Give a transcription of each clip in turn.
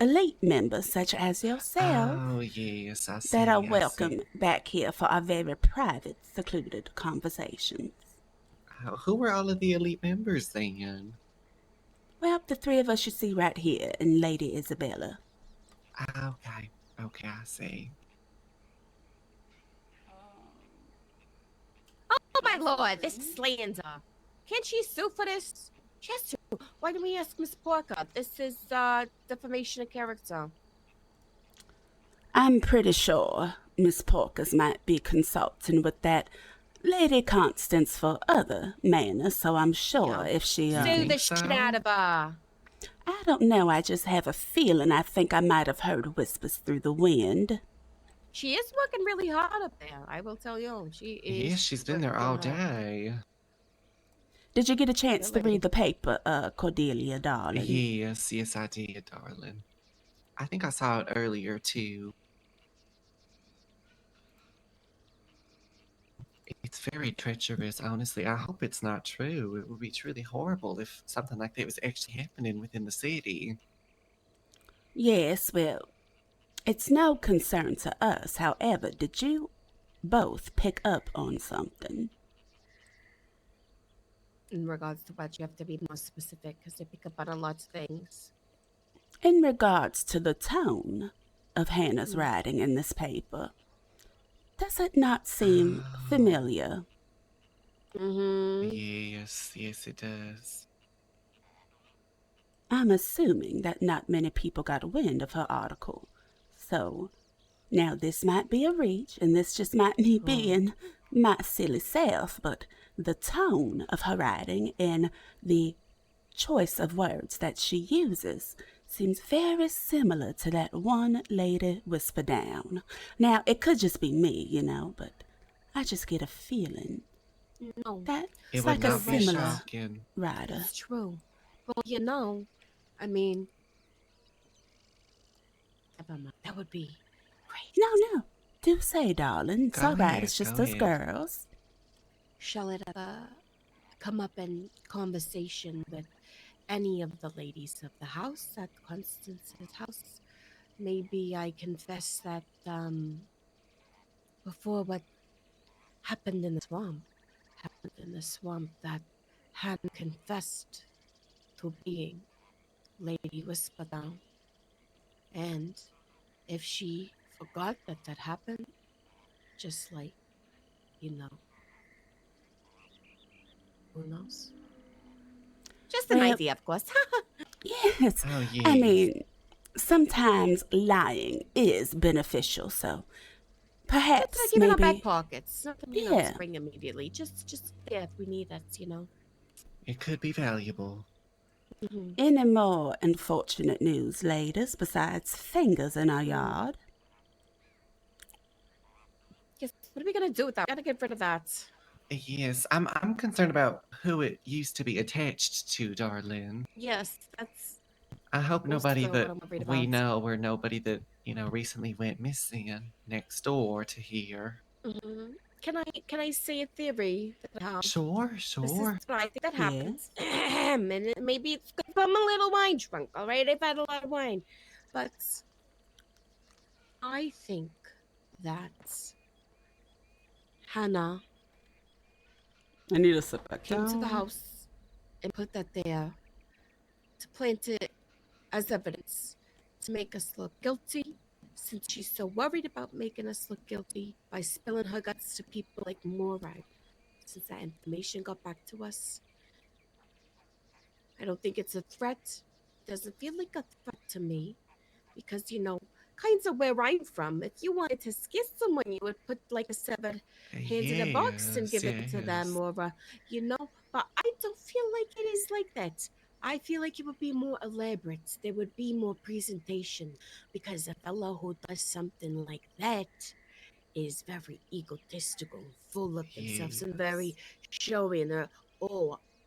elite members such as yourself Oh, yes, I that are see, I welcome see. back here for our very private, secluded conversations. Who were all of the elite members then? Well, the three of us you see right here and Lady Isabella. Okay, okay, I see. Oh my lord, this is slander. Can't she sue for this? She has to. Why don't we ask Miss Porker? This is defamation of character. I'm pretty sure Miss Porkers might be consulting with that Lady Constance for other matters, so I'm sure Yeah. if she, You Sue the think shit so? out of her. I don't know, I just have a feeling I think I might have heard whispers through the wind. She is working really hard up there, I will tell you. She is. Yes, she's been there all working hard. day. Did you get a chance to Really? read the paper, Cordelia, darling? Yes, yes, I did, darling. I think I saw it earlier, too. It's very treacherous, honestly. I hope it's not true. It would be truly horrible if something like that was actually happening within the city. Yes, well, it's no concern to us. However, did you both pick up on something? In regards to what, you have to be more specific because they pick up on a lot of things. In regards to the tone of Hannah's writing in this paper, does it not seem familiar? Mm-hmm. Yes, yes, it does. I'm assuming that not many people got wind of her article. So, now this might be a reach, and this just might me being my silly self, but the tone of her writing and the choice of words that she uses seems very similar to that one lady whisper down. Now, it could just be me, but I just get a feeling No, that It it's would like a not be similar shocking. writer. it's true. Well, I mean, never mind. That would be great. No, do say, darling. It's Go all right. ahead, It's just go us ahead. girls. Shall it ever come up in conversation with any of the ladies of the house at Constance's house? Maybe I confess that before what happened in the swamp, that Hannah confessed to being Lady Whisperdown. And if she forgot that happened, just like, you know, who knows? Just an Well, idea, of course. yes. Oh, I yes. mean, sometimes lying is beneficial, so perhaps Let's keep it in our back maybe. pockets. Nothing, Yeah. to spring immediately. Just there if we need it. It could be valuable. Mm-hmm. Any more unfortunate news, ladies, besides fingers in our yard? Yes. What are we gonna do with that? We gotta get rid of that. Yes, I'm concerned about who it used to be attached to, darling. Yes, that's I hope nobody also what that I'm worried we about. know or nobody that, recently went missing next door to here. Mm-hmm. Can I say a theory that I have? Sure, This is sure. what I think that Yes. happens. And maybe it's because I'm a little wine drunk, all right? I've had a lot of wine. But I think that Hannah I need to sit back came down. to the house and put that there to plant it as evidence to make us look guilty, since she's so worried about making us look guilty by spilling her guts to people like Morag. Since that information got back to us, I don't think it's a threat. It doesn't feel like a threat to me, because kinds of where I'm from, if you wanted to scare someone, you would put like a severed hand in a box and give it to them, Yes. or But I don't feel like it is like that. I feel like it would be more elaborate. There would be more presentation, because a fellow who does something like that is very egotistical, full of themselves, and very showy. And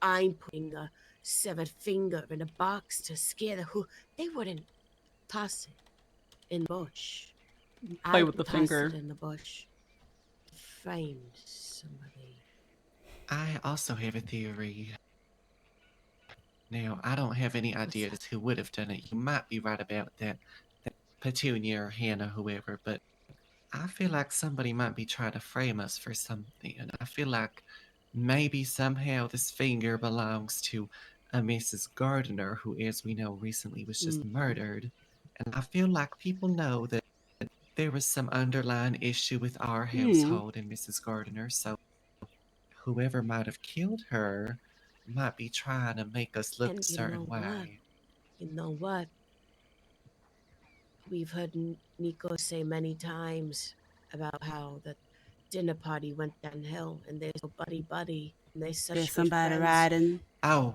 I'm putting a severed finger in a box to scare the who. They wouldn't toss it in bush. Play with the toss finger. it in the bush. Find somebody. I also have a theory. Now, I don't have any What's idea that? as who would have done it. You might be right about that Petunia or Hannah, whoever, but I feel like somebody might be trying to frame us for something. And I feel like maybe somehow this finger belongs to a Mrs. Gardiner, who, as we know, recently was just murdered. And I feel like people know that there was some underlying issue with our Hmm. household and Mrs. Gardiner, so whoever might have killed her might be trying to make us look a And you certain know what? way. You know what? We've heard Nico say many times about how the dinner party went downhill and they're so buddy and they're There's such good somebody friends. riding. Oh,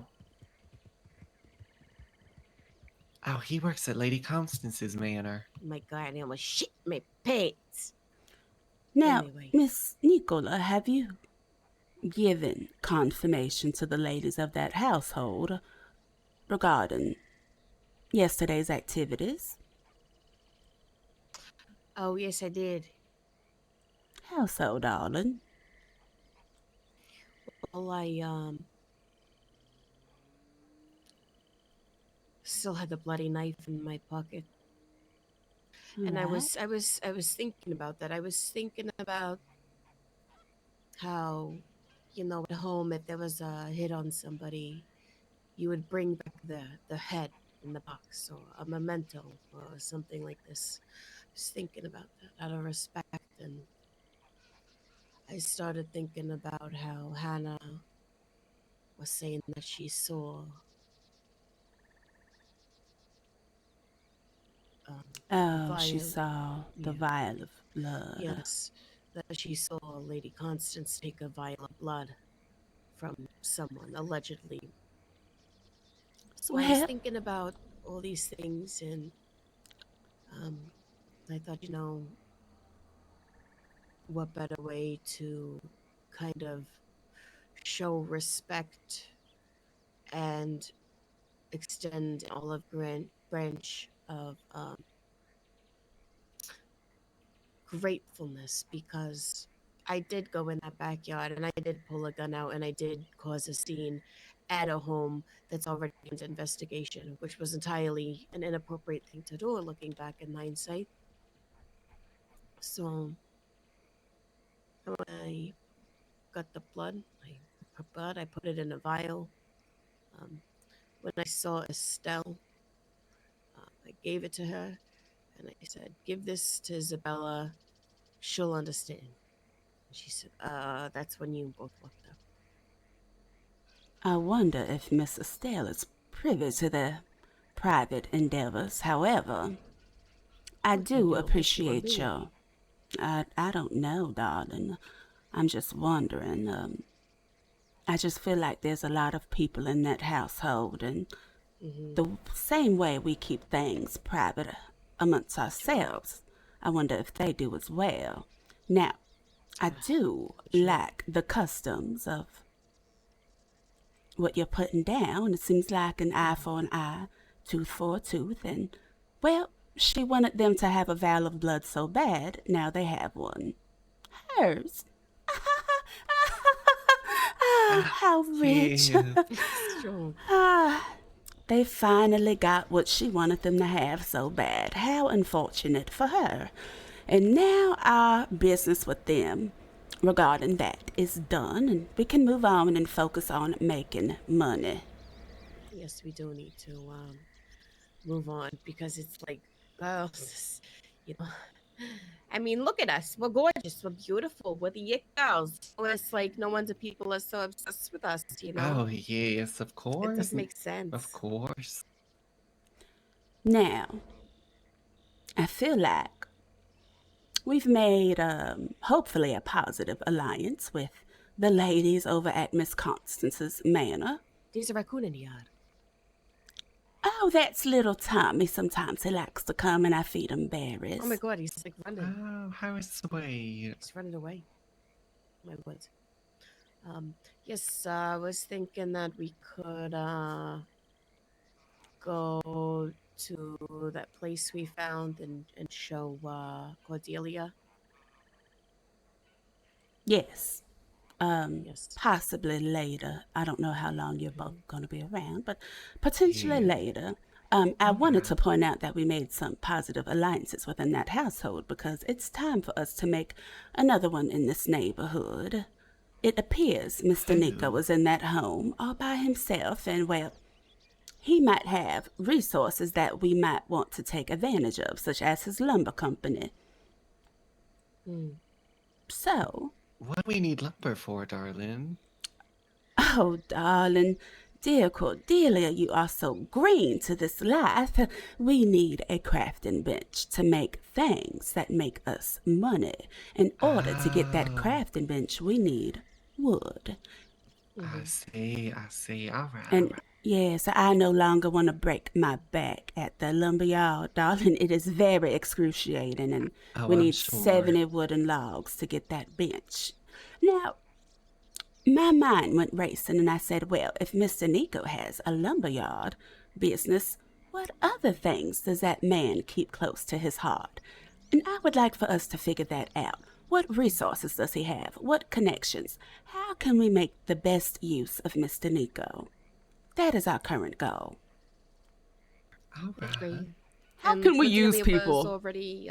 oh, he works at Lady Constance's manor. My God, I almost shit my pants. Now, Anyway, Miss Nicola, have you given confirmation to the ladies of that household regarding yesterday's activities? oh yes, I did. How so, darling? Well, I still had the bloody knife in my pocket, and I Right. was thinking about that. I was thinking about how, at home, if there was a hit on somebody, you would bring back the head in the box or a memento or something like this. I was thinking about that out of respect, and I started thinking about how Hannah was saying that she saw um, a Oh, she vial. saw the Yeah, vial of blood. yes, that she saw Lady Constance take a vial of blood from someone allegedly. So I was Well, thinking about all these things, and um, I thought, what better way to kind of show respect and extend an olive branch of gratefulness, because I did go in that backyard and I did pull a gun out and I did cause a scene at a home that's already under investigation, which was entirely an inappropriate thing to do looking back in hindsight. So when I got the blood, I put it in a vial. Um, when I saw Estelle, I gave it to her and I said, "Give this to Isabella. She'll understand." And she said, that's when you both looked up. I wonder if Miss Estelle is privy to their private endeavors. However, I What can do you? What you want appreciate me? your. I don't know, darling. I'm just wondering. I just feel like there's a lot of people in that household, and Mm-hmm. the same way we keep things private amongst True. ourselves, I wonder if they do as well. Now, I do True. like the customs of what you're putting down. It seems like an eye for an eye, tooth for a tooth, and, well, she wanted them to have a vial of blood so bad, now they have one. Hers. Ah, Ah, how rich. yeah. Strong. Ah, they finally got what she wanted them to have so bad. How unfortunate for her. And now our business with them regarding that is done, and we can move on and focus on making money. Yes, we do need to move on, because it's like, well, you know, I mean, look at us. We're gorgeous. We're beautiful. We're the it girls. So it's like no wonder people are so obsessed with us. Oh, yes, of It course. doesn't make Of sense. course. Now, I feel like we've made, hopefully, a positive alliance with the ladies over at Miss Constance's manor. There's a raccoon in the yard. Oh, that's little Tommy. Sometimes he likes to come and I feed him berries. Oh my God, he's like running. Oh, how sweet. He's running away. My word. Yes, I was thinking that we could go to that place we found and show Cordelia. Yes, Yes. Possibly later. I don't know how long you're both going to be around, but potentially Yeah. later. I wanted to point out that we made some positive alliances within that household because it's time for us to make another one in this neighborhood. It appears Mr. Nico Who? was in that home all by himself, and well, he might have resources that we might want to take advantage of, such as his lumber company. So, What do we need lumber for, darling? oh, darling, dear Cordelia, you are so green to this life. We need a crafting bench to make things that make us money. In order to get that Oh, crafting bench, we need wood. I see. All right, all And right. yes, I no longer want to break my back at the lumberyard, darling. It is very excruciating, and Oh, we I'm need sure. 70 wooden logs to get that bench. Now, my mind went racing, and I said, well, if Mr. Nico has a lumberyard business, what other things does that man keep close to his heart? And I would like for us to figure that out. What resources does he have? What connections? How can we make the best use of Mr. Nico? That is our current goal. All right. Agree. How And can we use Cordelia was people? already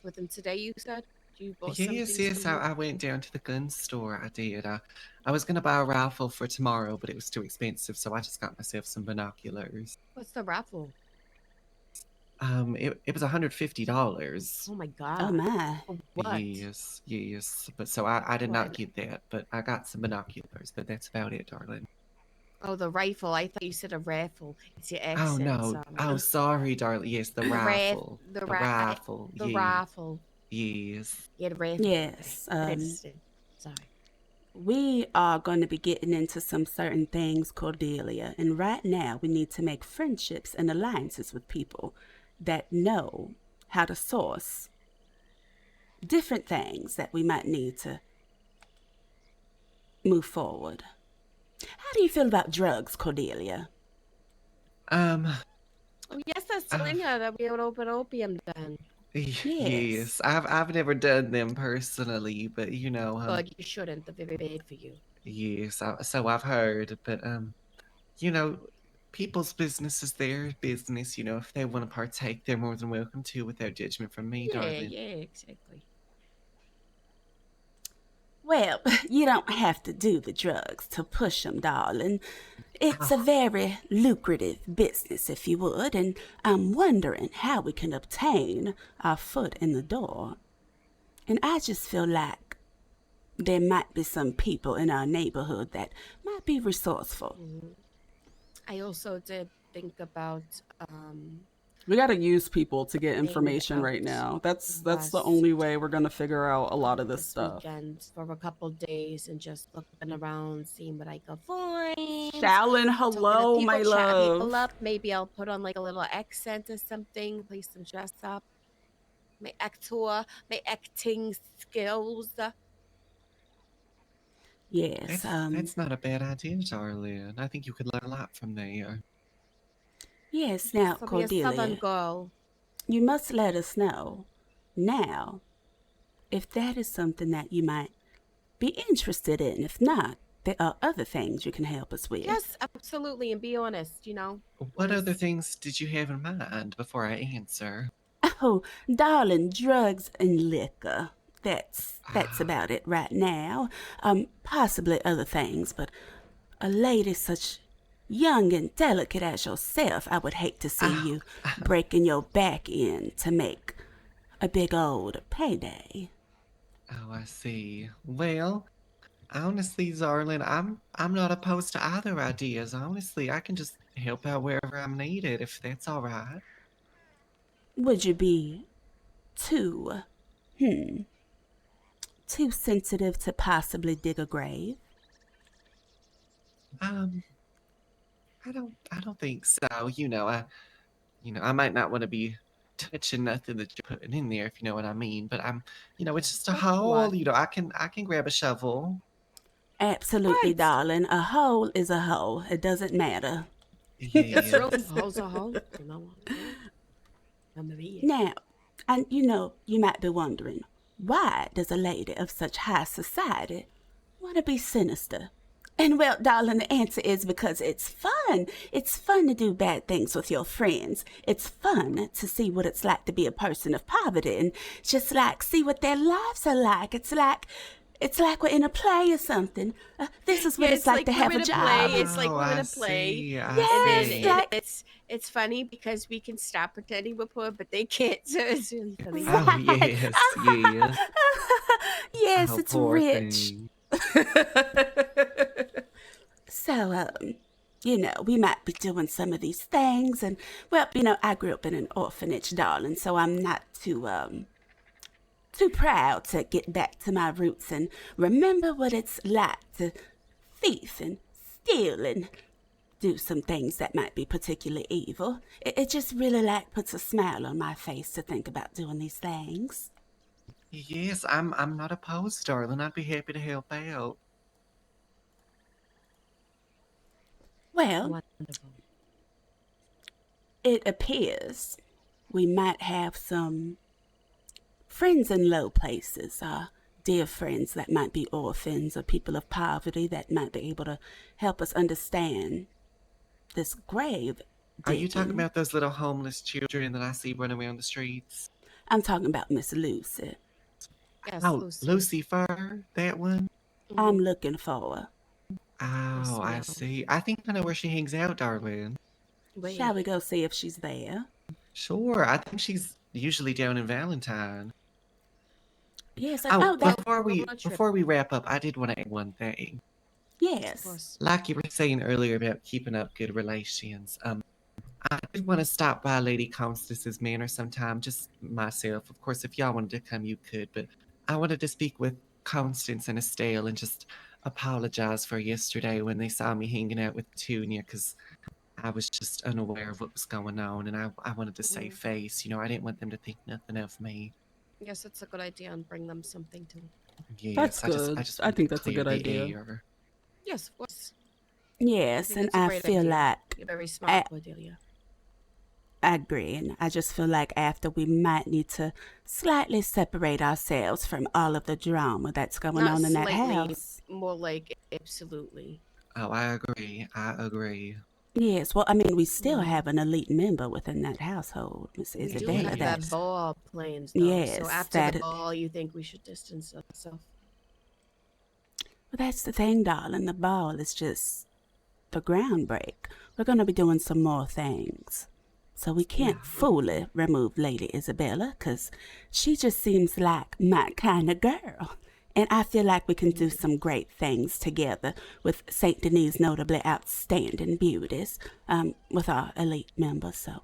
with him today, you said? You bought Yes, something yes. from him? I went down to the gun store. I did. I was gonna buy a rifle for tomorrow, but it was too expensive, so I just got myself some binoculars. What's the raffle? It was $150. Oh my god. Oh my. For what? Yes. But so I did not What? get that, but I got some binoculars. But that's about it, darling. Oh, the rifle. I thought you said a raffle. It's your Oh accent. no. Sorry. Oh, sorry, darling. Yes, the rifle. The Rifle. The Yeah. raffle. Yes. Yeah, the raffle. Yes, Okay. I understand. Sorry. we are going to be getting into some certain things, Cordelia, and right now we need to make friendships and alliances with people that know how to source different things that we might need to move forward. How do you feel about drugs, Cordelia? Um. Oh, yes, that's telling you that we would open opium then. Yes. I've never done them personally, but But you shouldn't. They're very bad for you. yes. So I've heard, but you know, people's business is their business. If they want to partake, they're more than welcome to, without judgment from me, darling. Yeah, exactly. Well, you don't have to do the drugs to push 'em, darling. It's a very lucrative business, if you would, and I'm wondering how we can obtain our foot in the door. And I just feel like there might be some people in our neighborhood that might be resourceful. I also did think about We got to use people to get Thing information right out now. That's the west only way we're gonna figure out a lot of this stuff. weekend for a couple days and just looking around, seeing what I could find. Shallon, Talking to hello, people, my chatting people love. up. Maybe I'll put on like a little accent or something, play some dress up. My acting skills. Yes, That's not a bad idea, darling. I think you could learn a lot from there. yes, now, For me, a southern Cordelia, girl. you must let us know now if that is something that you might be interested in. If not, there are other things you can help us with. Yes, absolutely. And be honest, What other Yes. things did you have in mind before I answer? Oh, darling, drugs and liquor. That's Ah. about it right now. Possibly other things, but a lady such young and delicate as yourself, I would hate to see you breaking your back in to make a big old payday. Oh, I see. Well, honestly, darling, I'm not opposed to either ideas. Honestly, I can just help out wherever I'm needed, if that's all right. Would you be too, too sensitive to possibly dig a grave? Um, I don't think so. I might not want to be touching nothing that you're putting in there, if you know what I mean. But it's just a Like hole. what? I can grab a shovel. Absolutely, Right. darling. A hole is a hole. It doesn't matter. It's Yeah. true. Hole's a hole. Maria. Now, and you might be wondering, why does a lady of such high society want to be sinister? And well, darling, the answer is because it's fun. It's fun to do bad things with your friends. It's fun to see what it's like to be a person of poverty and just like see what their lives are like. It's like we're in a play or something. This is what it's like to have a job. It's like Oh, we're in I a play. see, And Yes, then like- it's funny because we can stop pretending we're poor, but they can't. So it's really funny. Oh, yes, yeah. yes, Oh, it's poor rich. thing. So, we might be doing some of these things, and well, I grew up in an orphanage, darling, so I'm not too proud to get back to my roots and remember what it's like to thief and steal and do some things that might be particularly evil. It just really puts a smile on my face to think about doing these things. Yes, I'm not opposed, darling. I'd be happy to help out. Well, Wonderful. it appears we might have some friends in low places, dear friends that might be orphans or people of poverty that might be able to help us understand this grave Are you talking digging. about those little homeless children that I see running around the streets? I'm talking about Miss Lucy. Yes, Oh, Lucy. Lucy Fur, that one? I'm looking for her. Oh, I ma'am. see. I think I know where she hangs out, darling. Wait. Shall we go see if she's there? Sure, I think she's usually down in Valentine. Yes, Oh, that, before we wrap up, I did want to add one thing. Of yes. course. Like you were saying earlier about keeping up good relations, I did want to stop by Lady Constance's manor sometime, just myself. Of course, if y'all wanted to come, you could, but I wanted to speak with Constance and Estelle and just apologize for yesterday when they saw me hanging out with Petunia, because I was just unaware of what was going on, and I wanted to save face. I didn't want them to think nothing of me. Yes, it's a good idea and bring them something too. Yes, That's I good. just I wanted think to that's a clear good the idea. air. Yes, of course. Yes, think and it's a I great feel idea. like You're very smart, Cordelia. I agree, and I just feel like after we might need to slightly separate ourselves from all of the drama that's going Not on in that slightly, house. more like absolutely. Oh, I agree. I agree. Yes, well, I mean, we still have an elite member within that household, Miss We do Isabella. have That's that ball plans, though. Yes, So after that the is- ball, you think we should distance ourselves? Well, that's the thing, darling. The ball is just the ground break. We're going to be doing some more things. So we can't fully remove Lady Isabella because she just seems like my kind of girl. And I feel like we can do some great things together with St. Denis' notably outstanding beauties with our elite members. So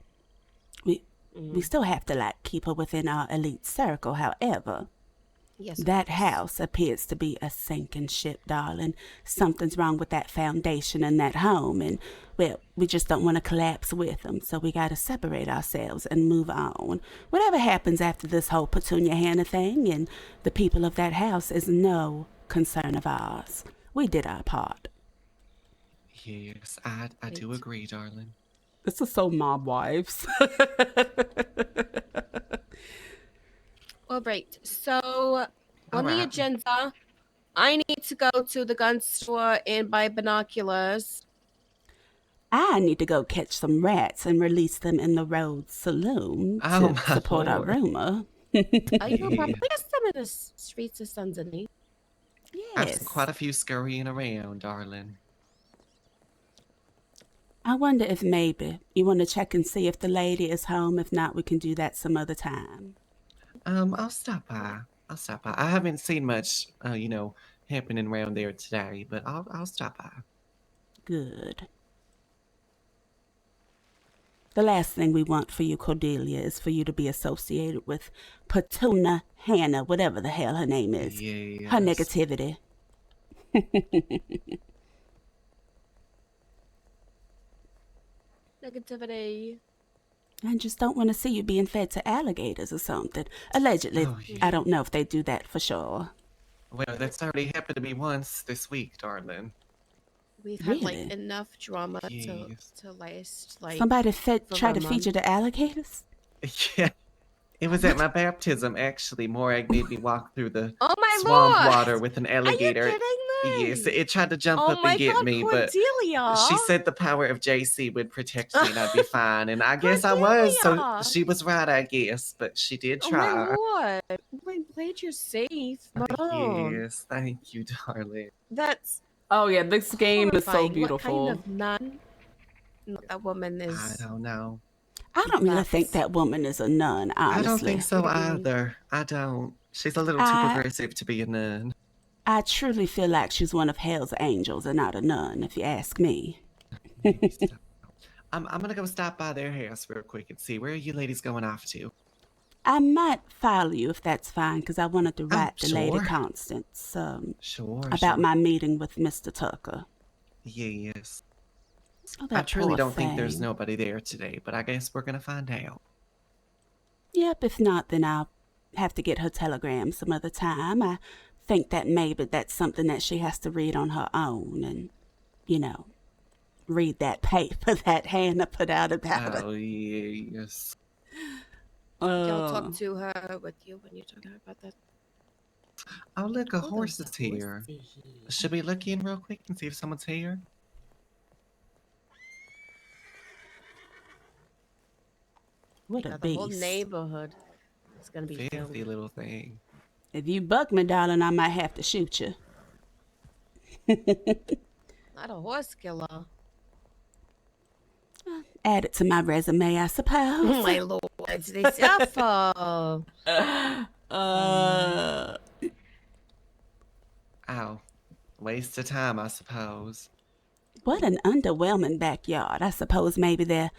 we still have to keep her within our elite circle. However, Yes. of that course. house appears to be a sinking ship, darling. Something's wrong with that foundation and that home, and, well, we just don't want to collapse with them, so we got to separate ourselves and move on. Whatever happens after this whole Petunia Hannah thing and the people of that house is no concern of ours. We did our part. Yes, I do agree, darling. This is so Mob Wives. All right. So on the Alright. agenda, I need to go to the gun store and buy binoculars. I need to go catch some rats and release them in the Rhodes Saloon Oh, to my support our Lord. rumor. I know Yeah. probably have some in the streets of San Denis. I've Yes. seen quite a few scurrying around, darling. I wonder if maybe you want to check and see if the lady is home. If not, we can do that some other time. I'll stop by. I haven't seen much, happening around there today, but I'll stop by. Good. The last thing we want for you, Cordelia, is for you to be associated with Petunia Hannah, whatever the hell her name is. Yes. Her negativity. Negativity. I just don't want to see you being fed to alligators or something. Allegedly. Oh, yeah. I don't know if they do that for sure. Well, that's already happened to me once this week, darling. We've had Really? enough drama Yes. to last Somebody for try to a feed you month. to alligators? Yeah. It was at my baptism, actually. Morag made me walk through the Oh my swamp lord! water with an Are you alligator. kidding Yes, it tried to jump Oh up my and get God, me, but Cordelia! she said the power of JC would protect me and I'd be fine. And I guess I was, so Cordelia! she was right, I guess. But she did Oh my try. Lord! I'm glad you're safe. Madam. Yes, thank you, darling. That's Oh yeah, this game is so horrifying. beautiful. What kind of nun? That woman I is. don't know. I don't really think That's that woman is a nun, I don't think honestly. so pretty. either. I don't. She's a little too progressive to be a nun. I truly feel like she's one of hell's angels and not a nun, if you ask me. Maybe so. I'm gonna go stop by their house real quick and see where are you ladies going off to. I might follow you if that's fine, because I wanted to Oh, write to Lady sure. Constance Sure. about my meeting with Mr. Tucker. Yes. Oh, I that truly poor don't think there's thing. nobody there today, but I guess we're gonna find out. Yep, if not, then I'll have to get her telegram some other time. I think that maybe that's something that she has to read on her own and, you know, read that paper that Hannah put out about her. Oh, yes. Y'all talk to her with you when you talk to her about that. Oh, look, a Oh, horse there's is here. Should we look in real quick and see if someone's here? What a Yeah, the whole beast. neighborhood is gonna be Filthy filled. little thing. If you buck me, darling, I might have to shoot you. Not a horse killer. Add it to my resume, I suppose. Oh my Lord, they suffer. Ow. Waste of time, I suppose. What an underwhelming backyard. I suppose maybe they're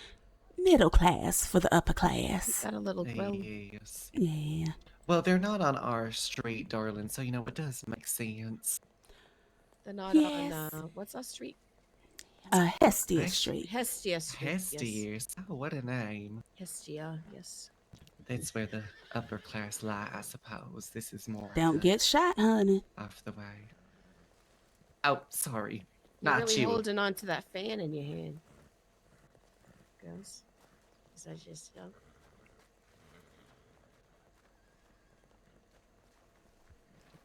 middle class for the upper class. Got a little grill. Yes. Yeah. Well, they're not on our street, darling, so, it does make sense. They're not Yes. on what's our street? Hestia Actually- Street. Hestia Street. Yes. Hestiers. Oh, what a name. Hestia, yes. That's where the upper class lie, I suppose. This is more Don't get shot, honey. off the way. Oh, sorry. You're Not really you. holding on to that fan in your hand. Girls. Is that just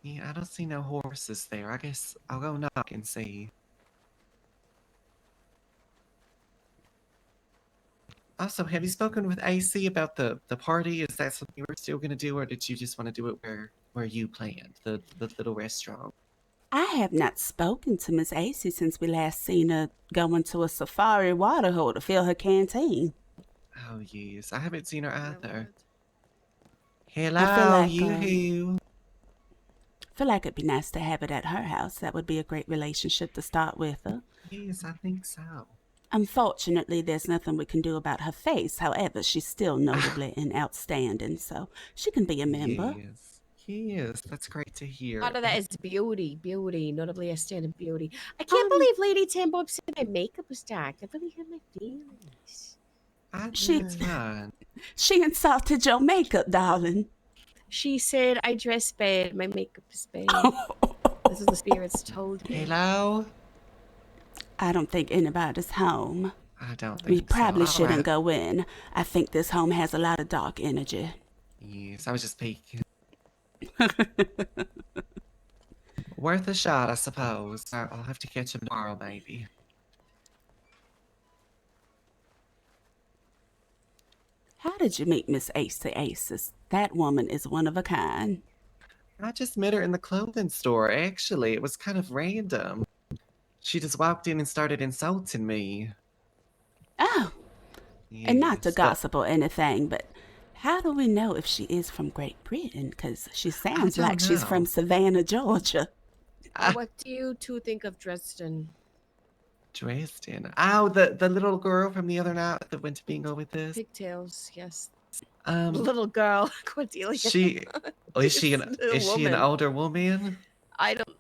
Yeah, I don't see no horses there. I guess I'll go knock and see. Also, have you spoken with AC about the party? Is that something you were still gonna do, or did you just want to do it where you planned, the little restaurant? I have not spoken to Miss AC since we last seen her going to a safari water hole to fill her canteen. Oh yes, I haven't seen her either. feel Hello, like, you. I feel like it'd be nice to have it at her house. That would be a great relationship to start with her. Yes, I think so. Unfortunately, there's nothing we can do about her face. However, she's still notably and outstanding, so she can be a member. Yes, that's great to hear. Part of that is beauty, notably a standard beauty. I can't believe Lady Tambo said my makeup was dark. I really had my feelings. I think She- it's fine. She insulted your makeup, darling. She said I dress bad, my makeup is bad. This is the spirits told me. Hello? I don't think anybody's home. I don't think We so. probably All shouldn't right. go in. I think this home has a lot of dark energy. Yes, I was just peeking. Worth a shot, I suppose. I'll have to catch him tomorrow, maybe. How did you meet Miss Ace to Aces? That woman is one of a kind. I just met her in the clothing store, actually. It was kind of random. She just walked in and started insulting me. Oh, and not to Yes, but gossip or anything, but how do we know if she is from Great Britain? Because she sounds don't like she's know. from Savannah, Georgia. What do you two think of Dresden? Dresden. Oh, the little girl from the other night that went to bingo with us. Pigtails, yes. Um, Little girl, Cordelia. is she an This woman. older woman? I don't.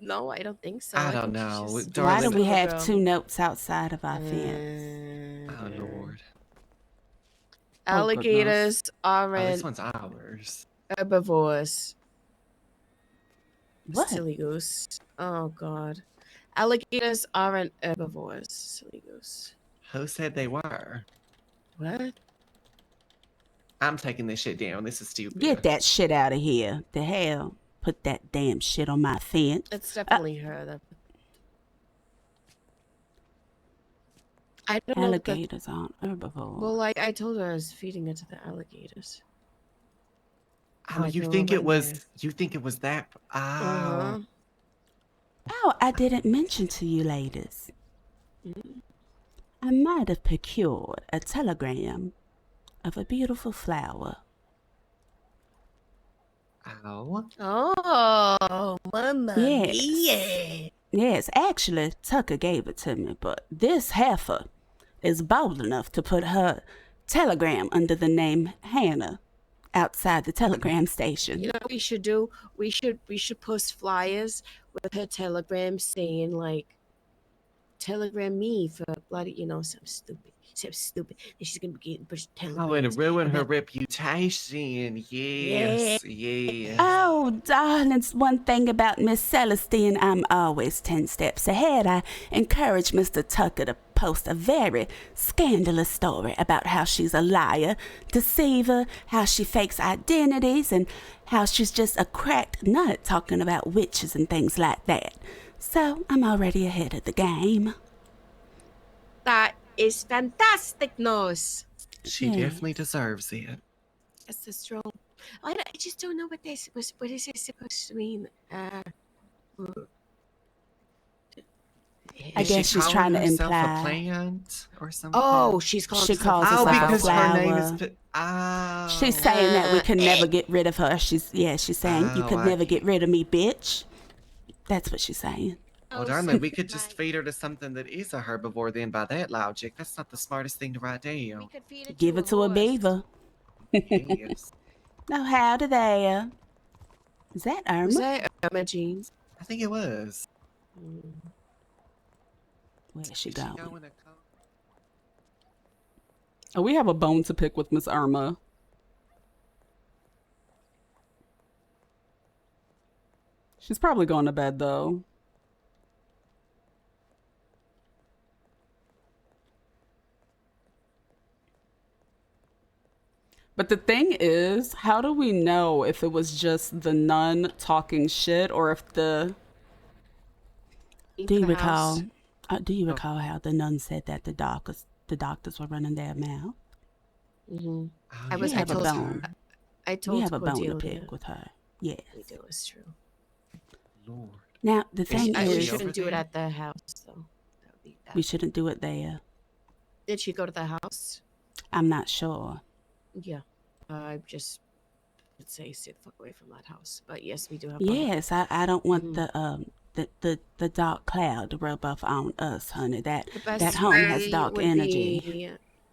No, I don't think so. I don't think she's know. just- Why do Darling- we Little have girl. two notes outside of our fence? Oh Lord. Alligators Oh, aren't this one's ours. herbivores. What? Silly goose. Oh God. Alligators aren't herbivores. Silly goose. Who said they were? What? I'm taking this shit down. This is stupid. Get that shit out of here. The hell? put that damn shit on my fence. It's definitely her. I don't know. Alligators aren't herbivores. Well, like I told her, I was feeding it to the alligators. Oh, you think it was? You think it was that? Oh. Uh-huh. Oh, I didn't mention to you ladies. I might have procured a telegram of a beautiful flower. Oh. Oh, mamma Yes. mia. Yes, actually, Tucker gave it to me, but this heifer is bold enough to put her telegram under the name Hannah outside the telegram station. You know what we should do? We should post flyers with her telegram saying like, telegram me for bloody, something stupid. And she's gonna be getting pushed telegrams. Oh, and ruin her reputation. Yes. Oh, darlings, one thing about Miss Celestine, I'm always 10 steps ahead. I encourage Mr. Tucker to post a very scandalous story about how she's a liar, deceiver, how she fakes identities, and how she's just a cracked nut talking about witches and things like that. So I'm already ahead of the game. That is fantastic news. She definitely deserves it. That's a strong. I just don't know what is it supposed to mean. I guess she's trying to imply a plant or something. Oh, she calls herself because a flower. her name is. She's saying that we can never get rid of her. She's saying you could never get rid of me, bitch. That's what she's saying. Well, darling, we could just feed her to something that is a herbivore then by that logic. That's not the smartest thing to write down. Give it to a beaver. Yes. Oh, howdy there. Is that Irma? Is that Irma Jean? I think it was. Where's she going? Oh, we have a bone to pick with Miss Irma. She's probably going to bed, though. But the thing is, how do we know if it was just the nun talking shit or if the... Do you recall how the nun said that the doctors were running their mouth? Mm-hmm. Oh, We have a bone to Cordelia. pick with her. Yes. We do, it's true. Lord. Now, the thing We is, shouldn't do it at the house, though. That would be bad. we shouldn't do it there. Did she go to the house? I'm not sure. Yeah. I just would say stay the fuck away from that house. But yes, we do have Yes, I don't want the dark cloud to rub off on us, honey. That home has dark energy.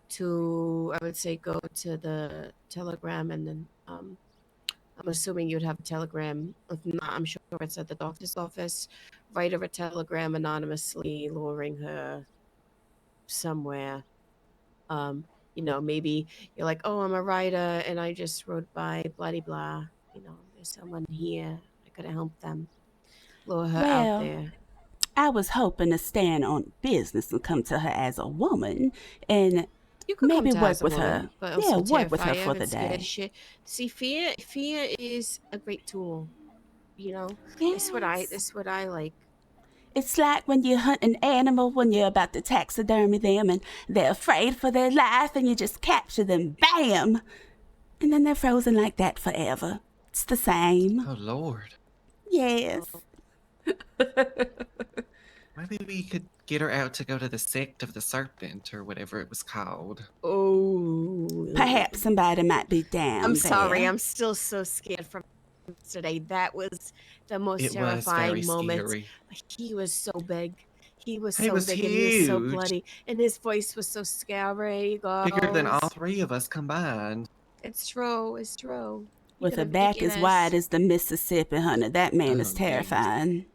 To, I would say, go to the telegram and then I'm assuming you'd have a telegram. If not, I'm sure it's at the doctor's office. Write her a telegram anonymously, luring her somewhere. Maybe you're like, oh, I'm a writer and I just rode by blah blah. There's someone here. I could have helped them. Lure her out there. I was hoping to stand on business and come to her as a woman and You could maybe come to work as a with woman, her. but Yeah, also work with her terrify for the and scared day. as shit. See, fear is a great tool. It's what I like. It's like when you hunt an animal when you're about to taxidermy them and they're afraid for their life and you just capture them, bam! And then they're frozen like that forever. It's the same. Oh, Lord. Yes. Maybe we could get her out to go to the sect of the serpent or whatever it was called. Oh. Perhaps somebody might be down I'm sorry. there. I'm still so scared from today. That was the most It was terrifying very moment. scary. He was so big. He was He so was big and he was so huge. bloody. And his voice was so scary. Bigger than all girls. three of us combined. It's true. It's true. He With could a have back eaten as us. wide as the Mississippi, honey. That man is Oh, terrifying.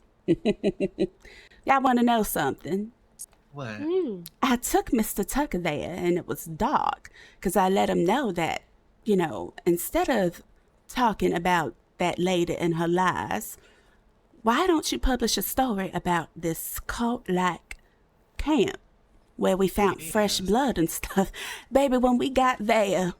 Y'all want to know something? What? I took Mr. Tucker there and it was dark because I let him know that, instead of talking about that lady and her lies, why don't you publish a story about this cult-like camp where we found fresh blood and stuff? Baby, when we got there,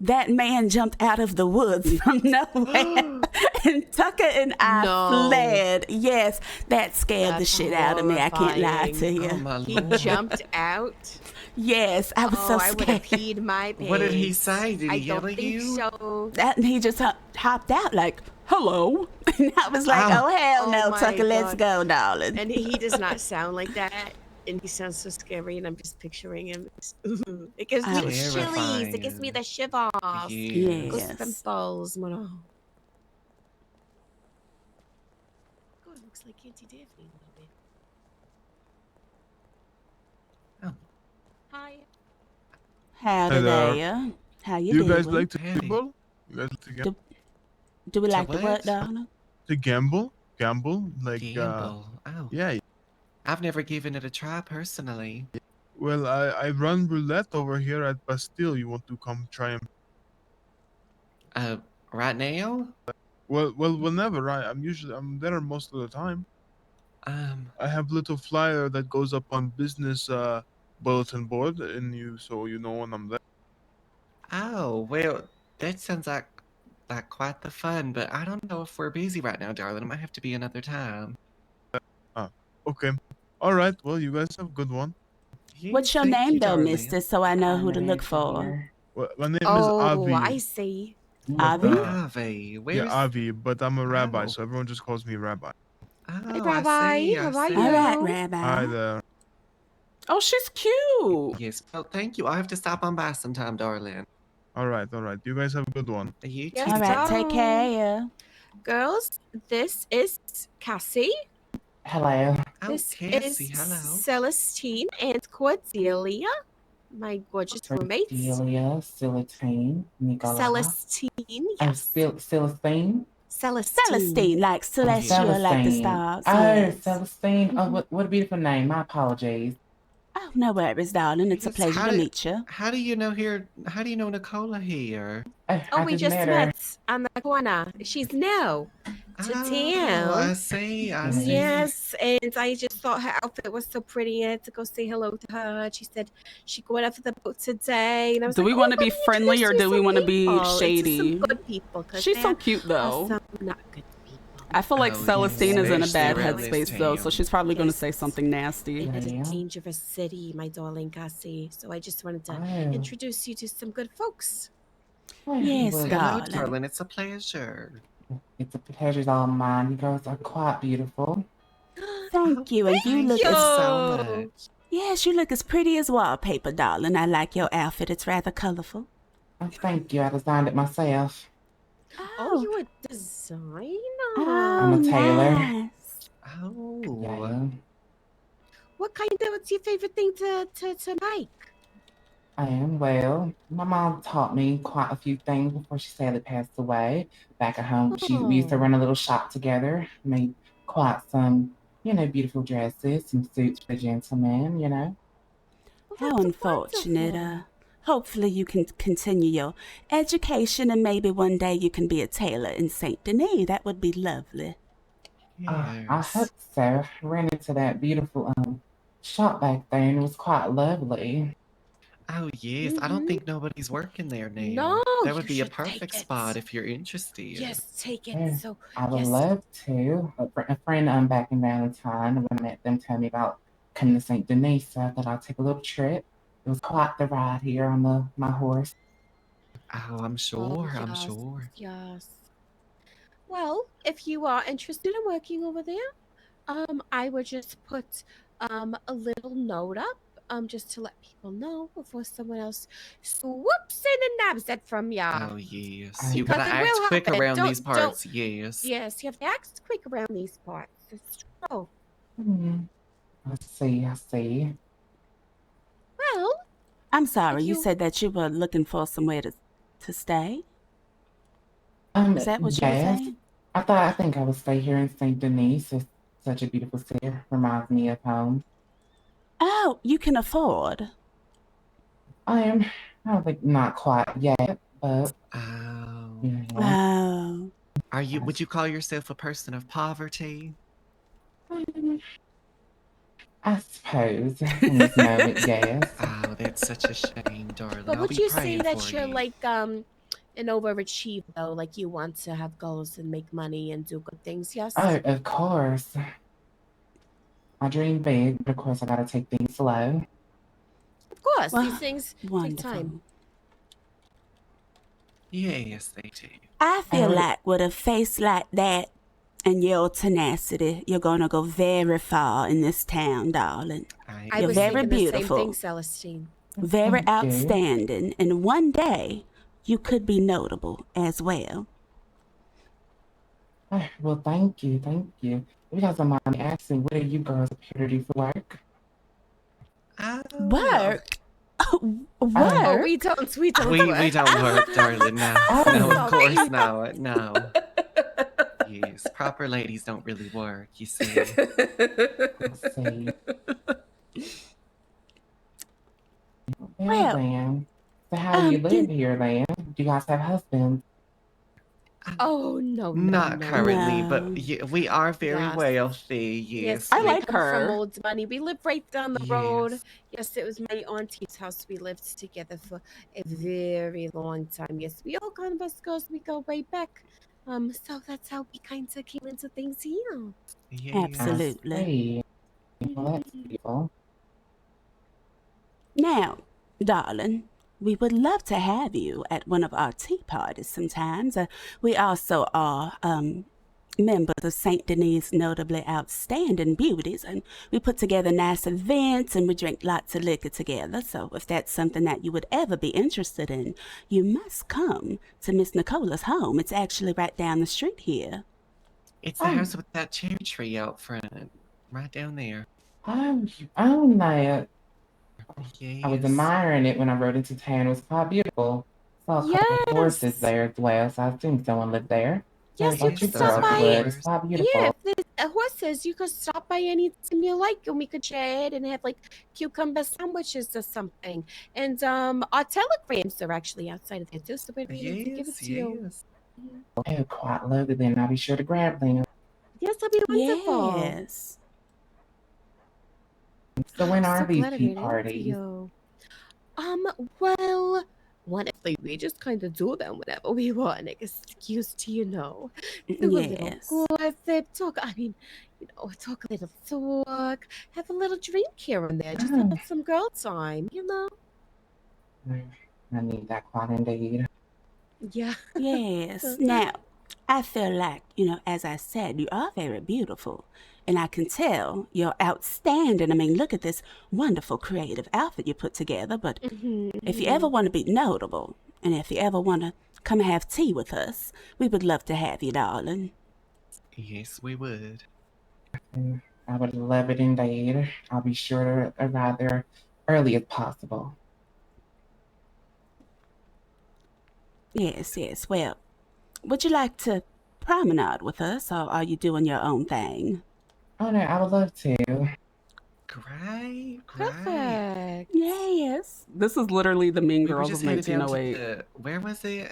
that man jumped out of the woods from nowhere. And Tucker and I No. fled. Yes, that scared the That's shit out of me. I can't lie to horrifying. you. Oh my He lord. jumped out. Yes, I was so I would have scared. peed my pants. What did he say? Did he I yell don't at think you? so. And he just hopped out like, hello. And I was like, Oh. oh, hell Oh no, my Tucker, let's God. go, darling. And he does not sound like that. And he sounds so scary, and I'm just picturing him. It gives me the chillies. It gives me the shivers. Yes. Ghost pimples. God, it looks like Auntie Daphne a little bit. Oh. Hi. Howdy Hi there. there. How you Do you doing? guys like to Howdy. gamble? You guys like to gamble? Do we To like to what, what? darling? To gamble? Gamble? Like, Gamble. Oh. yeah. I've never given it a try personally. Well, I run roulette over here at Bastille. You want to come try and... Right now? Well, whenever. I'm there most of the time. I have little flyer that goes up on business bulletin board, and so you know when I'm there. Oh, well, that sounds like quite the fun, but I don't know if we're busy right now, darling. It might have to be another time. Okay. All right. Well, you guys have a good one. What's your Thank name, you, though, darling. mister, so I know who to look for? Well, my name is Oh, Avi. I see. Avi? Avi, where's... Yeah, Avi, but I'm a rabbi, Oh. so everyone just calls me Rabbi. Oh, Hey, Rabbi. I see, How I are see. you? All right, Rabbi. Hi there. Oh, she's cute. Yes, well, thank you. I'll have to stop on by sometime, darling. All right. You guys have a good one. You Yes, too. All right, sir. take care. Girls, this is Cassie. Hello. Oh, This Cassie, is hello. Celestine and Cordelia, my gorgeous roommates. Cordelia, Celestine, Nicola. Celestine, yes. Celestine? Celestine, like celestial, like the stars. Oh, Yes. Celestine. Oh, what a beautiful name. My apologies. Oh, no worries, darling. It's a Yes, pleasure to meet you. How do you know here? How do you know Nicola here? Oh, I we just her. met on the corner. She's new to town. I see, I see. Yes, and I just thought her outfit was so pretty. I had to go say hello to her. And she said she going out for the boat today. And I was Do like, we want to let be me friendly or introduce do we some want to be people, and to shady? some good people. 'Cause She's so there cute, are though. some not good people. I feel like Oh, Celestine is in a yes, bad around this headspace, though, so town. she's probably going to Yes. say something nasty. It is a Yeah. dangerous city, my darling Cassie. So I just wanted to Oh. introduce you to some good folks. Yes, Well, Hello, darling. darling. It's a pleasure. it's a pleasure's all mine. You girls are quite beautiful. Thank you, and you Thank look you as... so much. Yes, you look as pretty as wallpaper, darling. I like your outfit. It's rather colorful. Oh, thank you. I designed it myself. Oh, you're a designer. Oh, I'm a tailor. nice. Oh. Yeah. What's your favorite thing to make? I am. Well, my mom taught me quite a few things before she sadly passed away. Back at home, we used to run a little shop together, made quite some, beautiful dresses, some suits for gentlemen, How unfortunate. Hopefully you can continue your education and maybe one day you can be a tailor in Saint Denis. That would be lovely. I Yes. hope so. I ran into that beautiful shop back there, and it was quite lovely. Oh, yes. I don't think nobody's working there now. No, That would you be a should take perfect it. spot if you're interested. Yes, take it. Yeah, So I would yes. love to. A friend back in Valentine, when I met them, told me about coming to St. Denis, so I thought I'd take a little trip. It was quite the ride here on my horse. Oh, I'm Oh, sure. I'm yes, sure. Yes. Well, if you are interested in working over there, I would just put a little note up, just to let people know before someone else swoops in and nabs it from ya. Oh, yes. I- You Because gotta it act will quick happen. around Don't- these parts. Yes. Yes, you have to act quick around these parts. It's true. I see. Well, I'm sorry, If you you- said that you were looking for somewhere to stay? Is that what you were yes. saying? I think I would stay here in St. Denis. It's such a beautiful city. Reminds me of home. Oh, you can afford. I don't think not quite yet, but Oh. Oh. Would you call yourself a person of poverty? I suppose in this moment, yes. Oh, that's such a shame, darling. but I'll would be you say praying that for you're you. like an overachieve though, like you want to have goals and make money and do good things, yes? Oh, of course. I dream big, but of course I gotta take things slow. Of course, Well, these things take time. wonderful. Yes, they do. I feel Oh. like with a face like that and your tenacity, you're gonna go very far in this town, darling. I You're was very thinking the same beautiful. thing, Celestine. Very Thank you. outstanding, and one day you could be notable as well. Oh, well, thank you, thank you. If you guys don't mind me asking, what are you girls here to do for work? Work? Oh, Work? we don't work. We don't work, darling. No, Oh. no, of Sorry. course not. No. Yes, proper ladies don't really work. You see. Let's see. Well, then. So how do you live did- here, then? Do you guys have husbands? Oh, no, Not no. currently, No. but we are very Yes. wealthy. Yes, Yes, I we like come her. from old money. We live right down the road. Yes. Yes, it was my auntie's house. We lived together for a very long time. Yes, we all kind of us girls, we go way back. So that's how we kind of came into things here. Yes. Absolutely. Hey. Well, that's beautiful. Now, darling, we would love to have you at one of our tea parties sometimes. We also are members of St. Denis' notably outstanding beauties, and we put together nice events and we drink lots of liquor together. So if that's something that you would ever be interested in, you must come to Miss Nicola's home. It's actually right down the street here. It's the house with that cherry tree out front, right down there. I own that. Yes. I was admiring it when I rode into town. It was quite beautiful. Saw a couple of horses Yes. there as well, so I assumed someone lived there. Yes, Very you cute could stop girls by. would. It's quite beautiful. Yeah, if there's horses, you could stop by anytime you like, and we could chat and have like cucumber sandwiches or something. And our telegrams are actually outside of there too, so we're ready to give it to you. Yes. Oh, quite lovely then. I'll be sure to grab them. Yes, that'd be wonderful. Yes. So when I'm are so these glad I tea ran into parties? you. Well, honestly, we just kind of do them whenever we want an excuse to, do a little Yes. gossip, talk. I mean, talk a little talk, have a little drink here and there, just have some girl time, I need that quite indeed. Yeah. Yes. Now, I feel like, as I said, you are very beautiful. And I can tell you're outstanding. I mean, look at this wonderful creative outfit you put together. But if you ever want to be notable, and if you ever want to come have tea with us, we would love to have you, darling. Yes, we would. I would love it indeed. I'll be sure to arrive there early as possible. Yes, yes. Well, would you like to promenade with us, or are you doing your own thing? Oh no, I would love to. Great. Perfect. Yes. This is literally the Mean We were Girls just of headed down to 1908. where was it?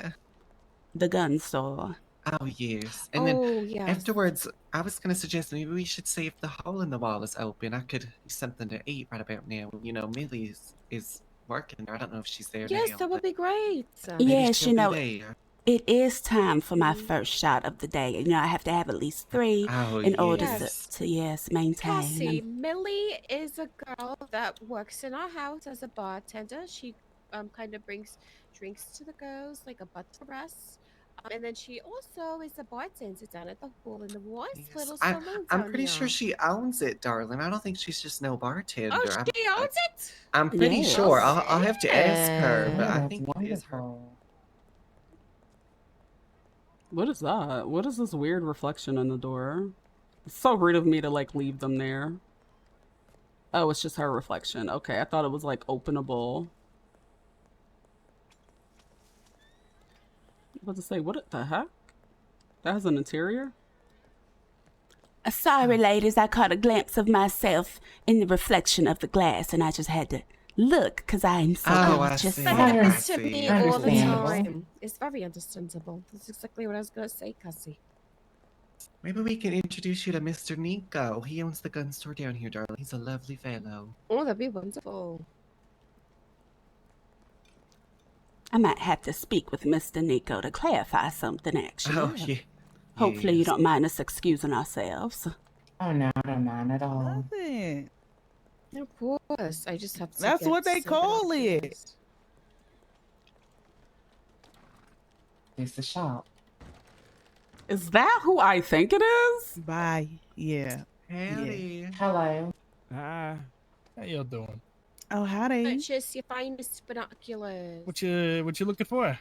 The gun store. Oh, yes. And then yes. afterwards, I was going to suggest maybe we should see if the hole in the wall is open. I could use something to eat right about now. Millie is working there. I don't know if she's there Yes, now. that would be great. Maybe Yes, she'll be there. it is time for my first shot of the day. I have to have at least 3 in order to maintain. Cassie, Millie is a girl that works in our house as a bartender. She kind of brings drinks to the girls, like a butt to us. And then she also is a bartender down at the Hole in the Walls little saloon I'm pretty sure she owns it, darling. I don't think she's just no bartender. Oh, she owns it? I'm pretty sure. I'll have to ask her, but I That's think it is her. wonderful. What is that? What is this weird reflection on the door? It's so rude of me to leave them there. Oh, it's just her reflection. Okay, I thought it was openable. What to say? What the heck? That has an interior? Sorry, ladies, I caught a glimpse of myself in the reflection of the glass, and I just had to look because I'm so anxious. That happens to me all the Understandable. time. It's very understandable. That's exactly what I was going to say, Cassie. Maybe we can introduce you to Mr. Nico. He owns the gun store down here, darling. He's a lovely fellow. Oh, that'd be wonderful. I might have to speak with Mr. Nico to clarify something, actually. Oh, yeah. Hopefully you Yes. don't mind us excusing ourselves. Oh, no, I don't mind at all. Nothing. Of course. I just have to That's get what they some call it. binoculars. It's the shop. Is that who I think it is? Bye. Yeah. Howdy. Hello. Hi. How y'all doing? Oh, howdy. Purchase your finest binoculars. What you looking for?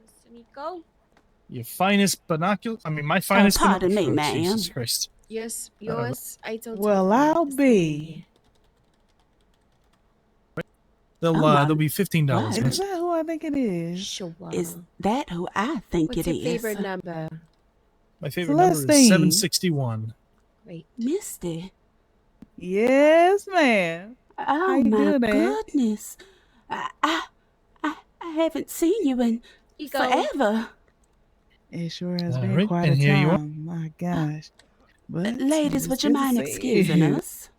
Mr. Nico? Your finest binocular? I mean, my finest pardon me, binocular. ma'am. Jesus Christ. Yes, yours. I don't. Well, have I'll Mr. be. They'll be $15. What? Is miss. that who I think it is? Sure. Is that who I think What's it your is? favorite number? My favorite number is Celestine. 761. Great. Misty. Yes, ma'am. Oh you my doing, man? goodness. I haven't seen you in You go. forever. It sure has All been right, quite and a here you are. time. My gosh. But Ladies, it's would you good to mind see excusing you. us?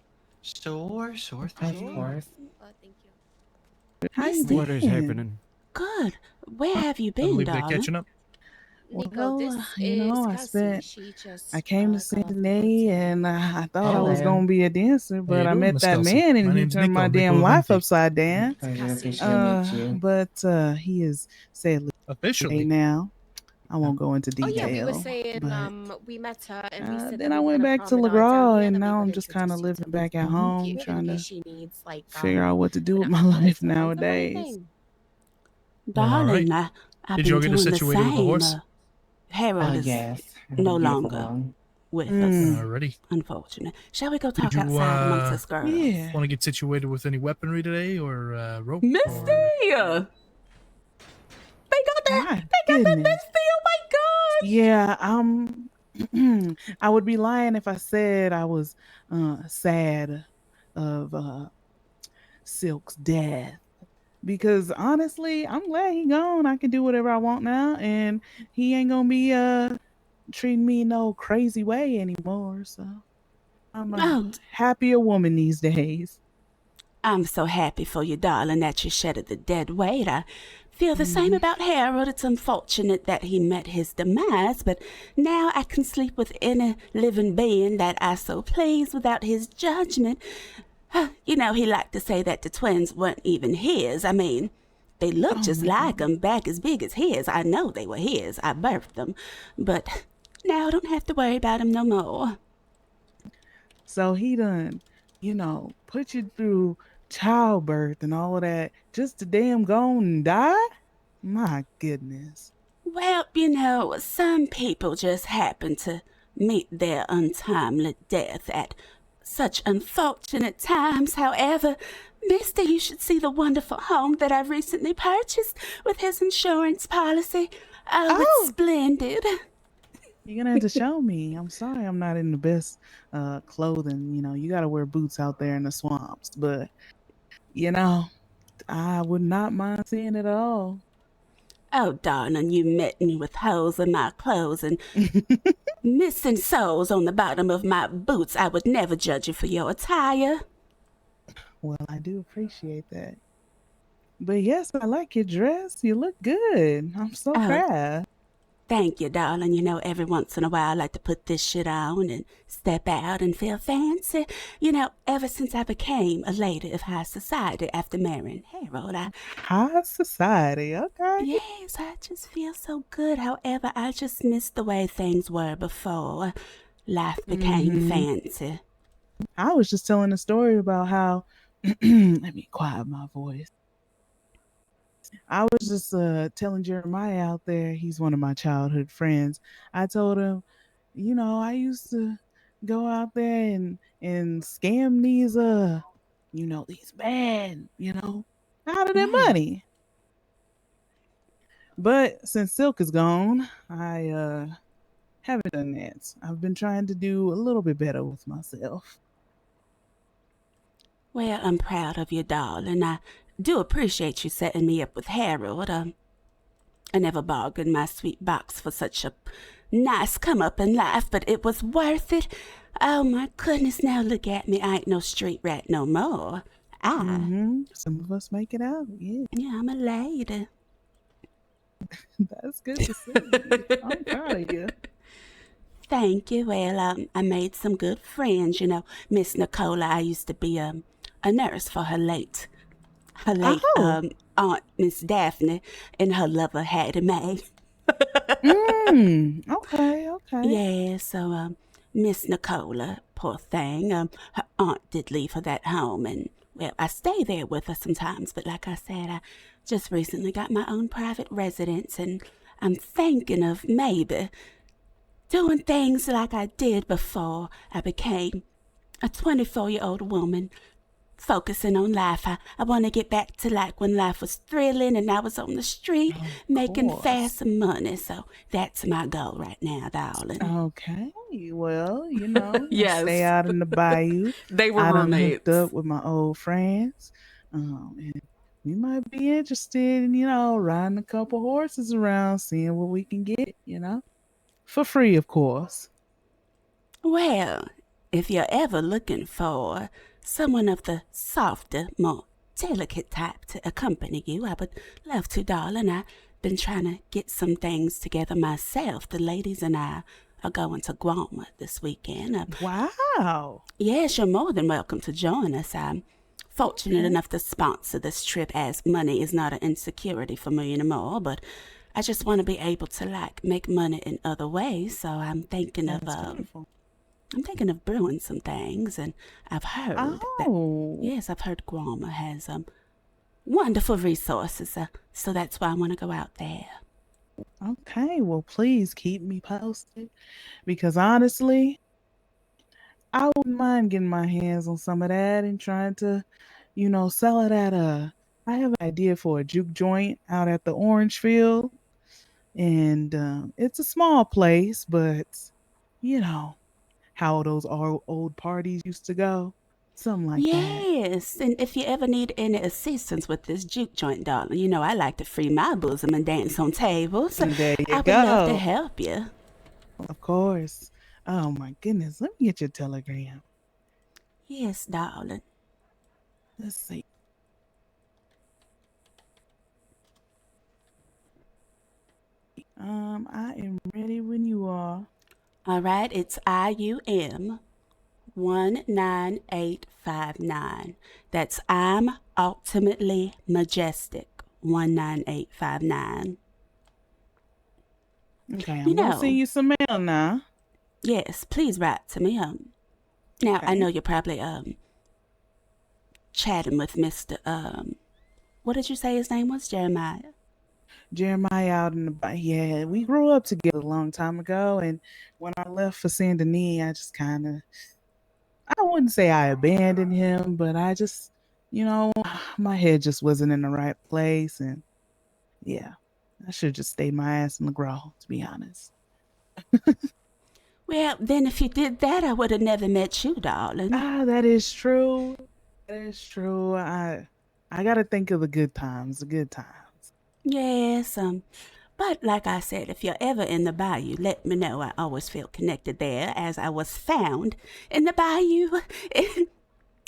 Sure Of thing. course. Oh, thank you. How you Misty. What is been? happening? Good. Where have you I been, believe they're darling? catching up. Nico, Well, this you is know, Cassie. She just. I came to got see off the Danae, hotel. and I thought I was Hello. gonna be a dancer, but you I doing, met Miss that Kelsey? man, and My he name's turned my Nico, damn Nico life Venti. upside down. Pleasure to Cassie. get to meet you. But he is sadly Officially. now. I won't go into Oh detail. yeah, we were saying but, we met her and we said then that I we were went gonna back to promenade down LaGraw, the and other. now We I'm would just kind of introduce you living to back at Mr. home, Cute, trying in to case she needs like figure out what to do with my life nowadays. anything. Darling, All I've Did been y'all get doing the situated with the same. horse? Harold is Yes. I have no a beautiful longer one. with Mm. us. Alrighty. Unfortunate. Shall we go talk you, outside amongst us girls? Yeah. Want to get situated with any weaponry today, or rope? Misty! Or... They got that! My They got that goodness. Misty! Oh my god! Yeah, I would be lying if I said I was sad of Silk's death. Because honestly, I'm glad he gone. I can do whatever I want now, and he ain't gonna be treating me no crazy way anymore. So I'm a Oh, happier woman these days. I'm so happy for you, darling, that you shedded the dead weight. I feel the same about Harold. It's unfortunate that he met his demise, but now I can sleep with any living being that I so please without his judgment. You know, he liked to say that the twins weren't even his. I mean, they look just like him, back as big as his. I know they were his. I birthed them. But now I don't have to worry about him no more. So he done, put you through childbirth and all of that just to damn go and die? My goodness. Well, you know, some people just happen to meet their untimely death at such unfortunate times. However, Mister, you should see the wonderful home that I recently purchased with his insurance policy. Oh, it's splendid. You're gonna have to show me. I'm sorry I'm not in the best clothing. You gotta wear boots out there in the swamps. But, I would not mind seeing it all. Oh, darling, you met me with holes in my clothes and missing soles on the bottom of my boots. I would never judge you for your attire. Well, I do appreciate that. But yes, I like your dress. You look good. I'm so proud. Thank you, darling. You know, every once in a while I like to put this shit on and step out and feel fancy. You know, ever since I became a lady of high society after marrying Harold, High society, okay. Yes, I just feel so good. However, I just miss the way things were before life became fancy. I was just telling a story about how let me quiet my voice. I was just telling Jeremiah out there, he's one of my childhood friends. I told him, I used to go out there and scam these these men, out of their money. But since Silk is gone, I haven't done that. I've been trying to do a little bit better with myself. Well, I'm proud of you, darling. I do appreciate you setting me up with Harold. I never bargained my sweet box for such a nice come-up in life, but it was worth it. Oh, my goodness, now look at me. I ain't no street rat no more. Some of us make it out. Yeah. Yeah, I'm a lady. That's good to see. I'm proud of you. Thank you. Well, I made some good friends. You know, Miss Nicola, I used to be a nurse for her late Oh. aunt, Miss Daphne, and her lover, Hattie Mae. Okay. Yeah, so Miss Nicola, poor thing, her aunt did leave her that home, and well, I stay there with her sometimes, but like I said, I just recently got my own private residence, and I'm thinking of maybe doing things like I did before I became a 24-year-old woman, focusing on life. I want to get back to like when life was thrilling and I was on the street making fast money. So that's my goal right now, darling. Okay. Well, you know, Yes. I stay out in the bayou. They were I done roommates. hooked up with my old friends. And we might be interested in, riding a couple horses around, seeing what we can get, for free, of course. Well, if you're ever looking for someone of the softer, more delicate type to accompany you, I would love to, darling. I've been trying to get some things together myself. The ladies and I are going to Guam this weekend. Wow. Yes, you're more than welcome to join us. I'm fortunate enough to sponsor this trip, as money is not an insecurity for me anymore, but I just want to be able to like make money in other ways. So I'm thinking of brewing some things, and I've heard I've heard Guam has wonderful resources, so that's why I want to go out there. Okay, well, please keep me posted, because honestly, I wouldn't mind getting my hands on some of that and trying to, sell it at I have an idea for a juke joint out at the Orange Field, and it's a small place, but how those old parties used to go. Something like that. Yes, and if you ever need any assistance with this juke joint, darling, I like to free my bosom and dance on tables. There you I would go. love to help you. Of course. Oh my goodness, let me get your telegram. Yes, darling. Let's see. I am ready when you are. All right, it's IUM 19859. That's I'm Ultimately Majestic 19859. Okay, I'm gonna send you some mail now. Yes, please write to me. Now I know you're probably chatting with Mr. What did you say his name was? Jeremiah. Jeremiah out in the yeah, we grew up together a long time ago, and when I left for Saint Denis, I just I wouldn't say I abandoned him, but I just, my head just wasn't in the right place, and yeah, I should just stay my ass in the grow, to be honest. Well, then if you did that, I would have never met you, darling. That is true. That is true. I gotta think of the good times, Yes, but like I said, if you're ever in the bayou, let me know. I always feel connected there, as I was found in the bayou.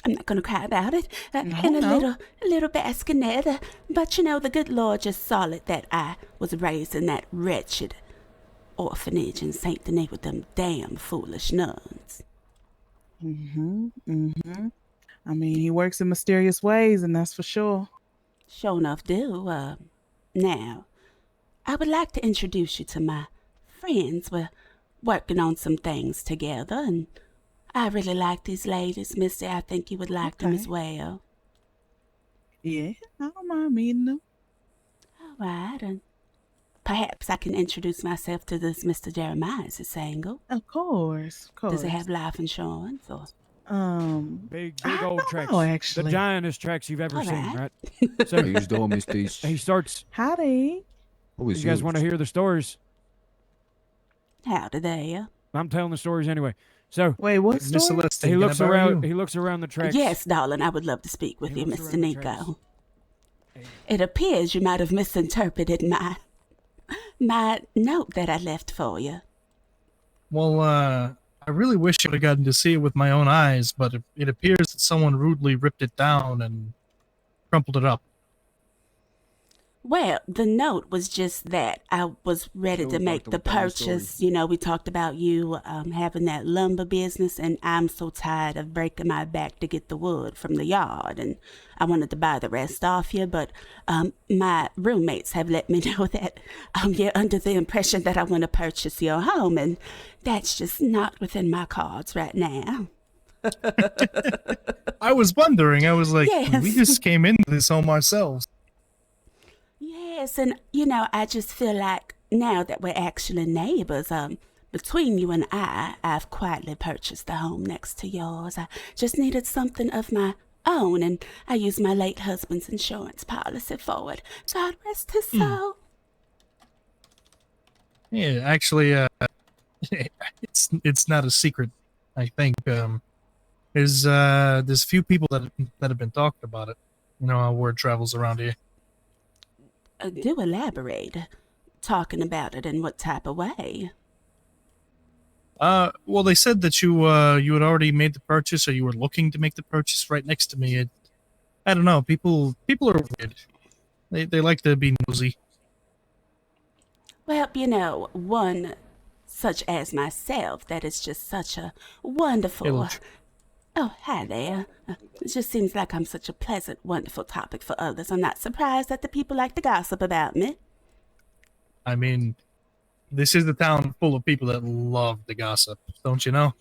I'm not gonna cry about it. In a little bassinet, but the good Lord just saw it that I was raised in that wretched orphanage in Saint Denis with them damn foolish nuns. I mean, he works in mysterious ways, and that's for sure. Sure enough do. Now, I would like to introduce you to my friends. We're working on some things together, and I really like these ladies, Missy. I think you would like them as well. Yeah, I don't mind meeting them. All right, and perhaps I can introduce myself to this Mr. Jeremiah. Is he single? Of course. Does he have life insurance or? Big old tracks. Oh, actually, the giantest tracks you've ever seen, right? So how you doing, Miss Dees? He starts. Howdy. Who is You guys want to hear the stories? Howdy there. I'm telling the stories anyway. So wait, what story? Celestine, he looks around. He looks around the tracks. Yes, darling, I would love to speak with you, Mr. Nico. It appears you might have misinterpreted my note that I left for you. Well, I I really wish I would have gotten to see it with my own eyes, but it appears that someone rudely ripped it down and crumpled it up. Well, the note was just that I was ready Sure to would like make to the tell the story. purchase. You know, we talked about you having that lumber business, and I'm so tired of breaking my back to get the wood from the yard, and I wanted to buy the rest off you, but my roommates have let me know that you're under the impression that I want to purchase your home, and that's just not within my cards right now. I was wondering, I was like, Yes. we just came into this home ourselves. Yes, and you know, I just feel like now that we're actually neighbors, between you and I've quietly purchased the home next to yours. I just needed something of my own, and I used my late husband's insurance policy for it. God rest his soul. Yeah, actually, it's not a secret. I think there's a few people that have been talking about it. You know how word travels around here. Do elaborate. Talking about it in what type of way? Well, they said that you had already made the purchase, or you were looking to make the purchase right next to me. I don't know. People are weird. They like to be nosy. Well, you know, one such as myself, that is just such a wonderful... Oh, hi there. It just seems like I'm such a pleasant, wonderful topic for others. I'm not surprised that the people like to gossip about me. I mean, this is the town full of people that love to gossip, don't you know?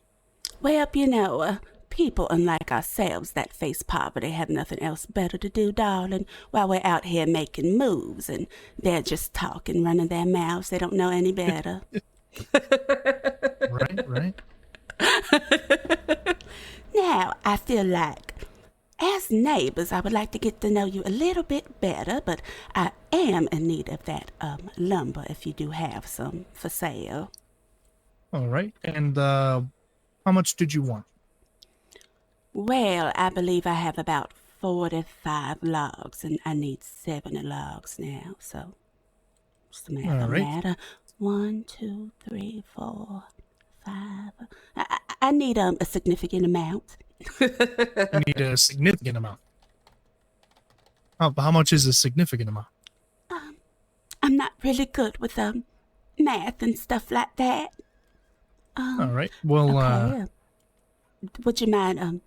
Well, you know, people unlike ourselves that face poverty have nothing else better to do, darling, while we're out here making moves, and they're just talking, running their mouths. They don't know any better. Right. Now, I feel like, as neighbors, I would like to get to know you a little bit better, but I am in need of that lumber if you do have some for sale. All right. And how much did you want? Well, I believe I have about 45 logs, and I need 70 logs now, so what's the matter? 1, 2, 3, 4, 5. I need a significant amount. You need a significant amount. How much is a significant amount? I'm not really good with math and stuff like that. All right. Well, okay. Would you mind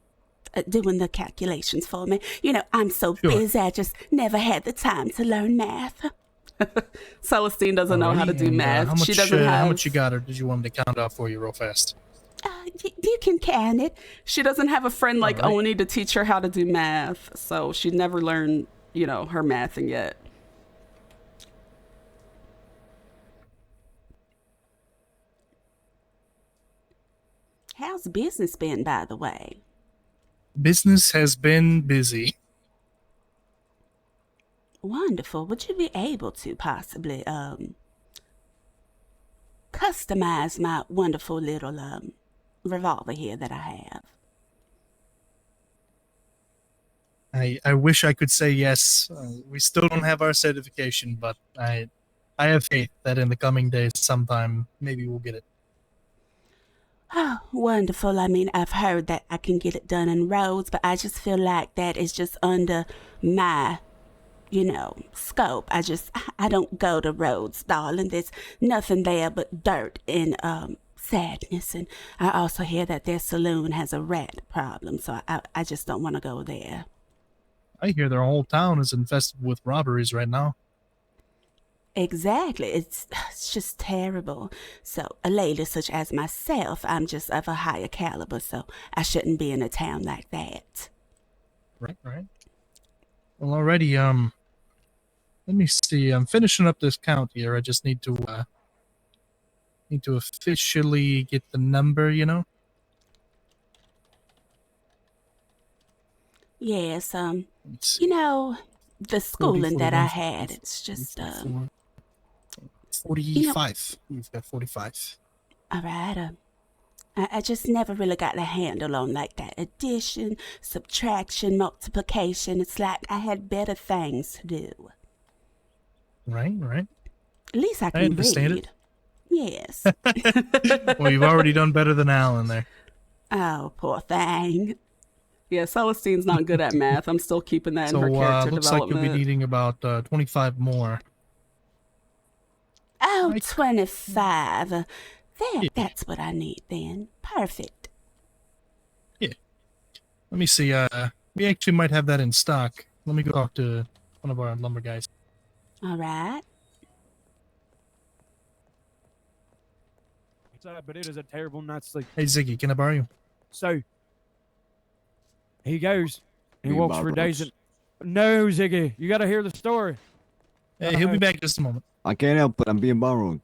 doing the calculations for me? You know, I'm so busy, I just never had the time to learn math. Celestine doesn't know how to do math. She doesn't have... How much you got, or did you want me to count off for you real fast? You can count it. She doesn't have a friend like Oni to teach her how to do math, so she never learned, you know, her mathing yet. How's business been, by the way? Business has been busy. Wonderful. Would you be able to possibly customize my wonderful little revolver here that I have? I wish I could say yes. We still don't have our certification, but I have faith that in the coming days, sometime, maybe we'll get it. Oh, wonderful. I mean, I've heard that I can get it done in Rhodes, but I just feel like that is just under my, you know, scope. I don't go to Rhodes, darling. There's nothing there but dirt and sadness. And I also hear that their saloon has a rat problem, so I just don't want to go there. I hear their whole town is infested with robberies right now. Exactly. It's just terrible. So a lady such as myself, I'm just of a higher caliber, so I shouldn't be in a town like that. Right. Well, already, let me see. I'm finishing up this count here. I just need to officially get the number, you know? Yes, you know, the schooling that I had, it's just, 45. You've got 45. All right, I just never really got a handle on like that addition, subtraction, multiplication. It's like I had better things to do. Right. At least I can understand read. Yes. Well, you've already done better than Alan there. Oh, poor thing. Yeah, Celestine's not good at math. I'm still keeping that in her So, character looks like you'll be development. needing about 25 more. Oh, Right. 25. There, Yeah. that's what I need then. Perfect. Yeah. Let me see. We actually might have that in stock. Let me go talk to one of our lumber guys. All right. But it is a terrible night's sleep. Hey, Ziggy, can I borrow you? So, he goes, and he Me walks for days. borrows. No, Ziggy, you got to hear the story. Hey, he'll be back in just a moment. I can't help it. I'm being borrowed.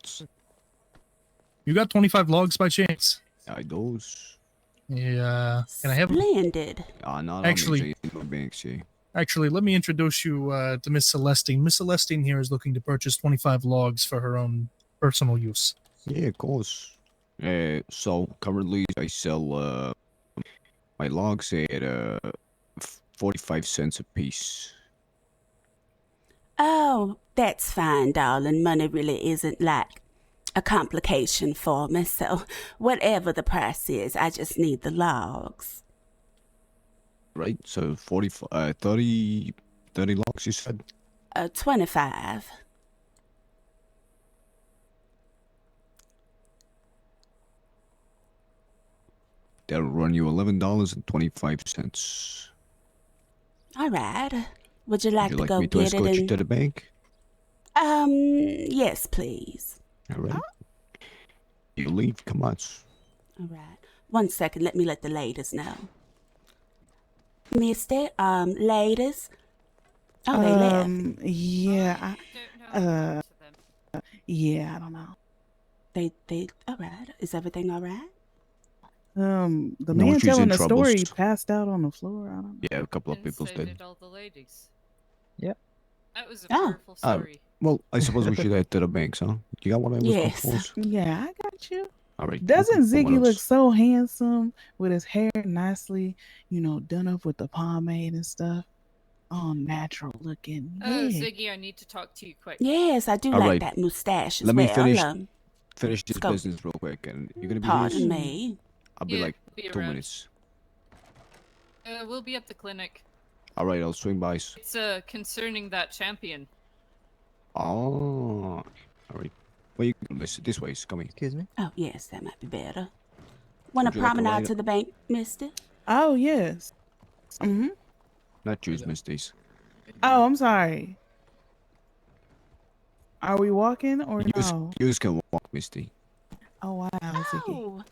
You got 25 logs by chance? I those. Yeah. Can I have them? Splendid. No, Actually- Actually, let me introduce you to Miss Celestine. Miss Celestine here is looking to purchase 25 logs for her own personal use. Yeah, of course. So currently I sell my logs at 45 cents a piece. Oh, that's fine, darling. Money really isn't like a complication for me, so whatever the price is, I just need the logs. Right, so 30 logs you said? 25. That'll run you $11.25. All right. Would you like Would you to like go me to get it escort you and... to the bank? Yes, please. All right. You leave, come on. All right. 1 second, let me let the ladies know. Mister, ladies. Oh, they left. Yeah. Yeah, I don't know. They, all right. Is everything all right? The No, man she's telling in the story troubles. passed out on the floor. I don't know. Yeah, a couple of And people so did. all the ladies. Yep. That was a Oh. powerful story. Well, I suppose we should head to the banks, huh? You got what I was going Yes. for? Yeah, I got you. All right. Doesn't someone Ziggy look else. so handsome with his hair nicely, done up with the pomade and stuff? All natural looking. Oh, Yeah. Ziggy, I need to talk to you quick. Yes, I do All like right. that mustache as Let well. me finish this go. business real quick, and you're gonna be Pardon here. me. I'll be Yeah, like be 2 around. minutes. We'll be at the clinic. All right, I'll swing by. It's concerning that champion. Oh, all right. Well, you can listen this way. Come here. Excuse me? Oh, yes, that might be better. Want Would to you like to promenade ride to the bank, mister? Oh, yes. Mm-hmm. Not choose misties. Oh, I'm sorry. Are we walking or no? You can walk, Misty. Oh, wow, Ziggy. Oh,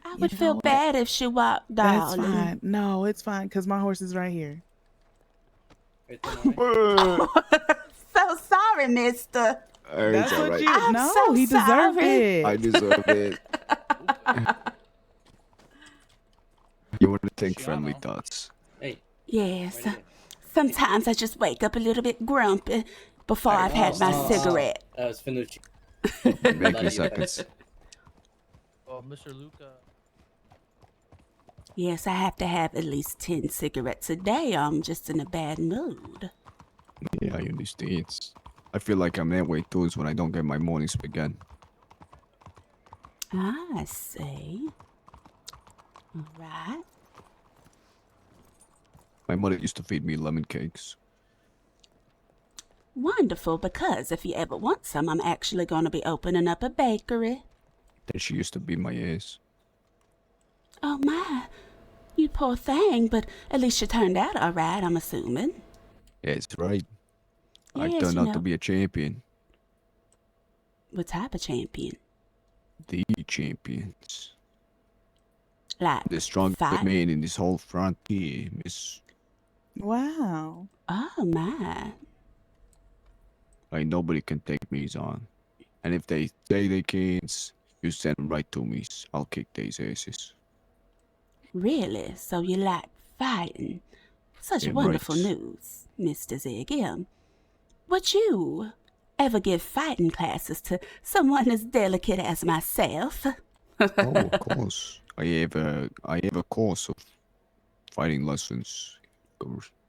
I You would know feel what? bad if she walked, That's darling. fine. No, it's fine because my horse is right here. So sorry, mister. That's all what right. you. I'm No, so he deserved sorry. it. I deserve it. You want to think friendly thoughts. Yes. Sometimes I just wake up a little bit grumpy before I've had my cigarette. It's Finucci. Make your seconds. Oh, Mr. Luca. Yes, I have to have at least 10 cigarettes a day. I'm just in a bad mood. Yeah, I understand. I feel like I'm that way too is when I don't get my morning spaghetti. I see. All right. My mother used to feed me lemon cakes. Wonderful, because if you ever want some, I'm actually going to be opening up a bakery. Then she used to beat my ass. Oh, my. You poor thing, but at least you turned out all right, I'm assuming. That's right. I Yes, turned you out know. to be a champion. What type of champion? The champions. Like, The strongest fight? man in this whole frontier, Miss. Wow. Oh, my. Like, nobody can take me on. And if they say they can't, you send them right to me. I'll kick these asses. Really? So you like fighting? Such Yeah, wonderful right. news, Mr. Ziggy. Would you ever give fighting classes to someone as delicate as myself? Oh, of course. I have a course of fighting lessons,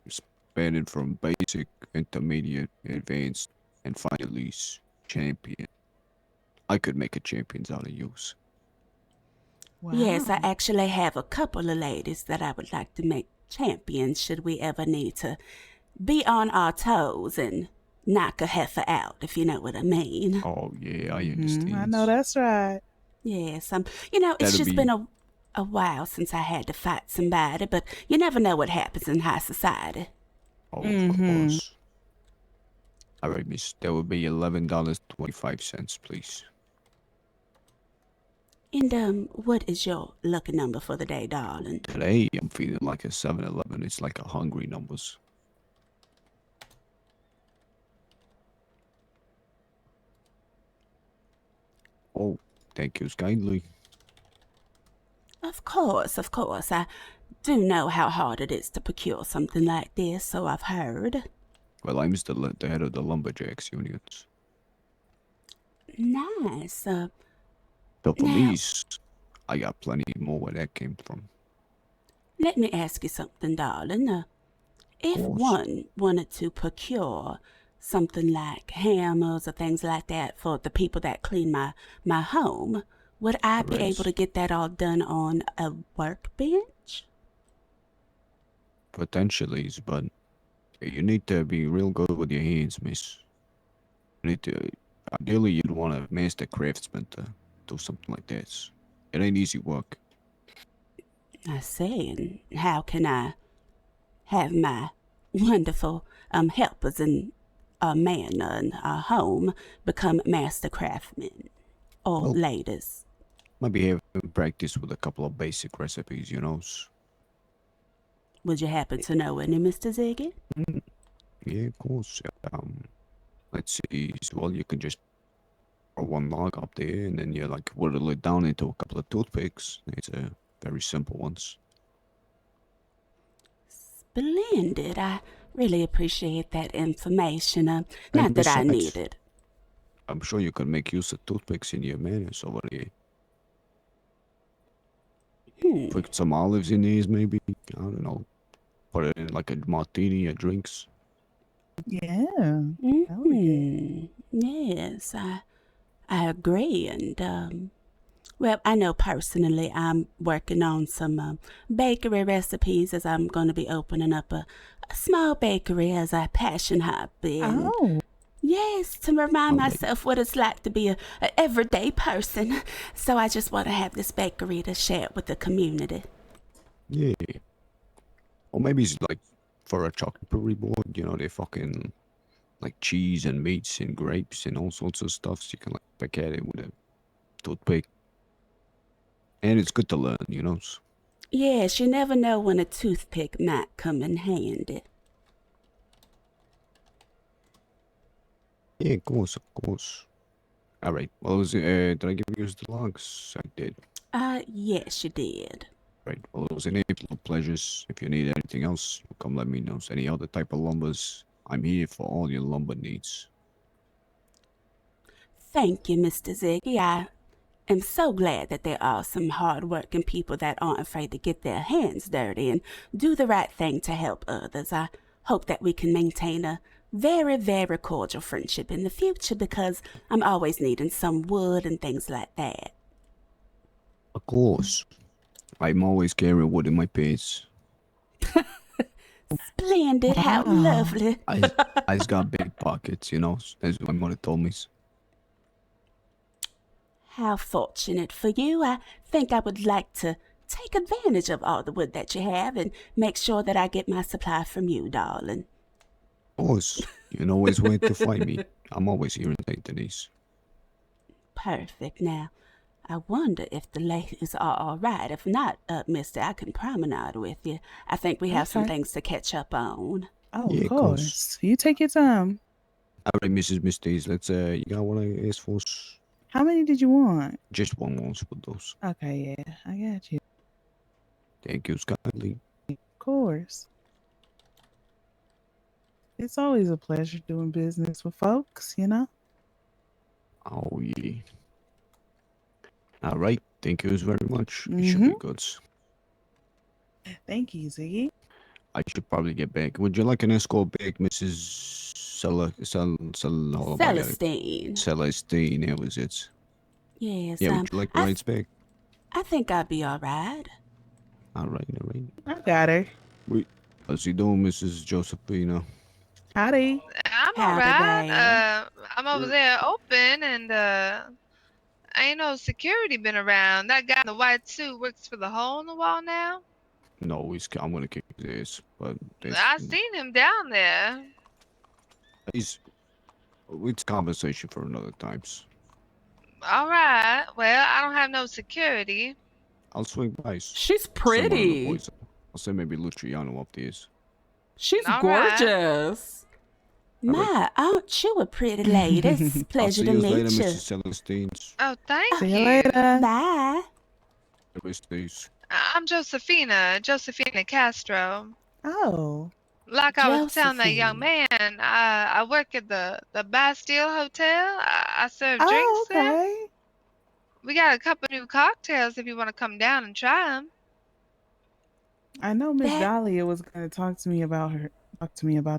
spanning from basic, intermediate, advanced, and finally champion. I could make a champions out of use. Wow. Yes, I actually have a couple of ladies that I would like to make champions should we ever need to be on our toes and knock a heifer out, if you know what I mean. Oh yeah, I I understand. know that's right. Yes, you know, it's That'll just be- been a while since I had to fight somebody, but you never know what happens in high society. Oh, of course. All right, miss. That would be $11.25, please. And what is your lucky number for the day, darling? Today, I'm feeling like a 7-Eleven. It's like a hungry numbers. Oh, thank you kindly. Of course. I do know how hard it is to procure something like this, so I've heard. Well, I'm still the head of the Lumberjacks unions. Nice. The police, I got plenty more where that came from. Let me ask you something, darling. If one wanted to procure something like hammers or things like that for the people that clean my home, would I be able to get that all done on a workbench? Potentially, but you need to be real good with your hands, miss. You need to, ideally, you'd want a master craftsman to do something like this. It ain't easy work. I see. And how can I have my wonderful helpers in our manor and our home become master craftsmen or ladies? Maybe have practice with a couple of basic recipes, you know. Would you happen to know any, Mr. Ziggy? Yeah, of course. Let's see. Well, you can just throw one log up there, and then you like whittle it down into a couple of toothpicks. It's a very simple ones. Splendid. I really appreciate that information. Not that I need it. I'm sure you can make use of toothpicks in your manners over there. Put some olives in these, maybe. I don't know. Put it in like a martini or drinks. Yeah. Yes, I agree. And, well, I know personally I'm working on some bakery recipes as I'm going to be opening up a small bakery as a passion hobby. And yes, to remind myself what it's like to be a everyday person. So I just want to have this bakery to share with the community. Yeah. Or maybe it's like for a charcuterie board, you know, they fucking like cheese and meats and grapes and all sorts of stuff. So you can like pick at it with a toothpick. And it's good to learn, you know. Yes, you never know when a toothpick might come in handy. Yeah, of course, of course. All right. Well, did I give you the logs? I did. Yes, you did. Right. Well, it was an absolute pleasures. If you need anything else, come let me know. Any other type of lumbers, I'm here for all your lumber needs. Thank you, Mr. Ziggy. I am so glad that there are some hard-working people that aren't afraid to get their hands dirty and do the right thing to help others. I hope that we can maintain a very, very cordial friendship in the future because I'm always needing some wood and things like that. Of course. I'm always carrying wood in my pants. Splendid. How lovely. I's got big pockets, you know, as my mother told me. How fortunate for you. I think I would like to take advantage of all the wood that you have and make sure that I get my supply from you, darling. Of course. You know always where to find me. I'm always here in St. Denis. Perfect. Now, I wonder if the ladies are all right. If not, mister, I can promenade with you. I think we have some things to catch up on. Oh, Yeah, of course. You take your time. All right, Mrs. Misties, let's, you got what I asked for? How many did you want? Just one once with those. Okay, yeah, I got you. Thank you, kindly. Of course. It's always a pleasure doing business with folks, you know? Oh, yeah. All right. Thank you very much. It should be good. Thank you, Ziggy. I should probably get back. Would you like an escort back, Mrs. Celestine. Celestine, that was it. Yes, Yeah, would you like the rides back? I think I'd be all right. All right. I got her. Wait, how's he doing, Mrs. Josephina? Howdy. I'm Howdy alright. there. I'm over there open and ain't no security been around. That guy in the white suit works for the hole in the wall now. No, I'm gonna kick his ass, but I seen him down there. it's compensation for another times. Alright. Well, I don't have no security. I'll swing by. She's Send one of the pretty. boys. I'll send maybe Luciano up there. She's All right. gorgeous. My, aren't you a pretty lady? It's a I'll pleasure see to you meet later, you. Mrs. Celestine. Oh, thank See you you. later. Bye. I'm Josephina Castro. Oh. Like I was telling that young Josephine. man, I work at the Bastille Hotel. I serve drinks Oh, there. okay. We got a couple new cocktails if you want to come down and try them. I know Miss That- Dahlia was going to talk to me about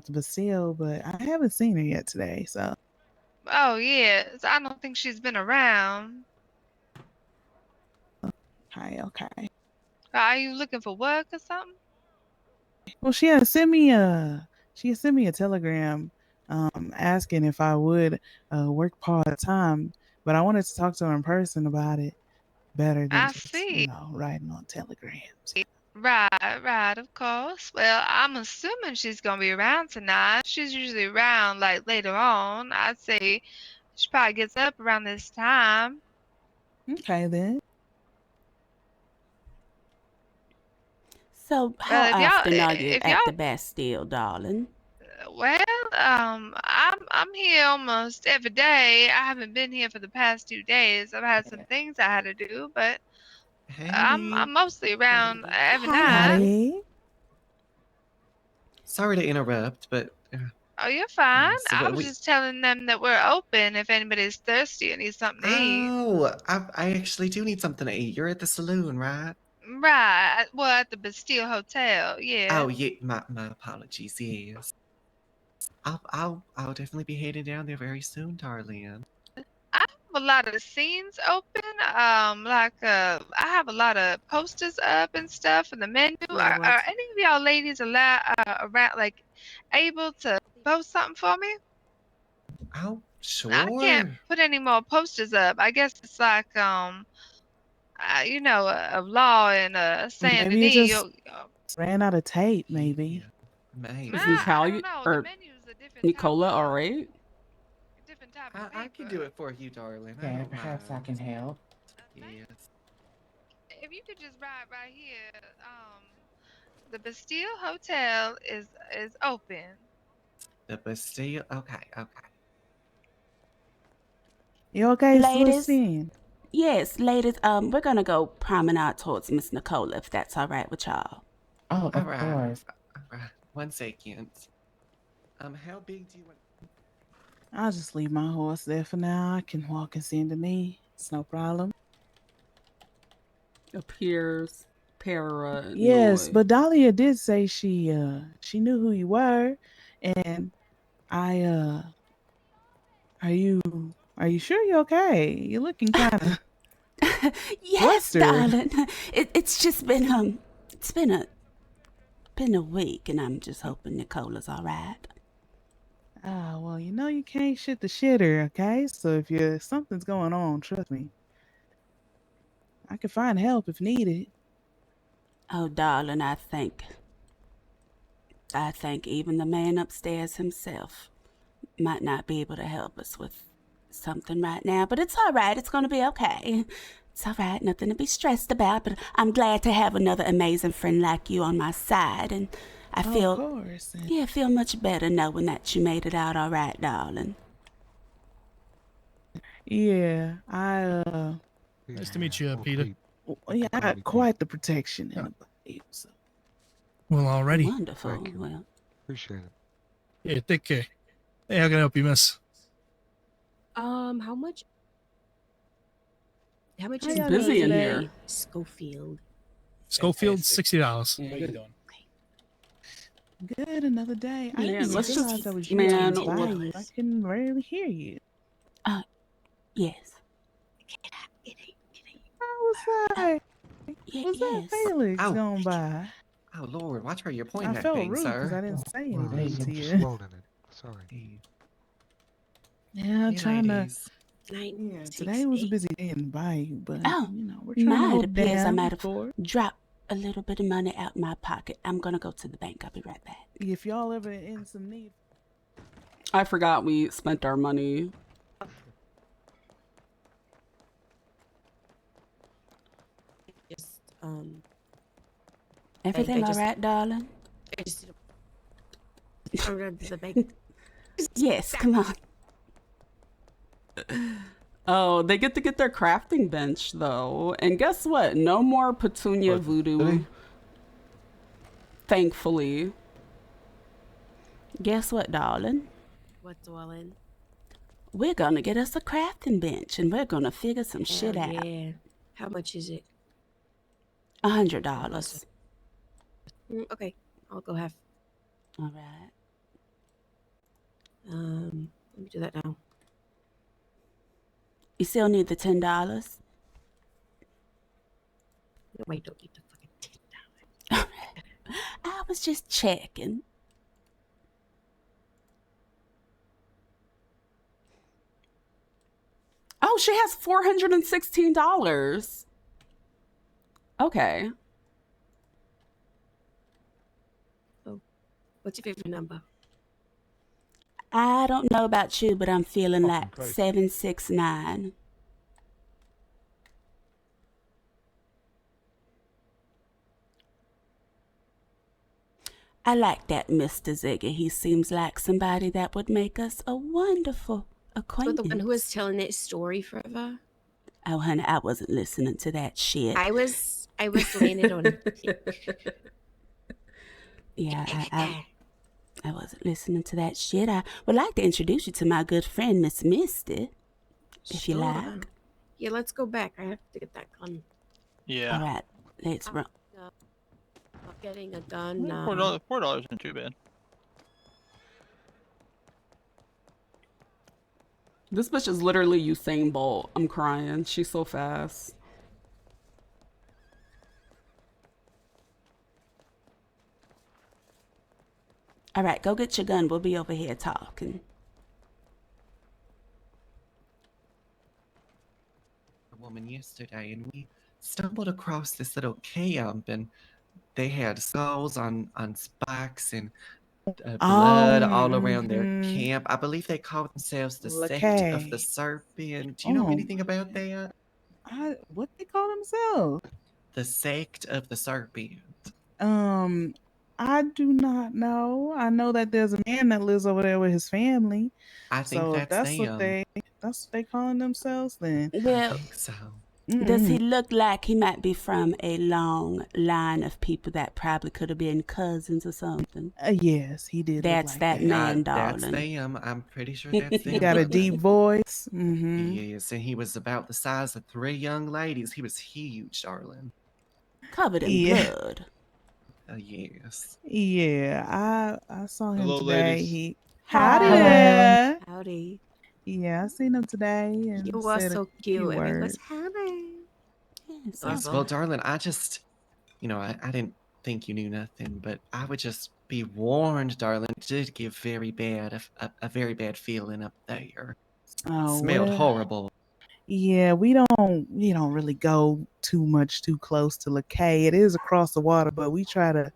the Bastille, but I haven't seen her yet today. So Oh, yes. I don't think she's been around. okay. Are you looking for work or something? Well, she had sent me a telegram, asking if I would work part time, but I wanted to talk to her in person about it better than I just see. writing on telegrams. Right, of course. Well, I'm assuming she's gonna be around tonight. She's usually around like later on. I'd say she probably gets up around this time. Okay then. So, how Well, often are you if at the y'all, Bastille, darling? well, I'm here almost every day. I haven't been here for the past 2 days. I've had some things I had to do, but I'm mostly around every night. Howdy. Sorry to interrupt, but Oh, you're fine. so I what was we. just telling them that we're open if anybody's thirsty and needs something to eat. Oh, I actually do need something to eat. You're at the saloon, right? Right. Well, at the Bastille Hotel, yeah. Oh, yeah. My apologies. Yes. I'll definitely be heading down there very soon, darling. I have a lot of scenes open. I have a lot of posters up and stuff, and the menu. Are any of y'all ladies around, like, able to post something for me? Oh, sure. I can't put any more posters up. I guess it's like a law in Saint Maybe it Denis. just ran out of tape. Maybe. Maybe. Is I Natalia don't know. or The menu's a different Nicola type of, alright? different type of I can do it for you, darling. I Yeah, don't perhaps I mind. can help. Yes. If you could just write right here, the Bastille Hotel is open. The Bastille. Okay. You okay, Ladies? Celestine? Yes, ladies, we're gonna go promenade towards Miss Nicola, if that's all right with y'all. Oh, of All right. course. All right. 1 second. How big do you want? I'll just leave my horse there for now. I can walk and Saint Denis. It's no problem. Appears paranoid. Yes, but Dahlia did say she knew who you were, and I are you sure you're okay? You're looking kind of Yes, flustered. darling. It's just been it's been a week, and I'm just hoping Nicola's all right. Ah, well, you can't shit the shitter, okay? So if something's going on, trust me, I can find help if needed. Oh, darling, I think even the man upstairs himself might not be able to help us with something right now, but it's all right. It's going to be okay. It's all right. Nothing to be stressed about, but I'm glad to have another amazing friend like you on my side, and I feel, of course. yeah, I feel much better knowing that you made it out all right, darling. Yeah, Nice to meet you, Peter. yeah, I got quite the protection in the body, so. Well, already. Wonderful. Well, Appreciate it. Yeah, take care. Hey, how can I help you, miss? How much? How much How is y'all busy doing in today? here. Schofield? Schofield, $60. How you doing? Good, another day. I Man, didn't let's realize just- that was you. man, on the what- phone. I can rarely hear you. yes. was like, was that yes. Felix Ouch. going by? Oh, Lord, watch where you're pointing I that felt thing, rude because sir. I didn't say Wow, anything I'm to you. swollen it. Sorry. Yeah, Hey, trying to. ladies. Yeah, today was a busy day in the bike, but Oh, you know we're trying to might hold appears I down. might Of have course. dropped a little bit of money out my pocket. I'm gonna go to the bank. I'll be right back. If y'all ever in some need. I forgot we spent our money. Just Everything I all just- right, darling? I just I'll run to the bank. Yes, come on. Oh, they get to get their crafting bench though. And guess what? No more Petunia Voodoo. Thankfully. Guess what, darling? What, darling? We're gonna get us a crafting bench and we're gonna figure some shit out. Yeah. How much is it? $100. Okay, I'll go have. All right. Let me do that now. You still need the $10? No, wait, don't need the fucking $10. I was just checking. Oh, she has $416. Okay. Oh, what's your favorite number? I don't know about you, but I'm feeling like great. 769. I like that Mr. Ziggy. He seems like somebody that would make us a wonderful So acquaintance. the one who was telling that story forever? Oh, honey, I wasn't listening to that shit. I was laying it on. Yeah, I wasn't listening to that shit. I would like to introduce you to my good friend, Miss Misty, if you Sure. like. Yeah, let's go back. I have to get that gun. Yeah. All right, let's run. I'm getting a gun. $4 isn't too bad. This bitch is literally Usain Bolt. I'm crying. She's so fast. All right, go get your gun. We'll be over here talking. A woman yesterday, and we stumbled across this little camp, and they had skulls on spikes and blood all around their camp. I believe they call themselves the Sect of the Serpent. Do you know anything about that? What they call themselves? The Sect of the Serpent. I do not know. I know that there's a man that lives over there with his family. I think so that's what them. that's what they calling themselves then. Well, I think so. Does he look like he might be from a long line of people that probably could have been cousins or something? Yes, he did. That's look like that man, That's darling. them. I'm pretty sure that's them. He got a deep voice. Yes, and he was about the size of 3 young ladies. He was huge, darling. Covered in blood. Yes. Yeah, I saw him Hello, today. ladies. Howdy Hello. there. Howdy. Yeah, I seen him today and You are said so a few cute. Everyone words. goes, howdy. Yes, well, darling, I just, I didn't think you knew nothing, but I would just be warned, darling. It did give very bad, a very bad feeling up there. Oh, Smelled well, horrible. Yeah, we don't really go too close to LaCay. It is across the water, but we try to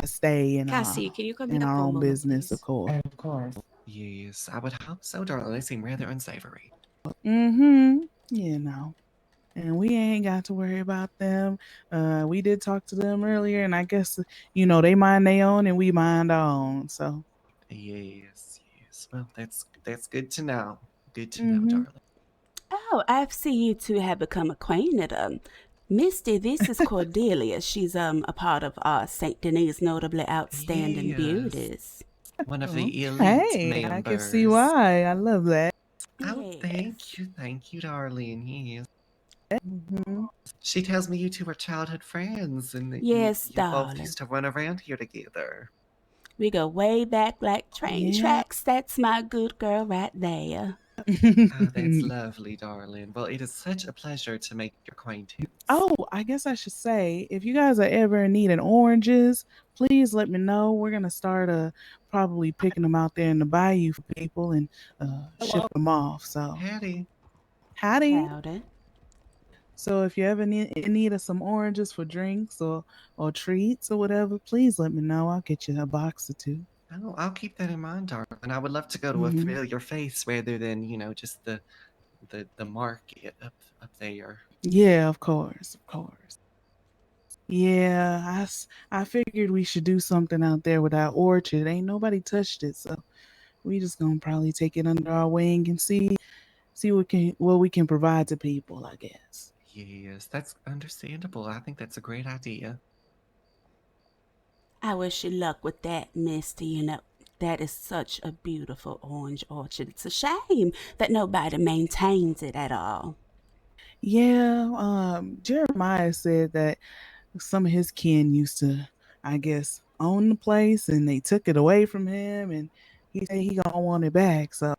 stay in Cassie, can you come in here our for a own moment, business, please? of course. Of course. Yes, I would hope so, darling. They seem rather unsavory. And we ain't got to worry about them. We did talk to them earlier, and I guess they mind their own and we mind our own. So Yes. Well, that's good to know. Good to know, darling. Oh, I see you two have become acquainted. Misty, this is Cordelia. She's a part of St. Denis Notably Outstanding Beauties. One of the elite hey, members. I can see why. I love that. Oh, thank you, darling. Yes. Mm-hmm. She tells me you two are childhood friends, and that Yes, you both darling. used to run around here together. We go way back like train tracks. That's my good girl right there. Oh, that's lovely, darling. Well, it is such a pleasure to make your acquaintance. Oh, I guess I should say, if you guys are ever needing oranges, please let me know. We're gonna start probably picking them out there in the bayou for people and ship them off. So Howdy. howdy. Howdy. So if you ever in need of some oranges for drinks or treats or whatever, please let me know. I'll get you a box or two. Oh, I'll keep that in mind, darling. I would love to go to a Mhm. familiar face rather than, just the market up there. Yeah, of course, of course. Yeah, I figured we should do something out there with our orchard. Ain't nobody touched it, so we just gonna probably take it under our wing and see what we can provide to people, I guess. Yes, that's understandable. I think that's a great idea. I wish you luck with that, Misty. That is such a beautiful orange orchard. It's a shame that nobody maintains it at all. Yeah, Jeremiah said that some of his kin used to, I guess, own the place and they took it away from him and he said he gonna want it back. So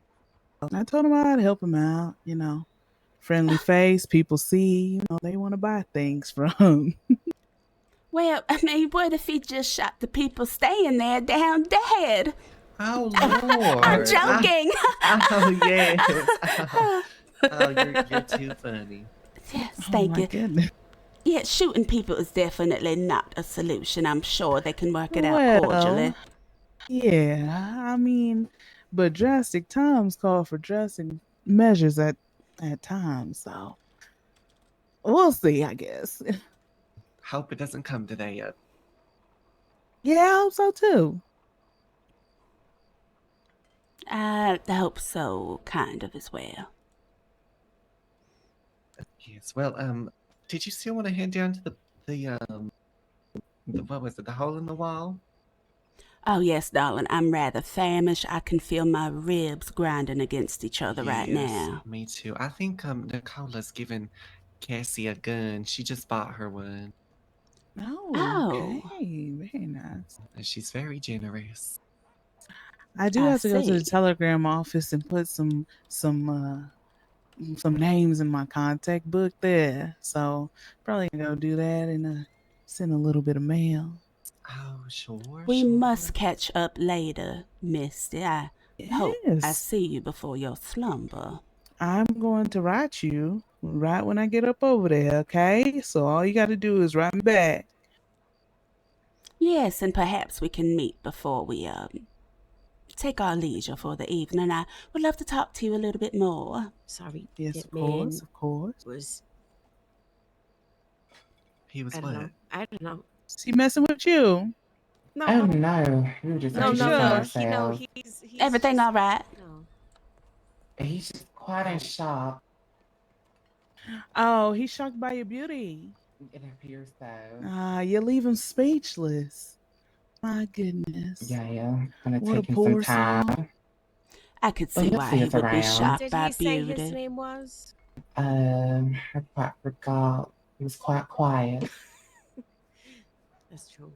I told him I'd help him out, Friendly face, people see, they want to buy things from. Well, I mean, what if he just shot the people staying there down dead? Oh, Lord. I'm joking. Oh, yes. Oh, you're too funny. Yes, thank you. Goodness. Yeah, shooting people is definitely not a solution. I'm sure they can work it out cordially. Yeah, I mean, but drastic times call for drastic measures at times, so we'll see, I guess. Hope it doesn't come to that. Yeah, I hope so too. I hope so, kind of as well. Yes, well, did you still want to head down to what was it, the hole in the wall? Oh, yes, darling, I'm rather famished. I can feel my ribs grinding against each other right now. Me too. I think Nicola's giving Cassie a gun. She just bought her one. Oh, okay. Very nice. And she's very generous. I do have to go to the telegram office and put some names in my contact book there. So probably gonna go do that and send a little bit of mail. Oh, sure. We must catch up later, Misty. I hope I Yes. see you before your slumber. I'm going to write you right when I get up over there, okay? So all you got to do is write me back. Yes, and perhaps we can meet before we take our leisure for the evening. I would love to talk to you a little bit more. Sorry. Yes, that of course, man of course. He was I don't what? know. I don't know. Is he messing with you? No. Oh no, we were just No, introducing ourselves. he's Everything just, all right? No. He's just quite in shock. Oh, he's shocked by your beauty. It appears so. You leave him speechless. My goodness. Yeah. Gonna What take a him some poor time. soul. I could Well, see you'll why see he us would be around. shocked Did by he say beauty. his name was? I quite forgot. He was quite quiet. That's true.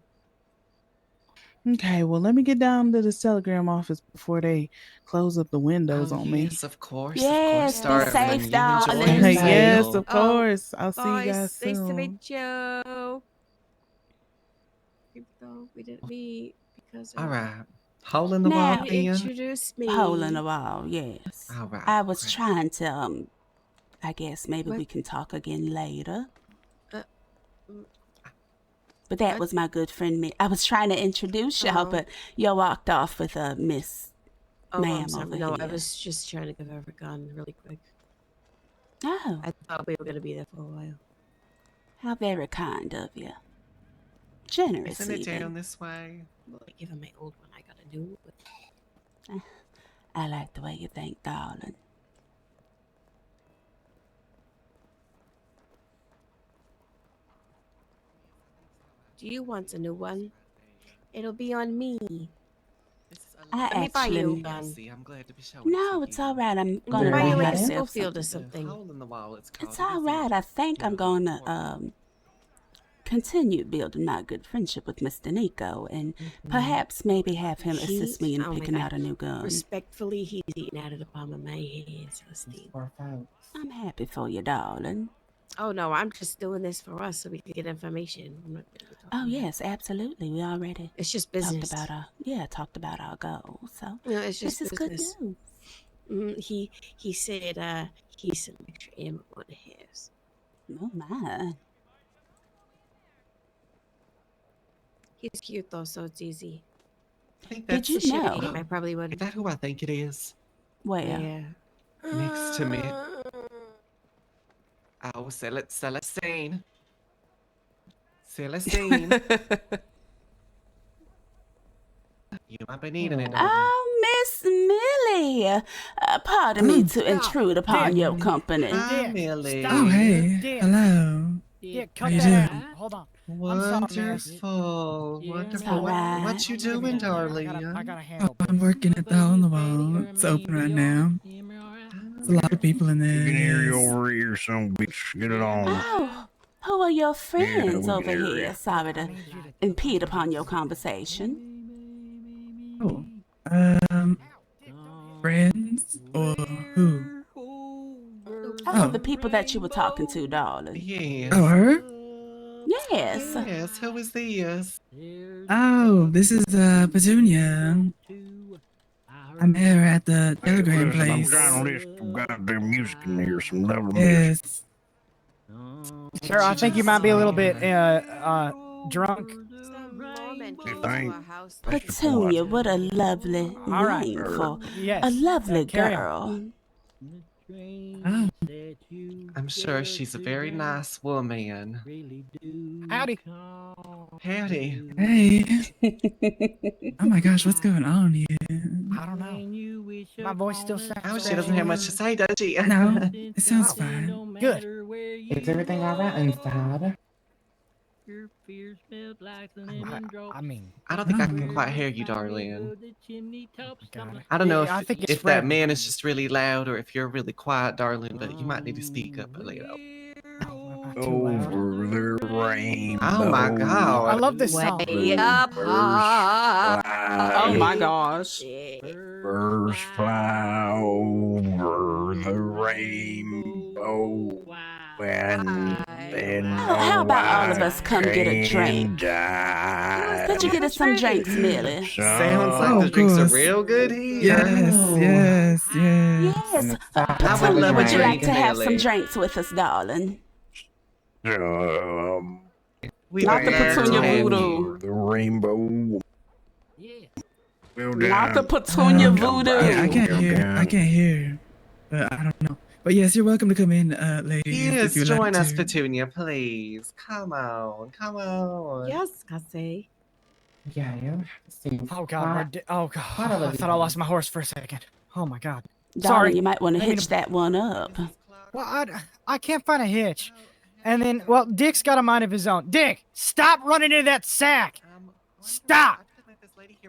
Okay, well, let me get down to this telegram office before they close up the windows on me. Yes, of course. Yes, be Darling, safe, you darling. enjoy yourself. Yes, of Oh, course. I'll see you boys, guys nice to soon. meet you. Even though we didn't meet because All right. Hole in the Now, wall, you then? introduced me. Hole in the wall, yes. All right. I was great. trying to, I guess maybe What? we can talk again later. mm, But that what? was my good friend. I was trying to introduce y'all, Oh. but you walked off with a Miss Oh, Ma'am I'm sorry. over No, here. I was just trying to give her a gun really quick. Oh, I thought we were going to be there for a while. how very kind of you. Generous, Isn't it even. down this way? Well, I give her my old one. I got a new one. I like the way you think, darling. Do you want a new one? It'll be on me. I Let me buy you a actually. gun. See, I'm glad to be showing No, it it's to you. all right. I'm I'm gonna buy buy you like a myself Schofield or something. something. Hole in the wall, it's called. It's all right. I think I'm gonna continue building my good friendship with Mr. Nico, and perhaps maybe have him assist me in Oh my picking God. out a new gun. Respectfully, he's eating out of the palm of my hand, Celestine. I'm happy for you, darling. Oh no, I'm just doing this for us so we can get information. I'm not gonna be talking Oh about yes, absolutely. We already It's just business. talked about our goals. So No, it's this just is business. good news. He said he's some extra ammo on the hairs. Oh my. He's cute though, so it's easy. I think Did that's you The shit know? game, I probably would. Is that who I think it is? Where? Yeah. Next to me. Oh, Celestine. Celestine. You might be needing it, darling. Oh, Miss Millie. Pardon me to intrude upon your company. Hi, Millie. Oh, hey. Hello. Yeah, How cut you that doing? out. Hold on. Wonderful. Wonderful. What you doing, darling? I gotta handle I'm working at the hole in the wall. It's open right now. There's a lot of people in there. You can hear you yes. over here, son bitch. Get it on. Oh, who are your friends we over can hear here? you. Sorry to impede upon your conversation. Oh, friends or who? Oh, the people that you were talking to, darling. Yes. Oh, her? Yes. Yes, who is this? Oh, this is Petunia. I met her at the Telegram Listen, I'm place. trying to listen to goddamn music in here, some lovely music. Yes. Sir, I think you might be a little bit drunk. You think? Petunia, what a lovely All right. name for Yes. a lovely carry on. girl. Oh. I'm sure she's a very nice woman. Howdy. Howdy. Hey. Oh my gosh, what's going on here? I don't know. My voice still sounds. Oh, she doesn't have much to say, does she? No, it sounds fine. Good. Is everything all right inside? I mean, I don't think I can quite hear you, darling. God. I don't know Yeah, I think it's if that Fred. man is just really loud or if you're really quiet, darling, but you might need to speak up a little. Over the rainbow. Oh my god. I love this song. Way up high. Oh my gosh. Birds fly over the rainbow. When How about all of us come get a drink? Could you get us some drinks, Millie? Sounds like Oh, the drinks are of course. real good here. Yes. Yes. I would love a Would you like drink, to have some Millie. drinks with us, darling? We Not the would love to Petunia have Voodoo. you. The rainbow. Not the Petunia Voodoo. Yeah, I can't hear. But I don't know. But yes, you're welcome to come in, ladies. Yes, if you'd join like us, to. Petunia, please. Come on, come on. Yes, Cassie. Yeah. Oh God. Oh God. Quite a I lovely thought I name. lost my horse for a second. Oh my God. Darling, Sorry. you might want to I mean, hitch that one up. Well, I can't find a hitch. And then, well, Dick's got a mind of his own. Dick, stop running into that sack. Stop.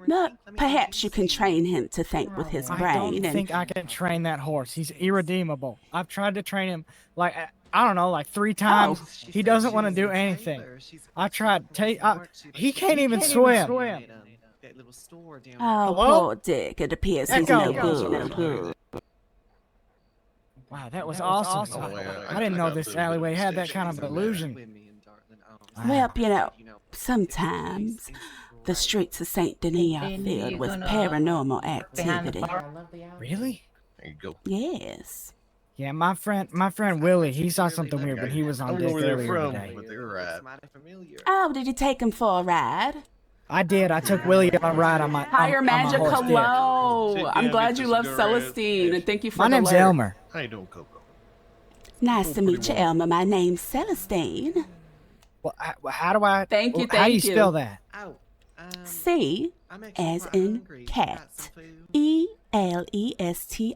No, perhaps you can train him to think with his I brain. don't and think I can train that horse. He's irredeemable. I've tried to train him like I don't know, like 3 times. He doesn't want to do anything. I tried. He can't even swim. Oh, Hello? poor Dick. It appears he's Echo. no good. Wow, that was awesome. I didn't know this alleyway had that kind of illusion. Well, you know, sometimes the streets of Saint Denis are filled with paranormal activity. Really? There you go. Yes. Yeah, my friend Willie, he saw something weird when he was on Dick earlier today. Oh, did you take him for a ride? I did. I took Willie on a ride on my Higher on my Magic, horse, Dick. hello. I'm glad you love Celestine, and thank you for My the name's alert. Elmer. How you doing, Coco? Nice to meet you, Elmer. My name's Celestine. Well, how do I? Thank you, How thank do you you. spell that? C as in cat. Elestine.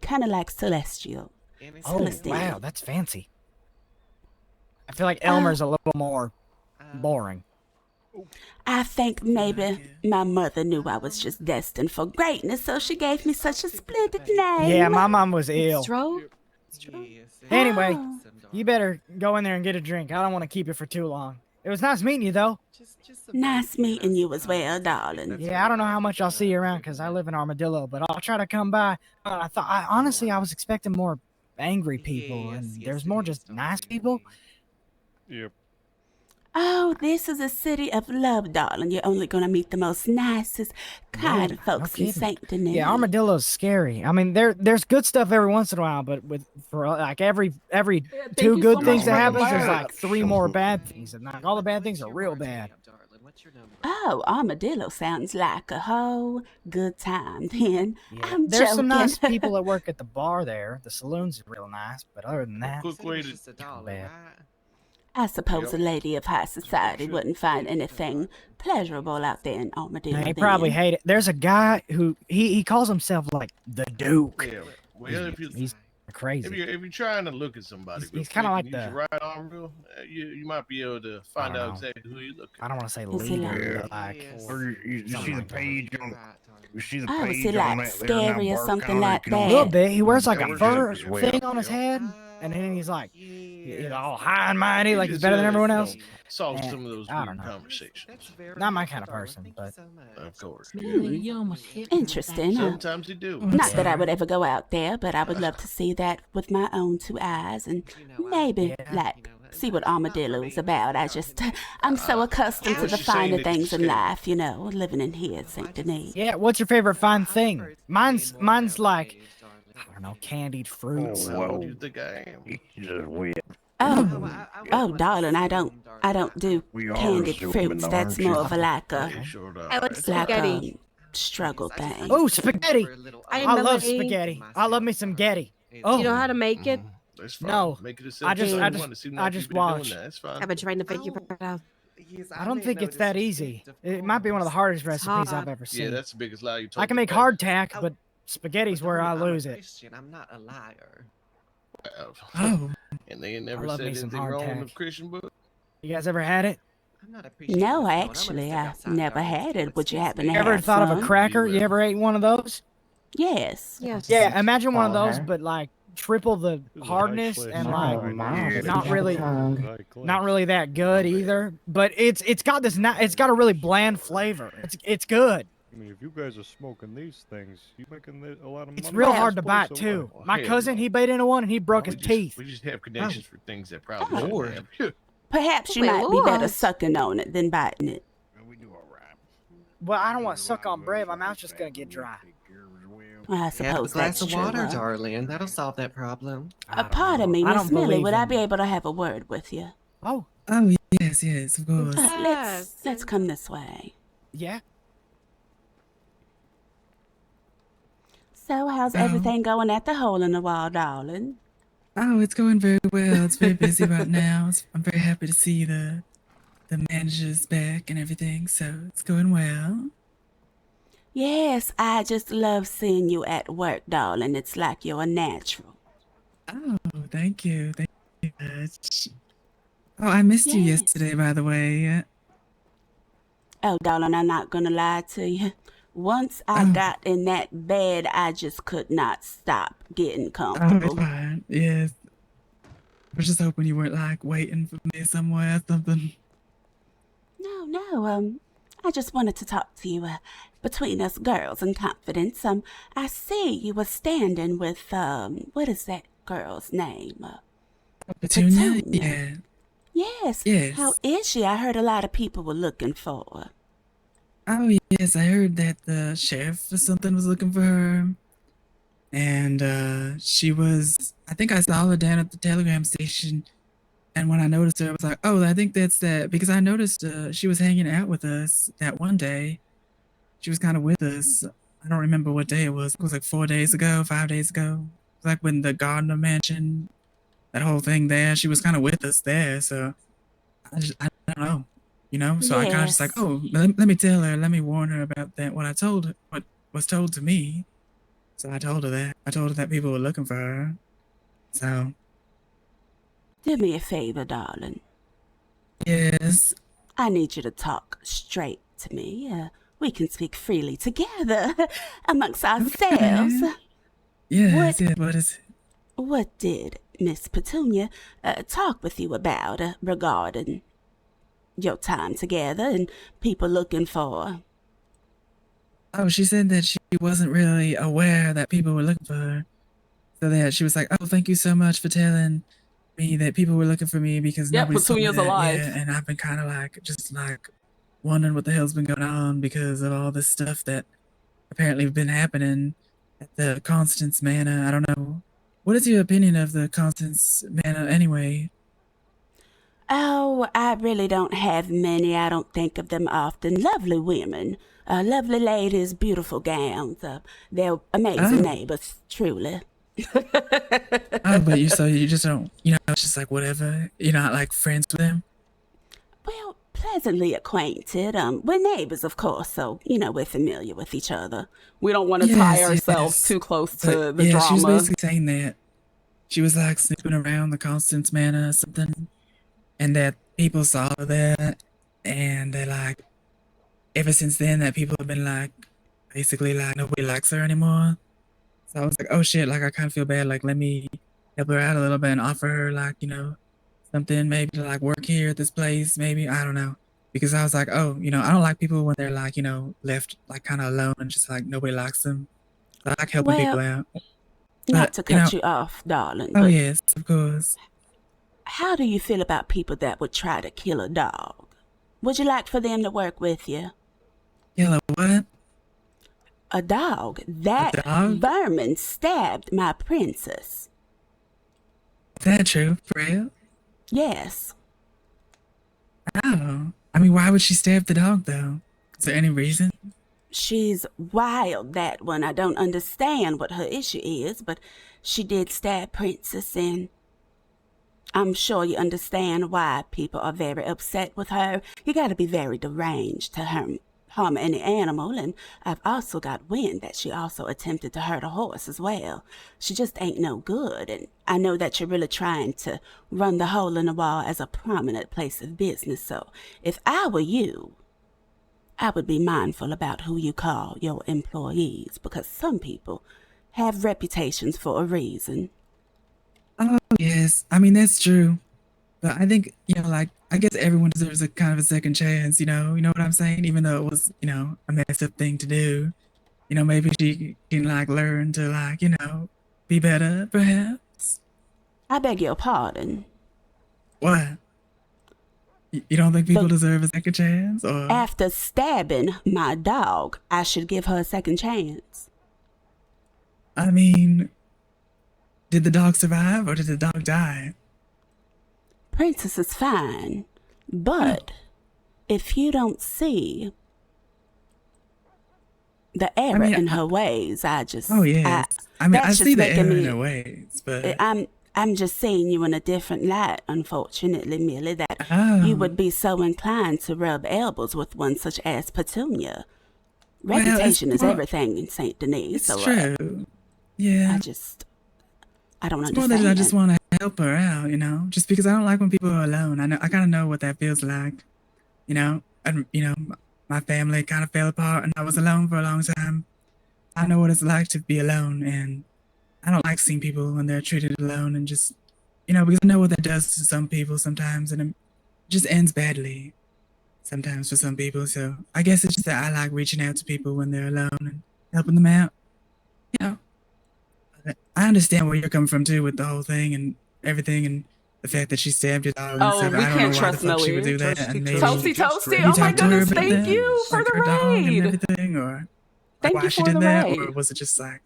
Kind of like celestial. Oh, Celestine. wow, that's fancy. I feel like Elmer's a little more boring. I think maybe my mother knew I was just destined for greatness, so she gave me such a splendid name. Yeah, my mom was ill. Stroke? Anyway, Oh. you better go in there and get a drink. I don't want to keep you for too long. It was nice meeting you, though. Nice meeting you as well, darling. Yeah, I don't know how much I'll see you around because I live in Armadillo, but I'll try to come by. Honestly, I was expecting more angry people, and there's more just nice people. Yep. Oh, this is a city of love, darling. You're only gonna meet the most nicest, kind of folks in Saint Denis. Yeah, Armadillo's scary. I mean, there's good stuff every once in a while, but for like every two good things that happens, there's like three more bad things, and like all the bad things are real bad. Oh, Armadillo sounds like a whole good time. Then I'm There's joking. some nice people that work at the bar there. The saloon's real nice, but other than that, Quick way to it's bad. I suppose a lady of high society wouldn't find anything pleasurable out there in Armadillo. He probably hate it. There's a guy who he calls himself like the Duke. Yeah. Well, He's crazy. If you're trying to look at somebody, He's kind of like use the. your right arm real, you might be able to find out exactly who you're looking. I don't want to say Is he leader, like- but like. Or you see the page on. You see the Oh, is page he on like that there now, scary or Bark something County, like you can A that? little bit. He wears like a Page fur as well. thing on his head, and then he's like, all high and mighty, like he's better than everyone else. Solve And some of those I weird don't know. conversations. Not my kind of person, but Of course. Interesting. Sometimes you do. Not that I would ever go out there, but I would love to see that with my own two eyes and maybe like see what Armadillo's about. I'm so accustomed to the finer things in life, you know, living in here at Saint Denis. yeah. What's your favorite fine thing? Mine's like, I don't know, candied fruits. How old do you think I am? He's just weird. Oh, darling, I don't do We are candied Superman, fruits. That's aren't you? more of a like a I like spaghetti. struggle thing. Oh, spaghetti! I I love Melody. spaghetti. I love me some getty. Do Oh, you know how to make it? That's fine. No. Make it as I just- simple I as you just- want. It seems I like just you've been doing watch. that. That's fine. I've been trying to figure it out. I don't think it's that easy. It might be one of the hardest recipes I've ever Yeah, seen. that's the biggest lie you told I can me make today. hardtack, but spaghetti's where I lose it. I'm not a liar. Oh, And they ain't never love said me some anything wrong in the hardtack. Christian book. You guys ever had it? No, actually, I never had it. Would you happen to You ever have thought of some? a cracker? You ever ate one of those? Yes. Yes. Yeah, imagine one of Follow those, her. but like triple the hardness and Oh, like my. not really, Tongue. not really that good either. But it's got this it's got a really bland flavor. It's good. I mean, if you guys are smoking these things, you making a lot of money. It's real on hard this to bite place, too. so My hell cousin, no. he bit into one and he broke his teeth. We just have connections for things that probably Oh. shouldn't have. Perhaps you Wait, might be better what? sucking on it than biting it. Well, I don't want to suck on bread. My mouth's just gonna get dry. I Have a suppose glass that's of true. water, darling. That'll solve that problem. Pardon me, I Miss don't Millie. believe Would I in be it. able to have a word with you? Oh, yes, of course. Let's come this way. yeah. So, how's Oh. everything going at the hole in the wall, darling? Oh, it's going very well. It's very busy right now. I'm very happy to see the managers back and everything, so it's going well. Yes, I just love seeing you at work, darling. It's like you're a natural. Oh, thank you. Thank you very much. Oh, I missed you Yes. yesterday, by the way. Oh, darling, I'm not gonna lie to you. Once I got in that bed, I just could not stop getting Oh, it's comfortable. fine. Yes. I was just hoping you weren't like waiting for me somewhere or something. No, I just wanted to talk to you, between us girls in confidence. I see you were standing with, what is that girl's name? Petunia? Petunia. Yeah. Yes. Yes. How is she? I heard a lot of people were looking for her. Oh, yes, I heard that the sheriff or something was looking for her. And she was, I think I saw her down at the telegram station. And when I noticed her, I was like, oh, I think that's that. Because I noticed she was hanging out with us that one day. She was kind of with us. I don't remember what day it was. It was like 4 days ago, 5 days ago. It was like when the Gardner mansion, that whole thing there, she was kind of with us there. So I don't know. You know, so I kind of just like, oh, let me tell her, let me warn her about that. What was told to me. So I told her that. I told her that people were looking for her. So. Do me a favor, darling. Yes. I need you to talk straight to me. We can speak freely together amongst ourselves. Yes, what is it? What did Miss Petunia talk with you about regarding your time together and people looking for. Oh, she said that she wasn't really aware that people were looking for her. So that she was like, oh, thank you so much for telling me that people were looking for me because Yeah, nobody's told me Petunia's that alive. yet. And I've been kind of like, just like wondering what the hell's been going on because of all this stuff that apparently been happening at the Constance Manor. I don't know. What is your opinion of the Constance Manor anyway? Oh, I really don't have many. I don't think of them often. Lovely women, lovely ladies, beautiful gowns. They're amazing neighbors, truly. Oh, but you just don't, it's just like whatever. You're not like friends with them? Well, pleasantly acquainted. We're neighbors, of course, so, we're familiar with each other. We don't want to tie ourselves too close to the drama. She was basically saying that she was like snooping around the Constance Manor or something, and that people saw her there, and they're like, ever since then, that people have been like, basically like, nobody likes her anymore. So I was like, oh shit, like I kind of feel bad, like let me help her out a little bit and offer her like, something maybe to like work here at this place, maybe, I don't know. Because I was like, oh, I don't like people when they're like, left like kind of alone and just like nobody likes them. So I like helping people out. Not to cut you off, darling. Oh but yes, of course. how do you feel about people that would try to kill a dog? Would you like for them to work with you? Kill a what? A dog. That vermin stabbed my princess. Is that true, for real? Yes. Oh. I mean, why would she stab the dog, though? Is there any reason? She's wild, that one. I don't understand what her issue is, but she did stab Princess, and I'm sure you understand why people are very upset with her. You gotta be very deranged to harm any animal, and I've also got wind that she also attempted to hurt a horse as well. She just ain't no good, and I know that you're really trying to run the hole in the wall as a prominent place of business, so if I were you, I would be mindful about who you call your employees, because some people have reputations for a reason. Oh, yes. I mean, that's true. But I think, like, I guess everyone deserves a kind of a second chance, you know what I'm saying? Even though it was, a messed up thing to do. Maybe she can, like, learn to, like, be better, perhaps. I beg your pardon. What? You don't think people deserve a second chance? Or after stabbing my dog, I should give her a second chance. I mean, did the dog survive or did the dog die? Princess is fine, but if you don't see the error in her ways, I just... Oh, yeah. I see the error in her ways, but... I'm just seeing you in a different light, unfortunately, Millie, that you would be so inclined to rub elbows with one such as Petunia. Reputation is everything in St. Denis. It's so, true. Yeah. I don't it's understand. More that I just want to help her out, just because I don't like when people are alone. I kind of know what that feels like, and, my family kind of fell apart and I was alone for a long time. I know what it's like to be alone, and I don't like seeing people when they're treated alone and just, because I know what that does to some people sometimes, and it just ends badly sometimes for some people. So I guess it's just that I like reaching out to people when they're alone and helping them out. I understand where you're coming from too with the whole thing and everything, and the fact that she stabbed your dog. Oh, we can't trust Millie. She would do that. And maybe Toasty. Oh my goodness! Thank you for the raid. And everything, or thank why you she for did the that, raid. or was it just like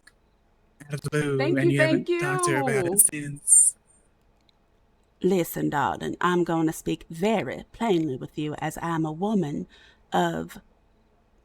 out of the blue Thank and you, you haven't talked to her about it since? Listen, darling, I'm going to speak very plainly with you, as I'm a woman of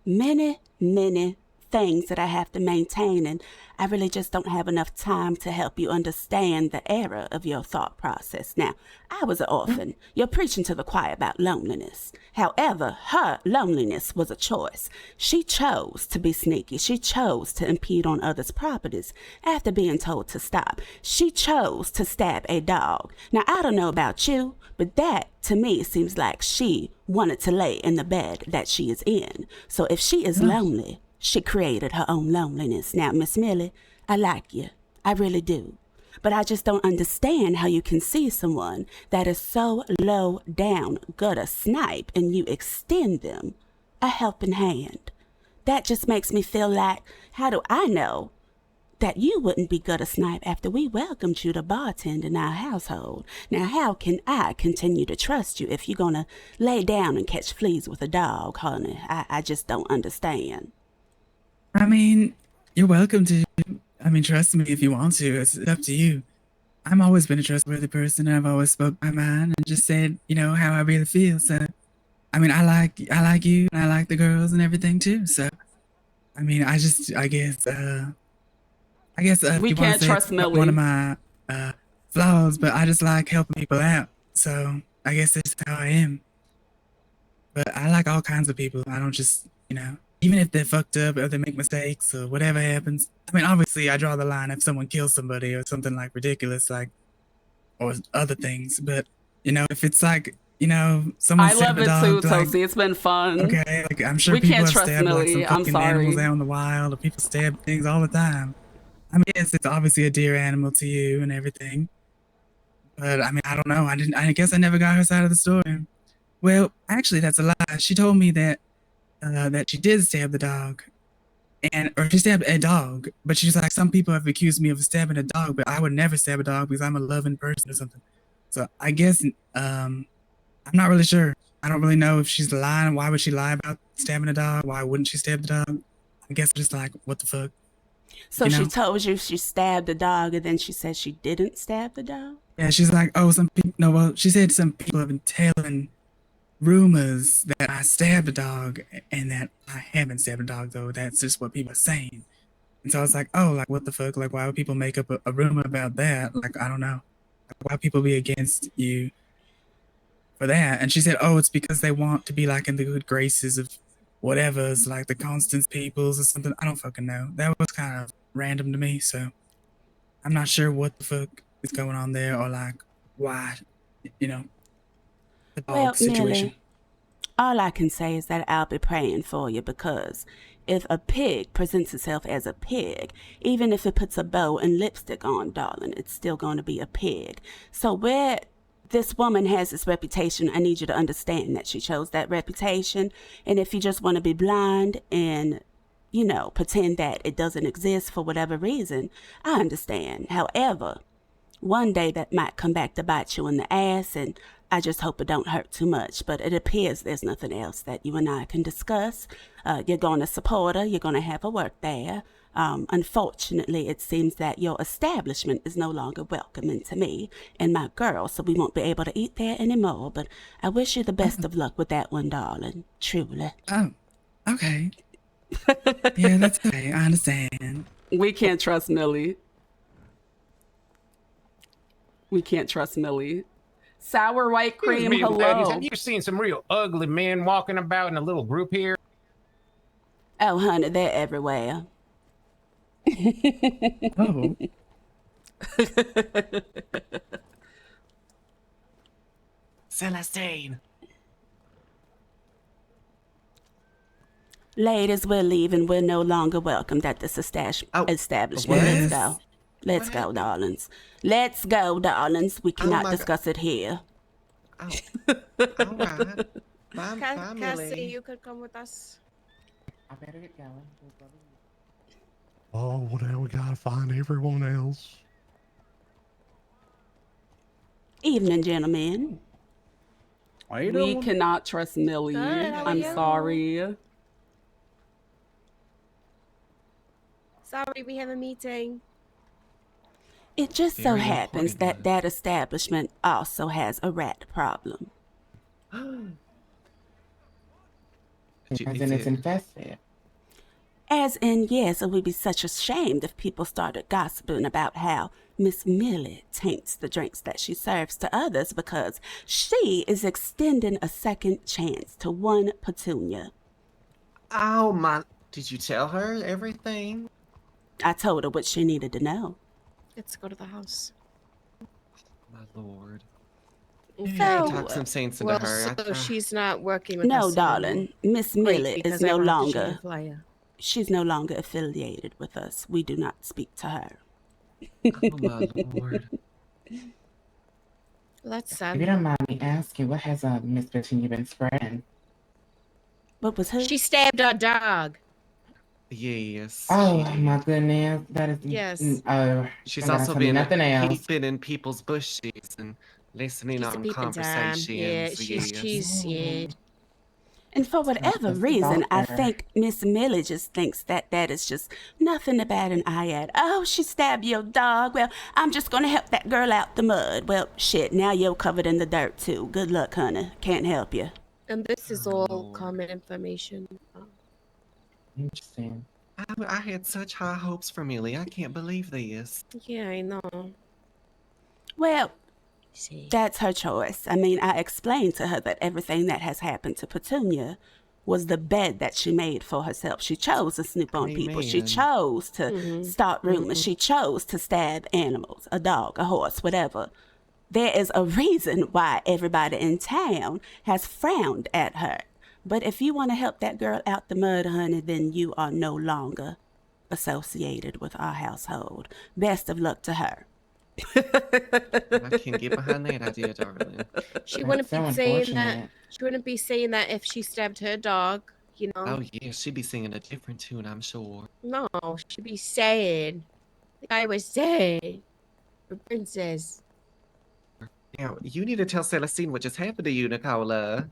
many, many things that I have to maintain, and I really just don't have enough time to help you understand the error of your thought process. Now, I was an orphan. You're preaching to the choir about loneliness. However, her loneliness was a choice. She chose to be sneaky. She chose to impede on others' properties after being told to stop. She chose to stab a dog. Now, I don't know about you, but that, to me, seems like she wanted to lay in the bed that she is in. So if she is lonely, she created her own loneliness. Now, Miss Millie, I like you. I really do. but I just don't understand how you can see someone that is so low down, gutter snipe, and you extend them a helping hand. That just makes me feel like, how do I know that you wouldn't be gutter snipe after we welcomed you to bartend in our household? Now, how can I continue to trust you if you're gonna lay down and catch fleas with a dog, honey? I just don't understand. I mean, you're welcome to. I mean, trust me if you want to. It's up to you. I've always been a trustworthy person, and I've always spoke my mind and just said, how I really feel. So, I mean, I like you, and I like the girls and everything too. So, I mean, I guess, We you want can't to say trust it's Millie. one of my flaws, but I just like helping people out. So, I guess that's how I am. But I like all kinds of people. I don't just, even if they're fucked up or they make mistakes or whatever happens. I mean, obviously, I draw the line if someone kills somebody or something like ridiculous, or other things. But, if it's like, someone I love stabbed a it too, dog, like, Toasty. It's been fun. okay, like, I'm sure We people can't have trust stabbed like some Millie. I'm fucking animals sorry. out in the wild, or people stab things all the time. I mean, yes, it's obviously a dear animal to you and everything. But, I mean, I don't know. I guess I never got her side of the story. Well, actually, that's a lie. She told me that she did stab the dog, or she stabbed a dog. But she's like, some people have accused me of stabbing a dog, but I would never stab a dog because I'm a loving person or something. So I guess I'm not really sure. I don't really know if she's lying. Why would she lie about stabbing a dog? Why wouldn't she stab the dog? I guess I'm just like, what the fuck? So she told you she stabbed the dog, and then she said she didn't stab the dog? Yeah, she's like, oh, some people. No, well, she said some people have been telling rumors that I stabbed a dog and that I haven't stabbed a dog, though. That's just what people are saying. And so I was like, oh, like, what the fuck? Like, why would people make up a rumor about that? Like, I don't know. Like, why would people be against you for that? And she said, oh, it's because they want to be like in the good graces of whatever's like the Constance peoples or something. I don't fucking know. That was kind of random to me. So I'm not sure what the fuck is going on there or like why, the dog situation. Millie, all I can say is that I'll be praying for you, because if a pig presents itself as a pig, even if it puts a bow and lipstick on, darling, it's still going to be a pig. So where this woman has this reputation, I need you to understand that she chose that reputation. And if you just want to be blind and, pretend that it doesn't exist for whatever reason, I understand. However, one day that might come back to bite you in the ass, and I just hope it don't hurt too much. But it appears there's nothing else that you and I can discuss. You're going to support her. You're going to have her work there. Unfortunately, it seems that your establishment is no longer welcoming to me and my girls, so we won't be able to eat there anymore. But I wish you the best of luck with that one, darling. Truly. Oh, okay. Yeah, that's okay. I understand. We can't trust Millie. We can't trust Millie. Sour white cream, hello. Ladies, have you seen some real ugly men walking about in a little group here? Oh, honey, they're everywhere. Oh. Celestine. Ladies, we're leaving. We're no longer welcomed at this establishment. Yes. Let's go. Let's go, darlings. Let's go, darlings. We cannot discuss it here. All right. Bye, Cassie, Millie. you could come with us. I better get going. Oh, well, now we gotta find everyone else. Evening, gentlemen. We cannot trust Millie. Good, how are I'm you? sorry. Sorry, we have a meeting. It just so happens that that establishment also has a rat problem. As in it's infested. As in, yes, it would be such a shame if people started gossiping about how Miss Millie taints the drinks that she serves to others, because she is extending a second chance to one Petunia. Oh, my. Did you tell her everything? I told her what she needed to know. Let's go to the house. My lord. So, talk some sense into well, her. so she's not working with us No, anymore. darling. Miss Great, Millie because is I no wrote the longer. shady flyer. She's no longer affiliated with us. We do not speak to her. Oh my lord. Well, that's If sad. you don't mind me asking, what has Miss Petunia been spreading? What was her? She stabbed our dog. Yes. Oh she my did. goodness, that is. Yes. Oh, She's you gotta also tell me been nothing else. peeping in people's bushes and listening She's a on peeping Tom. Yeah, conversations. she's yeah. And for Oh, whatever this is reason, I awkward. think Miss Millie just thinks that that is just nothing to bat an eye at. Oh, she stabbed your dog. Well, I'm just going to help that girl out the mud. Well, shit, now you're covered in the dirt, too. Good luck, honey. Can't help you. And this is all common information. Interesting. I had such high hopes for Millie. I can't believe this. Yeah, I know. Well, See. that's her choice. I mean, I explained to her that everything that has happened to Petunia was the bed that she made for herself. She chose to snoop on people. She Amen. chose to start rumors. She chose to stab animals, a dog, a horse, whatever. There is a reason why everybody in town has frowned at her. But if you want to help that girl out the mud, honey, then you are no longer associated with our household. Best of luck to her. I can get behind that idea, darling. She wouldn't be saying that. She wouldn't be saying that if she stabbed her dog. You know. Oh yeah, she'd be singing a different tune, I'm sure. No, she'd be saying, like I was saying, the princess. Now, you need to tell Celestine what just happened to you, Nicola.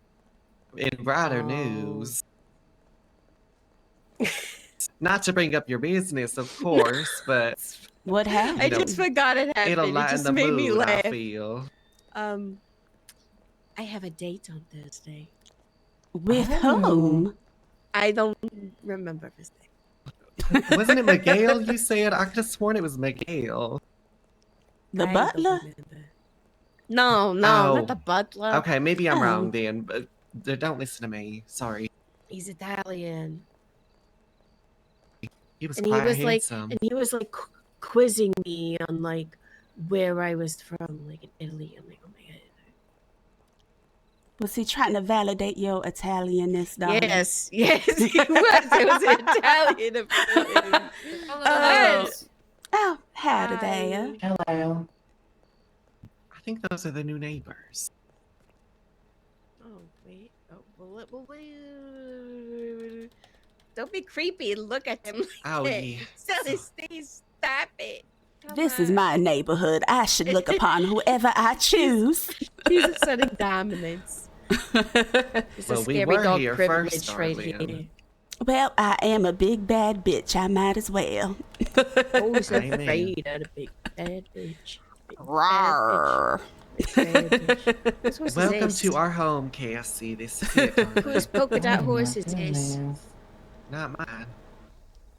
In brighter news. Not to bring up your business, of course, but what happened? I just forgot it happened. It'll It lighten just the made mood, me laugh. I feel. I have a date on Thursday. With whom? I don't remember his name. Wasn't it Miguel you said? I could have sworn it was Miguel. The I butler? don't remember. No, Oh. not the butler. Okay, maybe I'm Oh. wrong then, but don't listen to me. Sorry. He's Italian. He was And he quite was like, handsome. and he was like quizzing me on like where I was from, like in Italy. I'm like, oh my god. Was he trying to validate your Italianness, darling? Yes, he was. It was Italian. Oh, howdy there. Hello. I think those are the new neighbors. Oh wait. Oh, don't be creepy and look at them like Oh, that. yeah. Celestine, stop it. This is my neighborhood. I should look upon whoever I choose. She's asserting dominance. It's Well, a we scary were dog here privilege first, right darling. here. Well, I am a big bad bitch. I might as well. Always Amen. afraid of a big bad bitch. Big Rawr. bad bitch. This horse Welcome is to our home, Cassie. This is it, darling. Whose polka dot Oh, horse my is this? goodness. Not mine.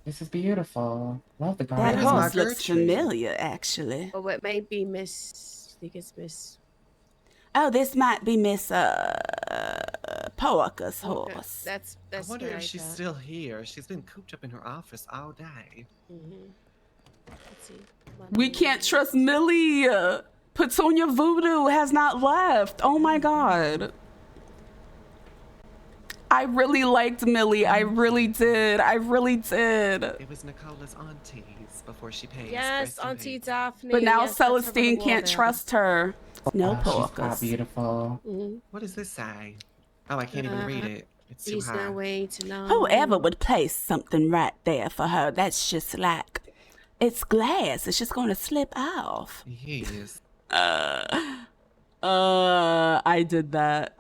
This is beautiful. Love the That garden. is my horse looks Gertrude. familiar, actually. Oh, it might be Miss. I think it's Miss. Oh, this might be Miss Polka's Polka. horse. That's I what wonder I if she's thought. still here. She's been cooped up in her office all day. Let's see. We can't trust Millie. Petunia Voodoo has not left. Oh my god. I really liked Millie. I really did. I really did. It was Nicola's auntie's before she passed. Yes, Rest in Auntie peace. Daphne. But now yes, that's her Celestine little can't water. trust her. No Oh, she's quite polkas. beautiful. What does this say? Oh, I can't even read it. It's too There's high. no way to know. Whoever would place something right there for her, that's just like, it's glass. It's just going to slip off. Yes. I did that.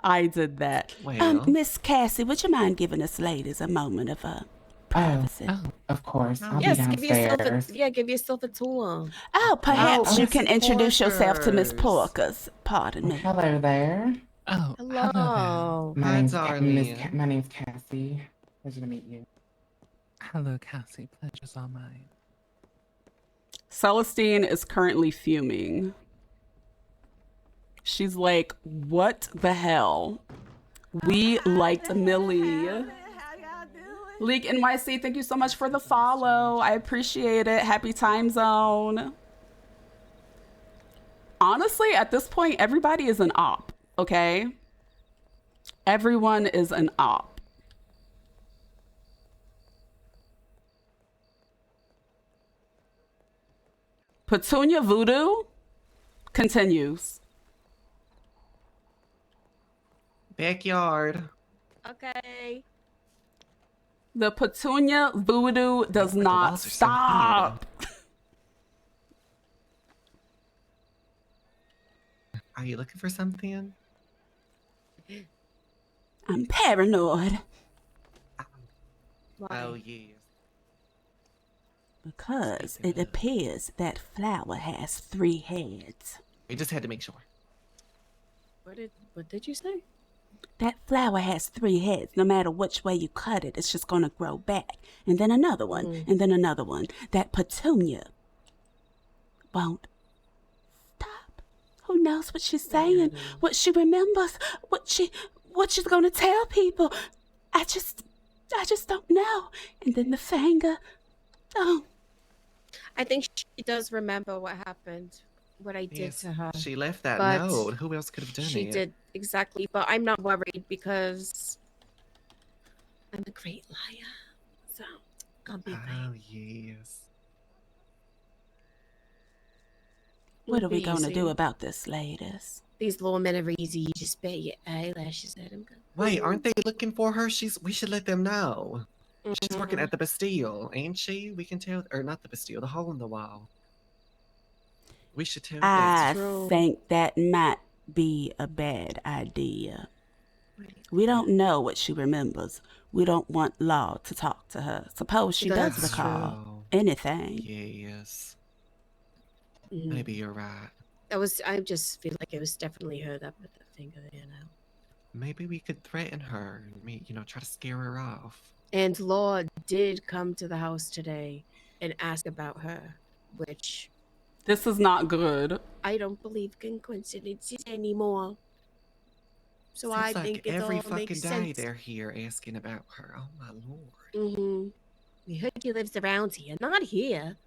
I did that. Well. Miss Cassie, would you mind giving us ladies a moment of privacy? Oh, of course. I'll Yes, be give yourself downstairs. give yourself a tour. Oh, perhaps Oh, you Miss can introduce yourself to Miss Porkers. Porkers. Pardon me. Hello there. Oh, Hello. My Hi, name's, darling. my name's Cassie. Pleasure to meet you. hello, Cassie. Pleasure's all mine. Celestine is currently fuming. She's like, what the hell? We liked Millie. Leak NYC, thank you so much for the follow. I appreciate it. Happy time zone. Honestly, at this point, everybody is an op, okay? Everyone is an op. Petunia Voodoo continues. Backyard. Okay. The Petunia Voodoo does The not walls are so weird. stop. Are you looking for something? I'm paranoid. Oh, yes. Because it appears that flower has 3 heads. We just had to make sure. What did you say? That flower has 3 heads. No matter which way you cut it, it's just going to grow back. And then another one, and then another one. That Petunia won't stop. Who knows what she's saying, what she remembers, what she's going to tell people. I just don't know. And then the finger. Oh. I think she does remember what happened, what I did to her. She left that But note. Who else could have done it? She did, exactly. But I'm not worried because I'm a great liar. So, I'll be fine. Oh, yes. What are we It'll be going to do easy. about this, ladies? These little men are easy. You just bet your eyelashes at them. Wait, aren't they looking for her? We should let them know. She's Mm-hmm. working at the Bastille, ain't she? We can tell, or not the Bastille, the hole in the wall. We should tell I them. think that might be a bad idea. We don't know what she remembers. We don't want Law to talk to her. Suppose she does That's recall true. anything. Yes. Mhm. Maybe you're right. I just feel like it was definitely her that put that finger there now. Maybe we could threaten her and try to scare her off. And Law did come to the house today and ask about her, which This is not good. I don't believe in coincidences anymore. So Seems I like think it every all fucking makes day sense. they're here asking about her. Oh my lord. Mm-hmm. We heard he lives around here, not here.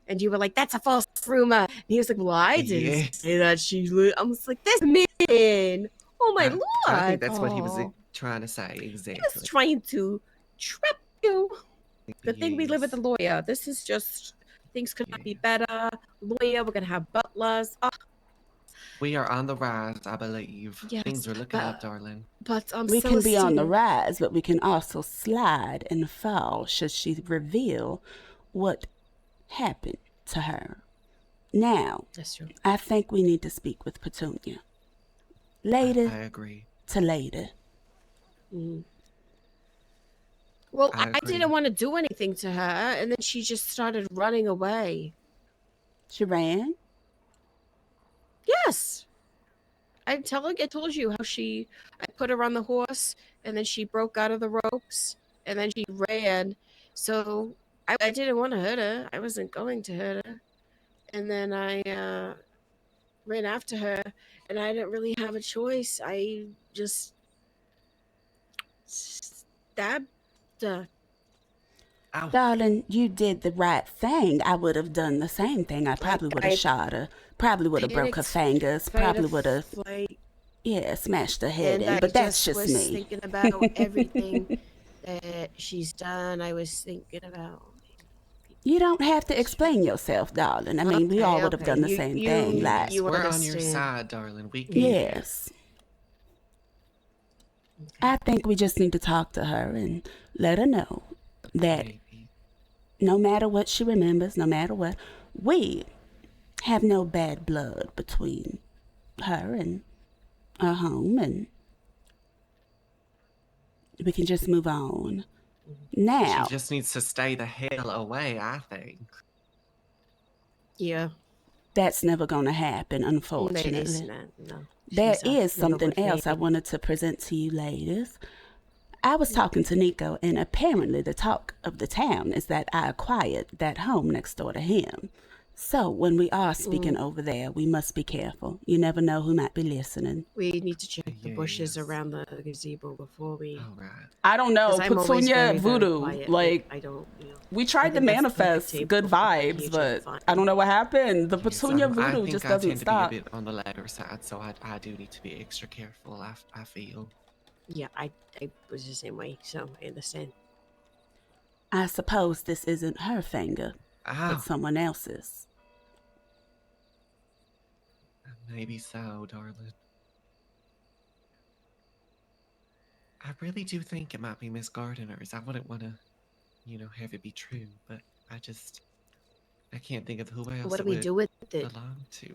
And you were like, "That's a false rumor." And he was like, "Well, I didn't Yes. say that she lived." I was like, "This man! Oh my lord!" I think that's what he was Oh. trying to say. Exactly. He was trying to trap you. Good thing we live with a lawyer. This is just things could not be better. Lawyer, we're gonna have butlers. Oh, We are on the rise, I believe. Yes, Things are looking up, darling. but We can be on the Celestine- rise, but we can also slide and fall should she reveal what happened to her. Now, That's true. I think we need to speak with Petunia. Lady I agree. to lady. Mhm. Well, I I agree. didn't want to do anything to her, and then she just started running away. She ran? Yes. I told you how I put her on the horse, and then she broke out of the ropes, and then she ran. So I didn't want to hurt her. I wasn't going to hurt her. And then I ran after her, and I didn't really have a choice. I just stabbed her. Darling, you did the right thing. I would have done the same thing. I probably would have shot her. Probably would have broke her fingers. Probably would have, smashed her head in. But that's just was me. thinking about everything that she's done. I was thinking about. You don't have to explain yourself, darling. I mean, we all would have done the same thing. Like, We're on your side, darling. We get it. yes. I think we just need to talk to her and let her know that no matter what she remembers, no matter what, we have no bad blood between her and our home, and we can just move on. Now, She just needs to stay the hell away, I think. Yeah. that's never going to happen, It unfortunately. is not, no. There She's a is something neighborhood else I fan. wanted to present to you ladies. I was talking to Nico, and apparently the talk of the town is that I acquired that home next door to him. So when we are speaking over there, we must be careful. You never know who might be listening. We need to check the bushes around the gazebo before we. All right. I don't know. 'Cause I'm always Petunia very, very Voodoo. quiet. Like, I don't. You know, we I tried to think that's the perfect manifest table good for vibes, PH but fun. I don't know what happened. The Petunia I Voodoo think just I doesn't tend stop. to be a bit on the latter side, so I do need to be extra careful, I feel. Yeah, I was the same way, so I understand. I suppose this isn't her finger, Ow. but someone else's. Maybe so, darling. I really do think it might be Miss Gardiner's. I wouldn't want to, have it be true, but I can't think of who else What do it we would do with it? belong to.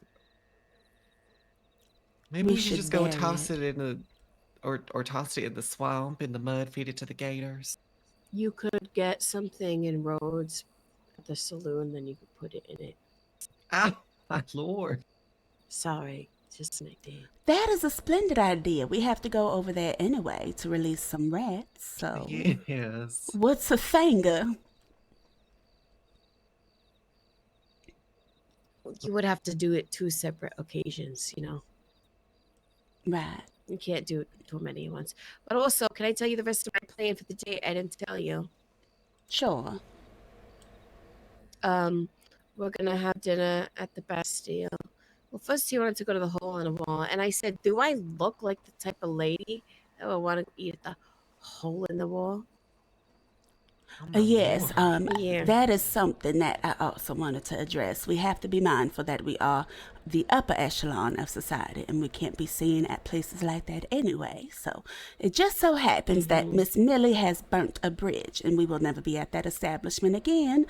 Maybe We we should should just go bury toss it in the, or toss it in the swamp, in the mud, feed it to the gators. You could get something in Rhodes at the saloon, then you could put it in it. Oh, my lord. Sorry, just an idea. That is a splendid idea. We have to go over there anyway to release some rats, so... Yes. What's a finger? You would have to do it 2 separate occasions, Right. You can't do too many at once. But also, can I tell you the rest of my plan for the day? I didn't tell you. Sure. We're gonna have dinner at the Bastille. Well, first he wanted to go to the hole in the wall, and I said, "Do I look like the type of lady that would want to eat at the hole in the wall?" Yes, Yeah. that is something that I also wanted to address. We have to be mindful that we are the upper echelon of society, and we can't be seen at places like that anyway. So it just so happens that Miss Millie has burnt a bridge, and we will never be at that establishment again.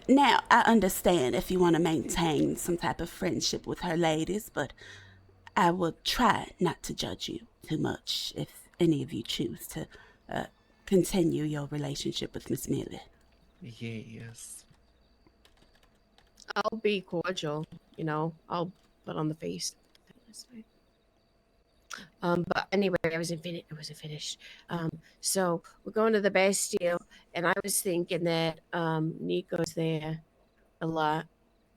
Now, I understand if you want to maintain some type of friendship with her ladies, but I will try not to judge you too much if any of you choose to continue your relationship with Miss Millie. Yes. I'll be cordial, I'll put on the face. But anyway, I wasn't finished. So we're going to the Bastille, and I was thinking that Nico's there a lot,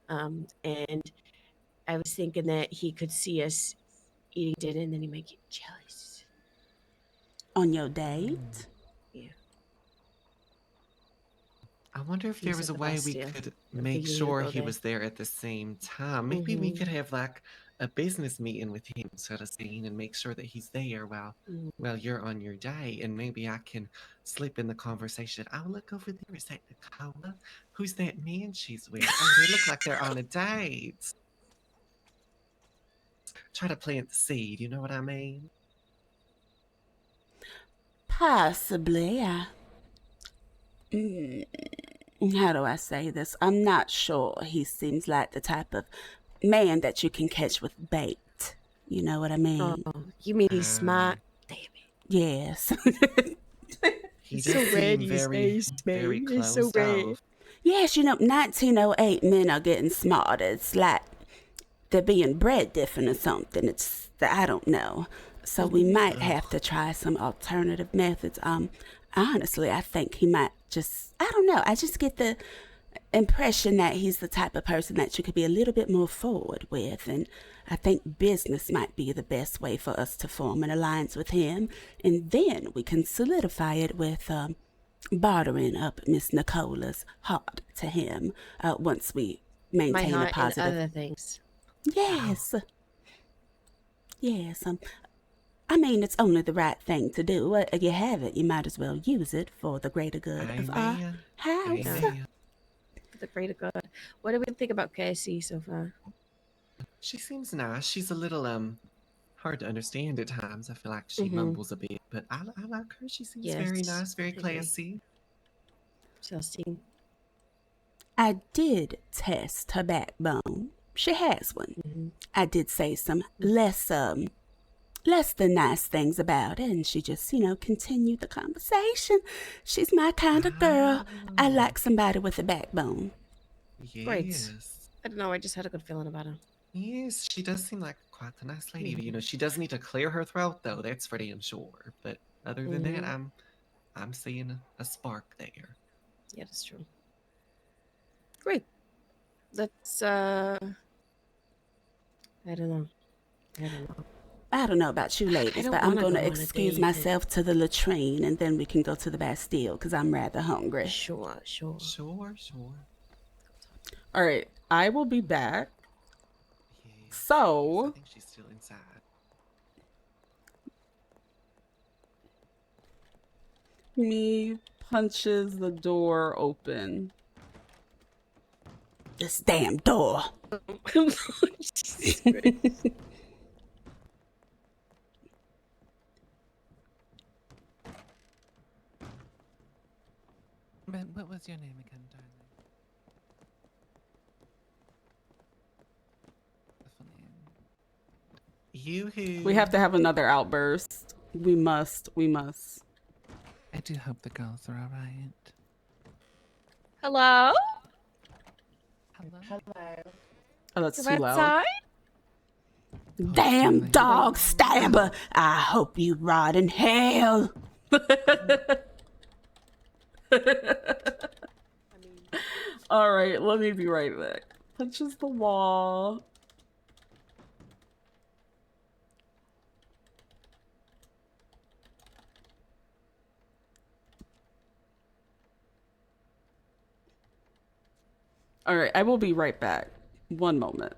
and I was thinking that he could see us eating dinner, and then he might get jealous. On your date? Yeah. I wonder if He's there was at a the way we Bastille. could I make figured you'd sure go he there. was there at the same time. Maybe we Mhm. could have like a business meeting with him, Celestine, and make sure that he's there while you're on your day. And maybe I can slip in the conversation. Oh, look over there. Is that Nicola? Who's that man she's with? Oh, they look like they're on a date. Try to plant the seed, you know what I mean? Possibly. How do I say this? I'm not sure. He seems like the type of man that you can catch with bait. You know what I mean? Oh, you mean he's smart? Damn it. Yes. He so does red seem these days, very man. He's closed so red. off. Yes, 1908 men are getting smarter. It's like they're being bred different or something. I don't know. So we might have to try some alternative methods. Honestly, I think he might I don't know. I just get the impression that he's the type of person that you could be a little bit more forward with. And I think business might be the best way for us to form an alliance with him. And then we can solidify it with bartering up Miss Nicola's heart to him once we maintain My a heart positive. and other things. Yes. Yes. I mean, it's only the right thing to do. You have it, you might as well use it for the greater good of our house. For the greater good. What do we think about Cassie so far? She seems nice. She's a little hard to understand at times. I feel like she Mhm. mumbles a bit, but I like her. She seems very Yes, nice, very I agree. classy. Celestine. I did test her backbone. She has one. I did say some less than nice things about it, and she just, continued the conversation. She's my kind of girl. I like somebody with a backbone. Great. Yes. I don't know. I just had a good feeling about her. Yes, she does seem like quite a nice lady. But, she does need to clear her throat, though. That's for damn sure. But other than that, I'm seeing a spark there. Yeah, that's true. Great. Let's I don't know. I don't know about you ladies, don't but I'm wanna going go to on a excuse date. myself to the latrine, and then we can go to the Bastille, because I'm rather hungry. Sure. Sure. All right, I will be back. So, I think she's still inside. me punches the door open. This damn door. Jesus Christ. Ben, what was your name again, darling? Yoo-hoo. We have to have another outburst. We must. I do hope the girls are alright. Hello? Hello? Oh, that's You're too loud. outside? Damn dog stabber. I hope you rot in hell. All right, let me be right back. Punches the wall. All right, I will be right back. One moment.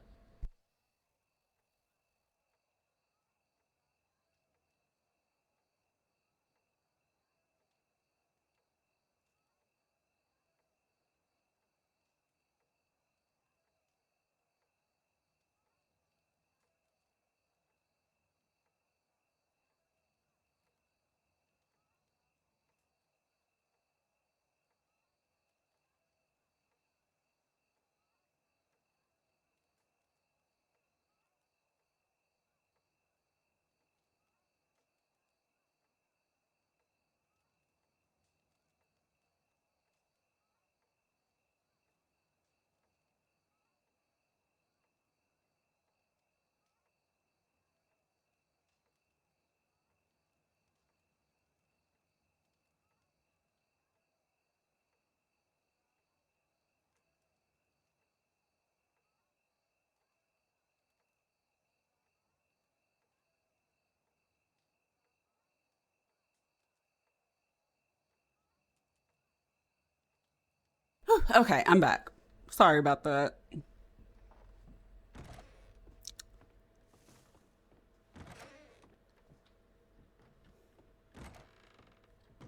Okay, I'm back. Sorry about that.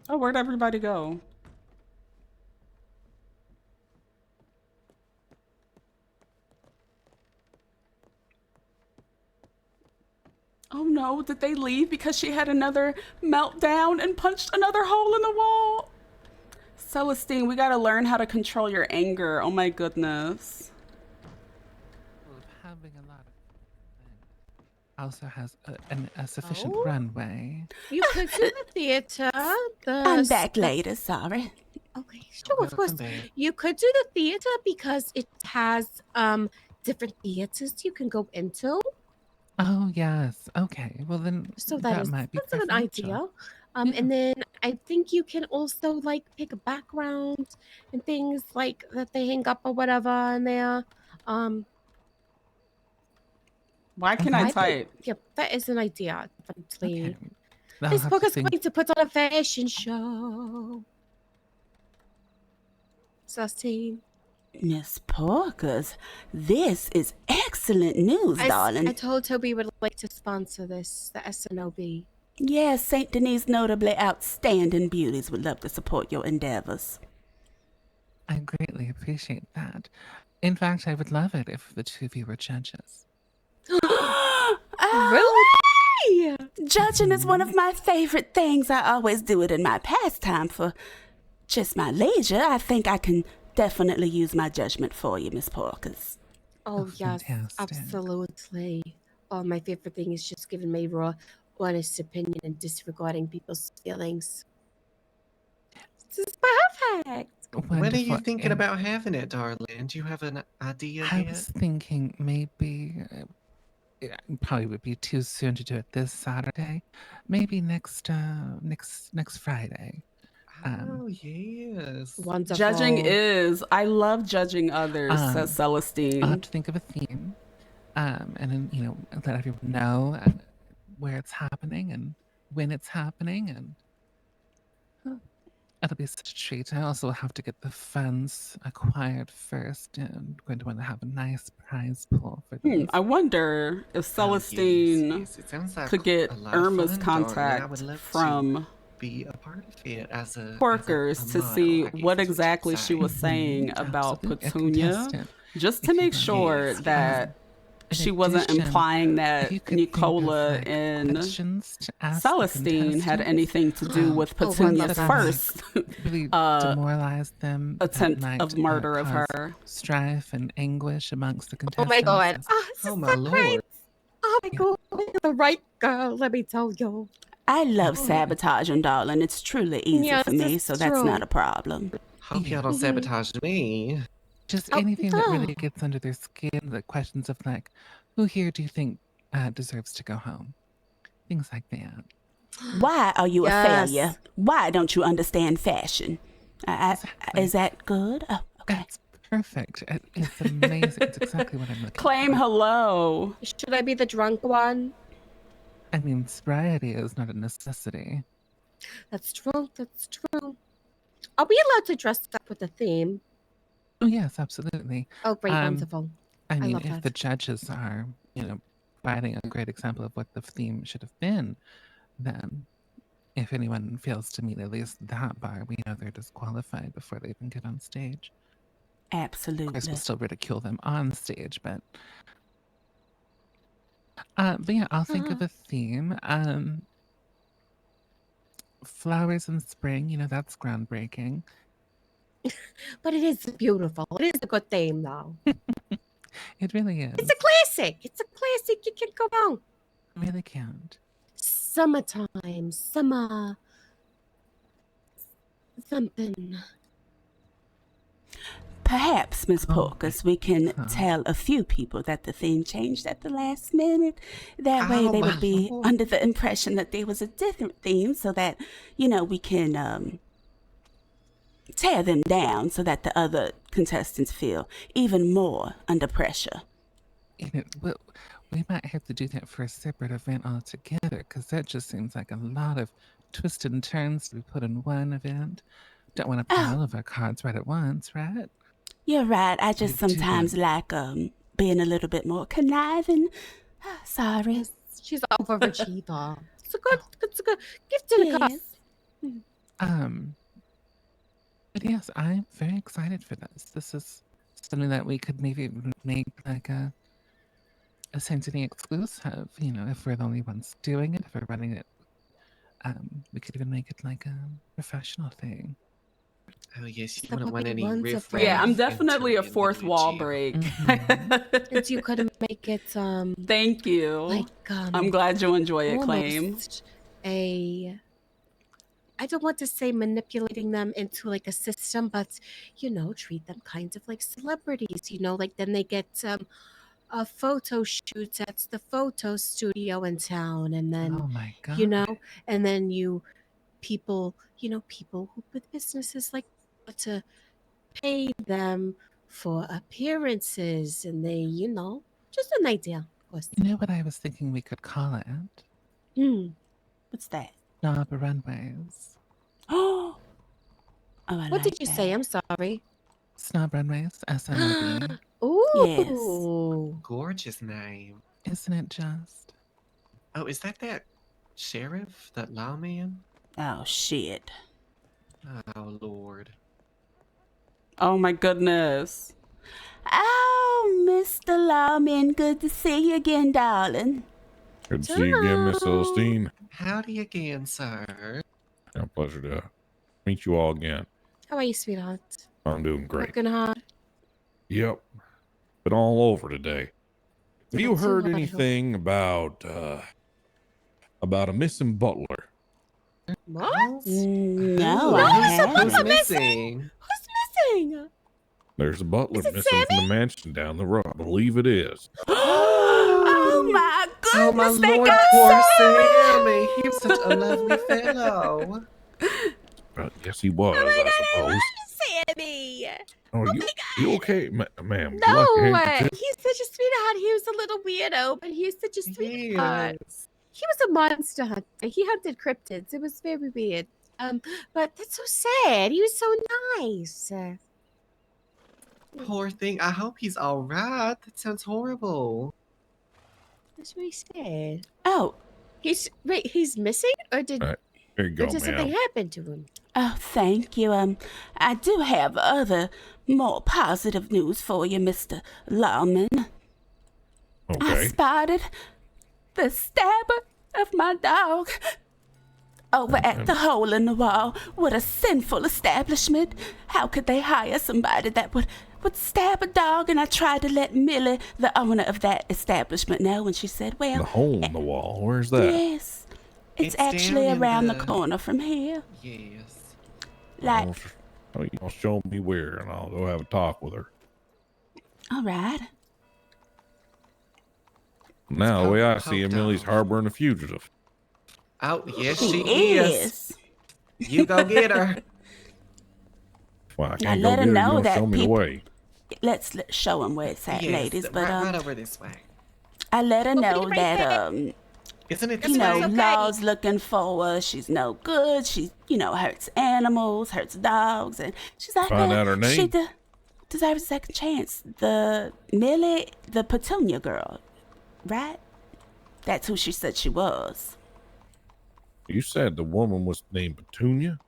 Oh, where'd everybody go? Oh no, did they leave because she had another meltdown and punched another hole in the wall? Celestine, we gotta learn how to control your anger. Oh my goodness. Having a lot of also has a sufficient runway. You could do the theater. I'm back later, sorry. Okay, sure, of course. You could do the theater because it has different theaters you can go into. Oh yes. Okay. Well then, So that's a good preferential. idea. And then I think you can also like pick a background and things like that they hang up or whatever in there. Why can I think- type? Yep, that is an idea. Definitely. I'll This have book to is think- going to put on a fashion show. Celestine. Miss Porkers, this is excellent news, darling. I told Toby would like to sponsor this, the SNOB. Yes, St. Denis notably outstanding beauties would love to support your endeavors. I greatly appreciate that. In fact, I would love it if the two of you were judges. Really? Judging is one of my favorite things. I always do it in my pastime for just my leisure. I think I can definitely use my judgment for you, Miss Porkers. Oh, yes, absolutely. Oh, my favorite thing is just giving my raw, honest opinion and disregarding people's feelings. This is perfect. When are you thinking about having it, darling? Do you have an idea I yet? was thinking maybe it probably would be too soon to do it this Saturday. Maybe next Friday. Oh yes. Wonderful. Judging is. I love judging others, says Celestine. I'll have to think of a theme, and then let everyone know where it's happening and when it's happening, and it'll be such a treat. I also have to get the funds acquired first, and I'm going to want to have a nice prize pool for them. I wonder if Celestine It sounds like could get a lot of Irma's fun, darling. I would contact love from to be a part of it as a Porkers as a to model, see I guess what is exactly she was saying about Absolutely, I can Petunia. test it. Just to make sure that she wasn't implying that Nicola and Celestine had anything to do with Petunia's first really demoralize them, attempt of murder of cause her. strife and anguish amongst the Oh contestants. my god. Oh, this is my so great. lord. Oh my god. You're the right girl, let me tell you. I love sabotaging, darling. It's truly easy Yes, for me, it's so that's true. not a problem. Hope y'all don't sabotage me. Just anything that really gets under their skin, the questions of like, who here do you think deserves to go home? Things like that. Why are you Yes. a failure? Why don't you understand fashion? Is that good? Oh, okay. That's perfect. It's amazing. It's exactly what I'm looking Claim for. hello. Should I be the drunk one? I mean, sobriety is not a necessity. That's true. That's true. Are we allowed to dress up with a theme? Oh, yes, absolutely. Oh, great, wonderful. I mean, love if that. the judges are, providing a great example of what the theme should have been, then if anyone fails to meet at least that bar, we know they're disqualified before they even get on stage. Absolutely. Of course, we'll still ridicule them on stage, but yeah, I'll think of a theme. Flowers in spring, that's groundbreaking. But it is beautiful. It is a good theme, though. It really is. It's a classic. It's a classic. You can't go wrong. I really can't. Summertime. Summer. Something. Perhaps, Miss Porkers, we can tell a few people that the theme changed at the last minute. That way they would be under the impression that there was a different theme so that, we can tear them down so that the other contestants feel even more under pressure. We might have to do that for a separate event altogether, because that just seems like a lot of twists and turns to be put in one event. Don't want to play all of our cards right at once, right? You're right. I just sometimes like being a little bit more conniving. Sorry. She's overachiever. It's a good gift in a cup. But yes, I'm very excited for this. This is something that we could maybe make like a Santini exclusive, if we're the only ones doing it, if we're running it. We could even make it like a professional thing. Oh yes, you wouldn't want any riff. Yeah, I'm definitely a fourth wall break. And you could make it Thank you. Like I'm glad you enjoy it, Claim. I don't want to say manipulating them into like a system, but treat them kind of like celebrities, like then they get a photo shoot at the photo studio in town, and then oh my God. and then people who with businesses like to pay them for appearances, and they just an idea, of course. You know what I was thinking we could call it? What's that? Snob Runways. Oh, what did you say? I'm sorry. Snob Runways, SNOB. Ooh. Yes. Gorgeous name. Isn't it just? Oh, is that sheriff? That lawman? Oh, shit. Oh, Lord. Oh, my goodness. Oh, Mr. Lawman, good to see you again, darling. Good to see you again, Miss Celestine. Howdy again, sir. A pleasure to meet you all again. How are you, sweetheart? I'm doing great. Working hard. Yep. Been all over today. Have you heard anything about a missing butler? What? No, I haven't. Who's missing? Who's missing? There's a butler missing from the mansion down the road. I believe it is. Oh my goodness! Oh my they Lord, got poor Sammy! Sammy. He was such a lovely fellow. Yes, he was, I suppose. Sammy! Oh, you okay, ma'am? No, Would you like a handkerchief? he's such a sweetheart. He was a little weirdo, but he's such a sweetheart. He was a monster hunter. He hunted cryptids. It was very weird. But that's so sad. He was so nice. Poor thing. I hope he's all right. That sounds horrible. That's what he said. Oh, he's missing, or did? There you go, Until something ma'am. happened to him. Oh, thank you. I do have other, more positive news for you, Mr. Lawman. I Okay. spotted the stabber of my dog over at the hole in the wall. What a sinful establishment. How could they hire somebody that would stab a dog? And I tried to let Millie, the owner of that establishment, know, and she said, well... The hole in the wall. Where's that? Yes. It's actually down in around the corner from here. Yes. Like... You'll show me where, and I'll go have a talk with her. All right. Now, the way I see it, Millie's harboring a fugitive. Oh, yes, She she is. You go get her. Well, I I can't let go her get her. know You don't that show me the people... way. Let's show them where it's at, Yes, ladies. But right over this way. I let her know that Isn't it you this know, way? Law's looking for her. She's no good. She, hurts animals, hurts dogs, and she's like, Find out her she name? deserves a second chance. The Millie, the Petunia girl, right? That's who she said she was. You said the woman was named Petunia?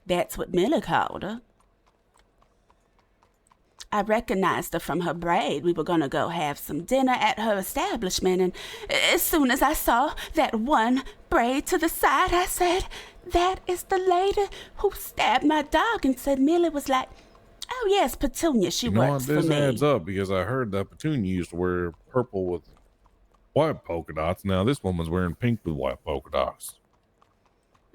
That's what Millie called her. I recognized her from her braid. We were going to go have some dinner at her establishment, and as soon as I saw that one braid to the side, I said, that is the lady who stabbed my dog, and said Millie was like, oh yes, Petunia, she works for This me. adds up because I heard that Petunia used to wear purple with white polka dots. Now this woman's wearing pink with white polka dots.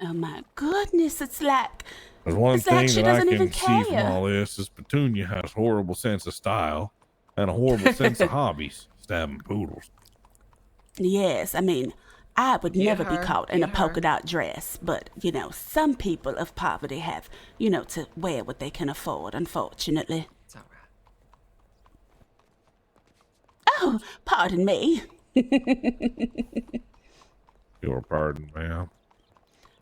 Oh my goodness, it's like... There's one It's thing like she that I doesn't can even see from care. all this is Petunia has a horrible sense of style and a horrible sense of hobbies, stabbing poodles. Yes, I mean, I would never be her, caught in a get polka her. dot dress, but, some people of poverty have, to wear what they can afford, unfortunately. It's all right. Oh, pardon me. Your pardon, ma'am.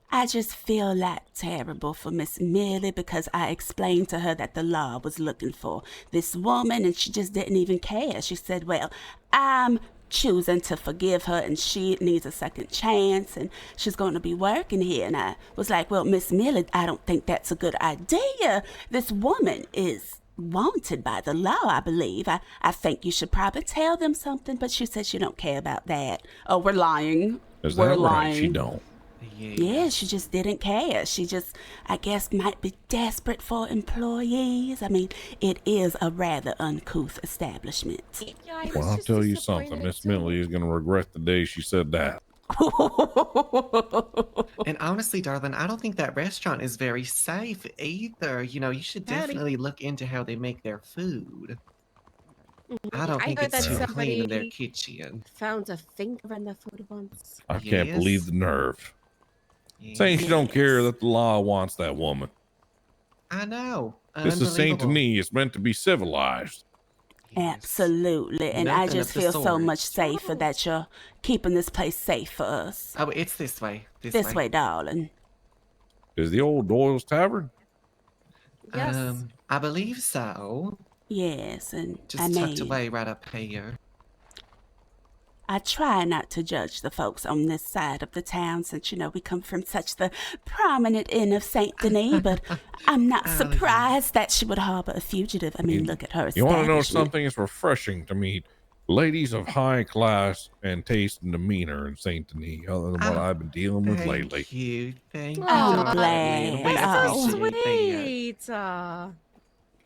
I just feel like terrible for Miss Millie because I explained to her that the law was looking for this woman and she just didn't even care. She said, well, I'm choosing to forgive her and she needs a second chance and she's going to be working here. And I was like, well, Miss Millie, I don't think that's a good idea. This woman is wanted by the law, I believe. I think you should probably tell them something, but she said she don't care about that. Oh, we're lying. Is We're that lying. right? She don't. Yeah, she just didn't care. She just, I guess, might be desperate for employees. I mean, it is a rather uncouth establishment. Well, I'll tell you something. Miss Millie is going to regret the day she said that. And honestly, darling, I don't think that restaurant is very safe either. You should definitely look into how they make their food. I don't think heard it's that too clean in their somebody kitchen. found a finger in their food once. I can't believe the nerve. Saying she don't care that the law wants that woman. I know. This is Saint Unbelievable. Denis. It's meant to be civilized. Absolutely. And I Nothing just of the feel so sort. much safer that you're keeping this place safe for us. Oh, it's this way. This way, darling. Is the old Doyle's Tavern? Yes. I believe so. Yes, and Just tucked away right up here. I try not to judge the folks on this side of the town since, we come from such the prominent inn of Saint Denis, but I'm not surprised that she would harbor a fugitive. I mean, look at her You want to know establishment. something? It's refreshing to meet ladies of high class and taste and demeanor in Saint Denis, other than what I've been dealing with lately. Thank you. Thank you. I'm darling. glad. We Oh. appreciate that. Sweet.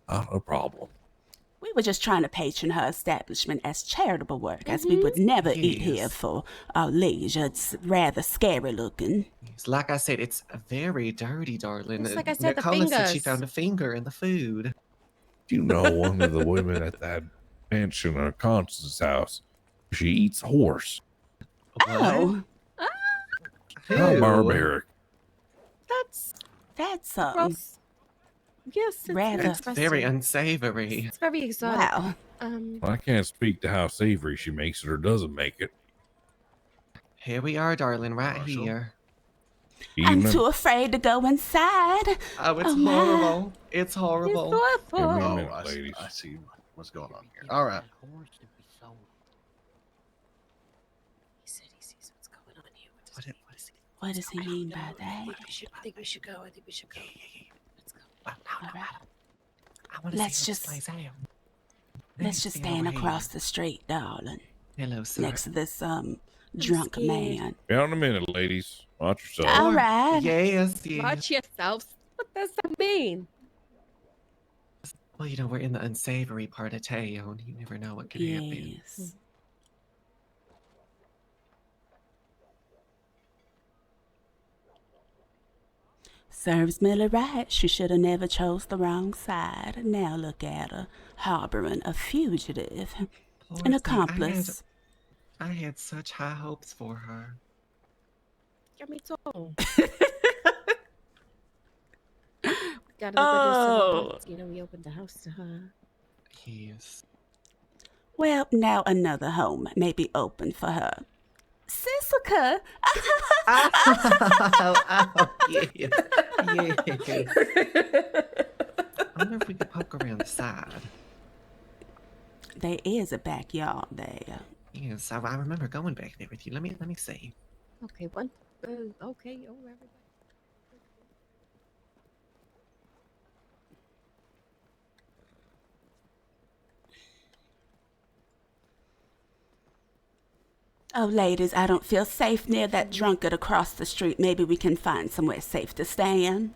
Not a problem. We were just trying to patron her establishment as charitable work, as we would never eat here for our leisure. It's rather scary looking. It's like I said, it's very dirty, darling. Just like I said, the Nicola said she fingers. found a finger in the food. Do you know one of the women at that mansion or Constance's house? She eats horse. Oh. How Who? barbaric. That's gross. Yes, rather It's very unsavory. It's very exotic. Wow. I can't speak to how savory she makes it or doesn't make it. Here we are, darling, right here. I'm Evening. too afraid to go inside. Oh, it's my. horrible. It's horrible. It's Give me a awful. minute, I see, ladies. I see what's going on here. All right. He said he sees what's going on here. What is What does he mean by that? I think we should go. Let's go. All right. I want to Let's see just what this place out. let's just stand across the street, darling. Hello, sir. Next to this drunk man. Down in a minute, ladies. Watch yourself. All right. Yes, yes. Watch yourselves. What does that mean? Well, you know, we're in the unsavory part of town. You never know what can happen. Yes. Serves Millie right. She should have never chose the wrong side. Now look at her, harboring a fugitive, an accomplice. I had such high hopes for her. Yeah, me too. Got a good, you know, we opened the house to her. Yes. Well, now another home may be open for her. Sissica! Yes. Yes. I wonder if we could poke around the side. There is a backyard there. Yes, I remember going back there with you. Let me see. Okay, okay, everybody. Oh, ladies, I don't feel safe near that drunkard across the street. Maybe we can find somewhere safe to stand.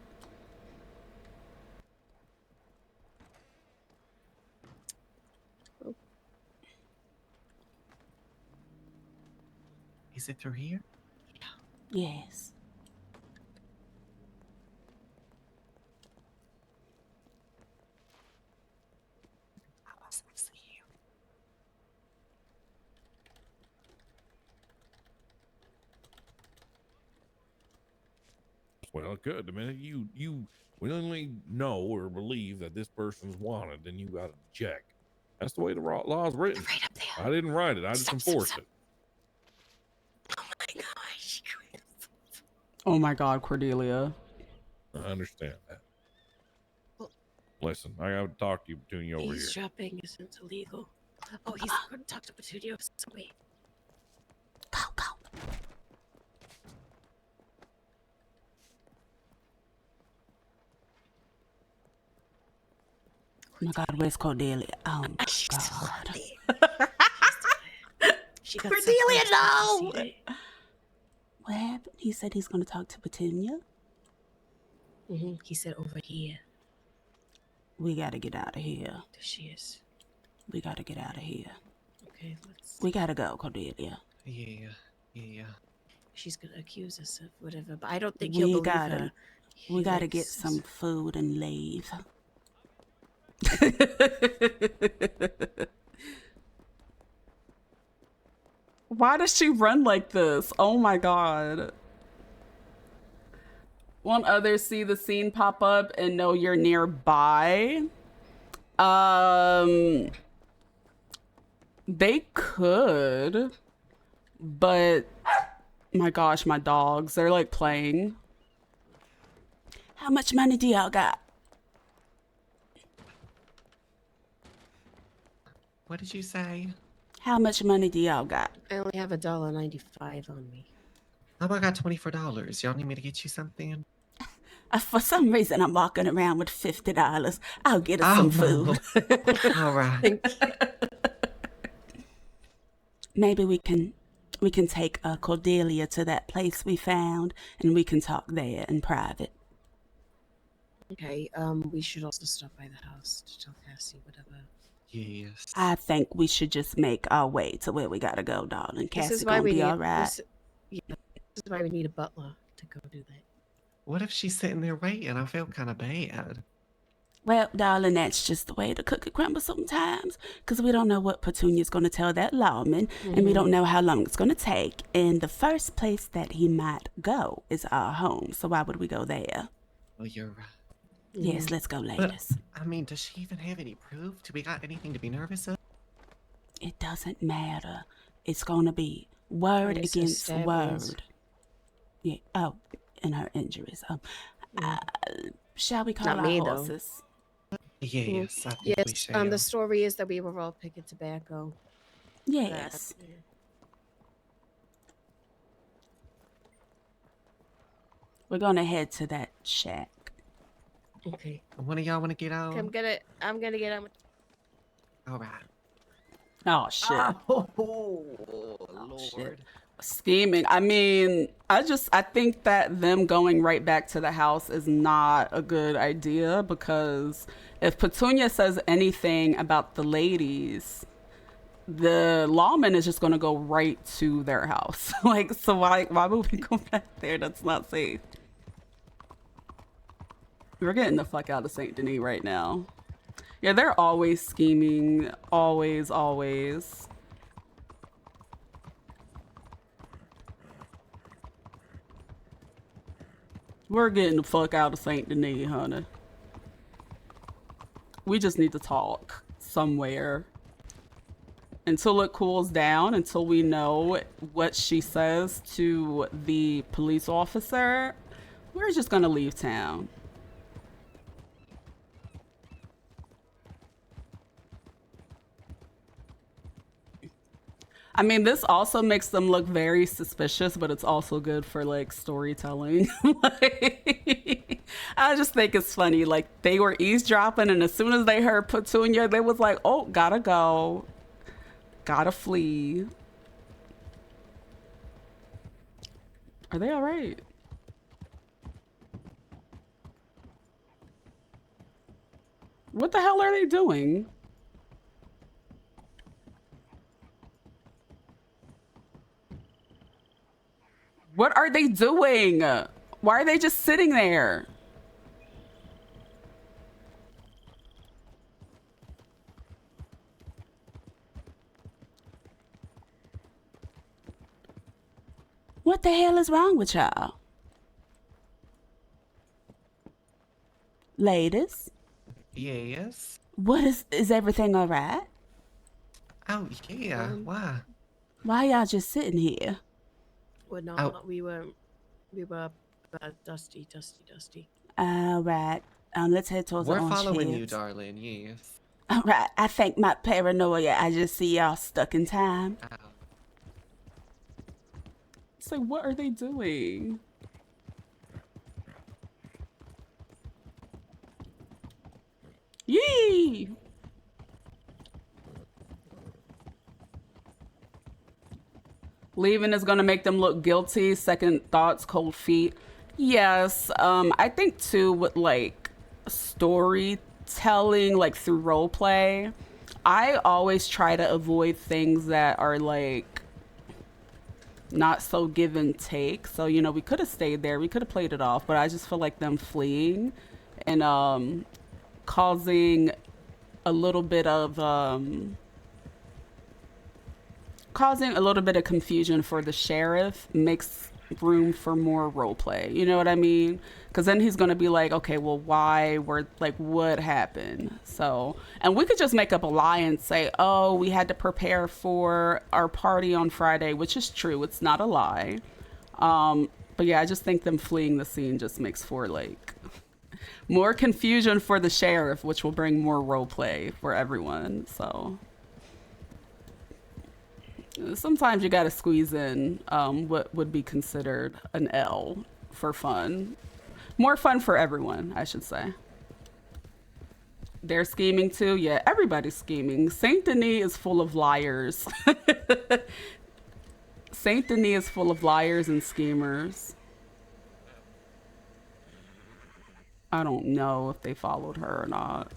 Is it through here? Yes. Well, good. The minute you willingly know or believe that this person's wanted, then you got to check. That's the way the law's written. Right up there. I didn't write it. I just enforced it. Oh my gosh. Oh my God, Cordelia. I understand that. Listen, I got to talk to you, Petunia, over here. Eavesdropping isn't illegal. Oh, he's going to talk to Petunia. So wait. Go, go. Oh my God, where's Cordelia? Oh my God. Cordelia, no! What happened? He said he's going to talk to Petunia? He said over here. We got to get out of here. There she is. We got to get out of here. Okay, let's... We got to go, Cordelia. Yeah. She's going to accuse us of whatever, but I don't think he'll believe her. We got to get some food and leave. Why does she run like this? Oh my God. Won't others see the scene pop up and know you're nearby? They could, but my gosh, my dogs, they're like playing. How much money do y'all got? What did you say? How much money do y'all got? I only have $1.95 on me. Oh, I got $24. Y'all need me to get you something? For some reason, I'm walking around with $50. I'll get us some food. All right. Maybe we can take Cordelia to that place we found, and we can talk there in private. Okay. We should also stop by the house to tell Cassie whatever. Yes. I think we should just make our way to where we gotta go, darling. Cassie's gonna be all right. This is why we need a butler to go do that. What if she's sitting there waiting? I feel kind of bad. Well, darling, that's just the way the cookie crumbles sometimes, because we don't know what Petunia's going to tell that lawman, and we don't know how long it's going to take. And the first place that he might go is our home, so why would we go there? Well, you're right. Yes, let's go, ladies. But, I mean, does she even have any proof? Do we got anything to be nervous of? It doesn't matter. It's going to be word against word. Yeah. Oh, and her injuries. Shall we call our horses? Yes, I think we shall. The story is that we were all picking tobacco. Yes. We're gonna head to that shack. Okay. One of y'all want to get out? I'm gonna get on. All right. Oh shit. Oh, Lord. Scheming. I mean, I think that them going right back to the house is not a good idea, because if Petunia says anything about the ladies, the lawman is just going to go right to their house. Like, so why would we go back there? That's not safe. We're getting the fuck out of Saint Denis right now. Yeah, they're always scheming. Always, always. We're getting the fuck out of Saint Denis, honey. We just need to talk somewhere until it cools down, until we know what she says to the police officer. We're just gonna leave town. I mean, this also makes them look very suspicious, but it's also good for like storytelling. Like, I just think it's funny. Like, they were eavesdropping, and as soon as they heard Petunia, they was like, oh, gotta go. Gotta flee. Are they all right? What the hell are they doing? What are they doing? Why are they just sitting there? What the hell is wrong with y'all? Ladies? Yes? What is everything all right? Oh, yeah. Why? Why y'all just sitting here? Well, no, Oh. we were dusty. All right. Let's head towards the We're orange following you, fields. darling. Yes. All right. I think my paranoia. I just see y'all stuck in time. So what are they doing? Yee! Leaving is going to make them look guilty. Second thoughts, cold feet. Yes. I think too, with like storytelling, like through role play, I always try to avoid things that are like not so give and take. So, you know, we could have stayed there, we could have played it off, but I just feel like them fleeing and causing a little bit of confusion for the sheriff makes room for more role play. You know what I mean? Because then he's going to be like, okay, well, why? We're like, what happened? So, and we could just make up a lie and say, oh, we had to prepare for our party on Friday, which is true. It's not a lie. But yeah, I just think them fleeing the scene just makes for like more confusion for the sheriff, which will bring more role play for everyone. So sometimes you got to squeeze in what would be considered an L for fun. More fun for everyone, I should say. They're scheming too. Yeah, everybody's scheming. Saint Denis is full of liars. Saint Denis is full of liars and schemers. I don't know if they followed her or not.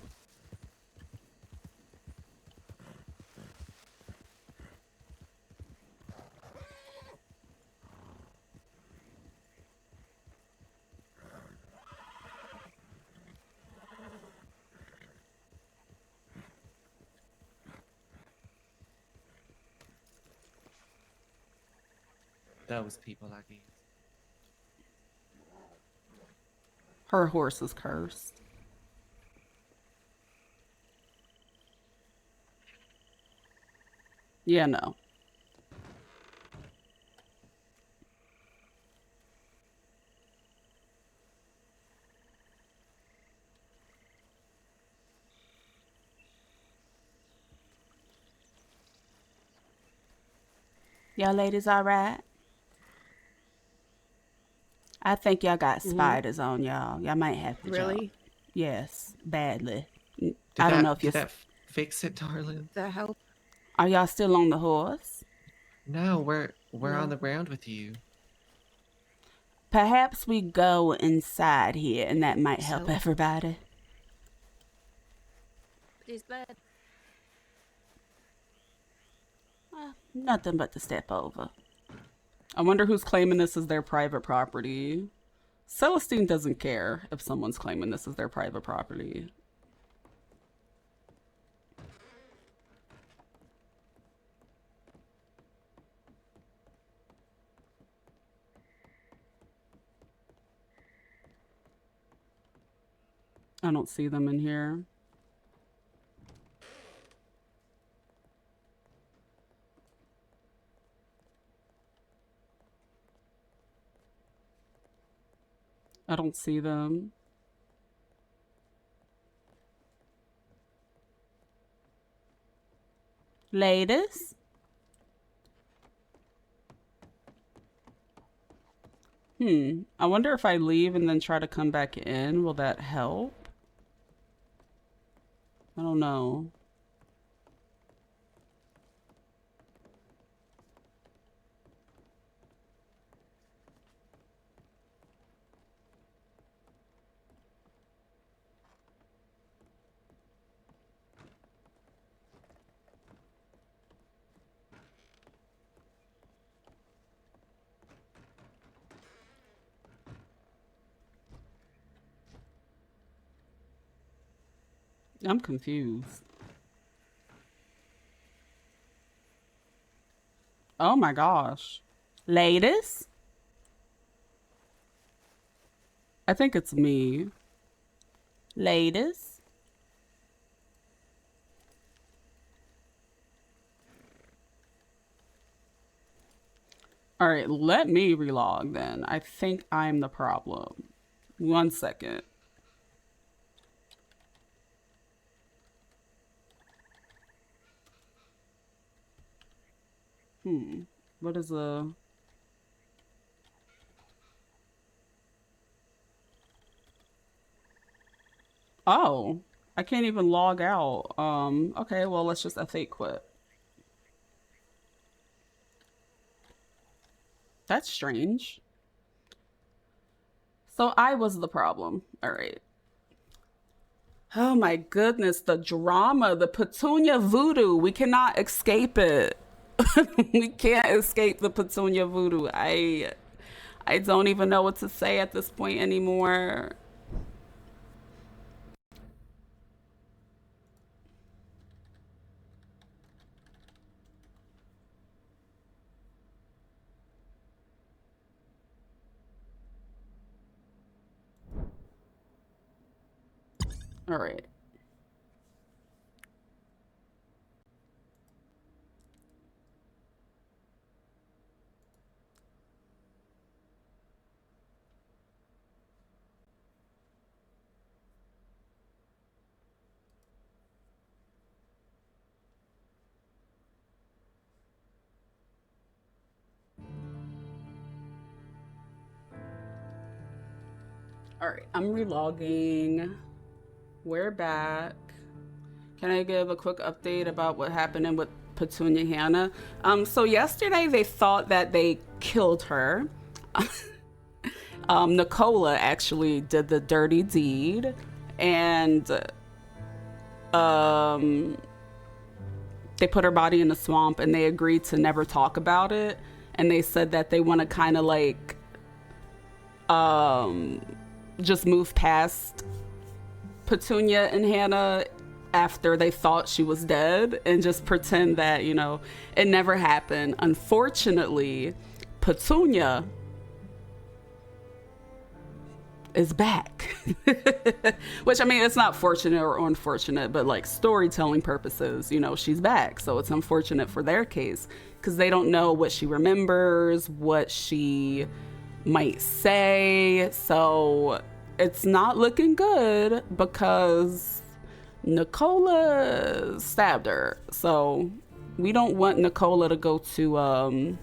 Those people, I guess. Her horse is cursed. Yeah, no. Y'all ladies all right? I think y'all got Mhm. spiders on y'all. Y'all might have to Really? jump. Yes, badly. Did I don't that, know if did you that fix it, darling? That help? are y'all still on the horse? No, we're on No. the ground with you. Perhaps we go inside here, and that might help So? everybody. These bad. Nothing but to step over. I wonder who's claiming this as their private property. Celestine doesn't care if someone's claiming this as their private property. I don't see them in here. I don't see them. Ladies? I wonder if I leave and then try to come back in, will that help? I don't know. I'm confused. Oh my gosh. Ladies? I think it's me. Ladies? All right, let me relog then. I think I'm the problem. 1 second. What is a... Oh, I can't even log out. Okay, well, let's just F8 quit. That's strange. So I was the problem. All right. Oh my goodness, the drama, the Petunia voodoo. We cannot escape it. We can't escape the Petunia voodoo. I don't even know what to say at this point anymore. All right. All right, I'm relogging. We're back. Can I give a quick update about what happened with Petunia Hannah? So yesterday they thought that they killed her. Nicola actually did the dirty deed, and they put her body in the swamp, and they agreed to never talk about it. And they said that they want to kind of like just move past Petunia and Hannah after they thought she was dead and just pretend that, you know, it never happened. Unfortunately, Petunia is back. Which, I mean, it's not fortunate or unfortunate, but like storytelling purposes, you know, she's back. So it's unfortunate for their case because they don't know what she remembers, what she might say. So it's not looking good because Nicola stabbed her. So we don't want Nicola to go to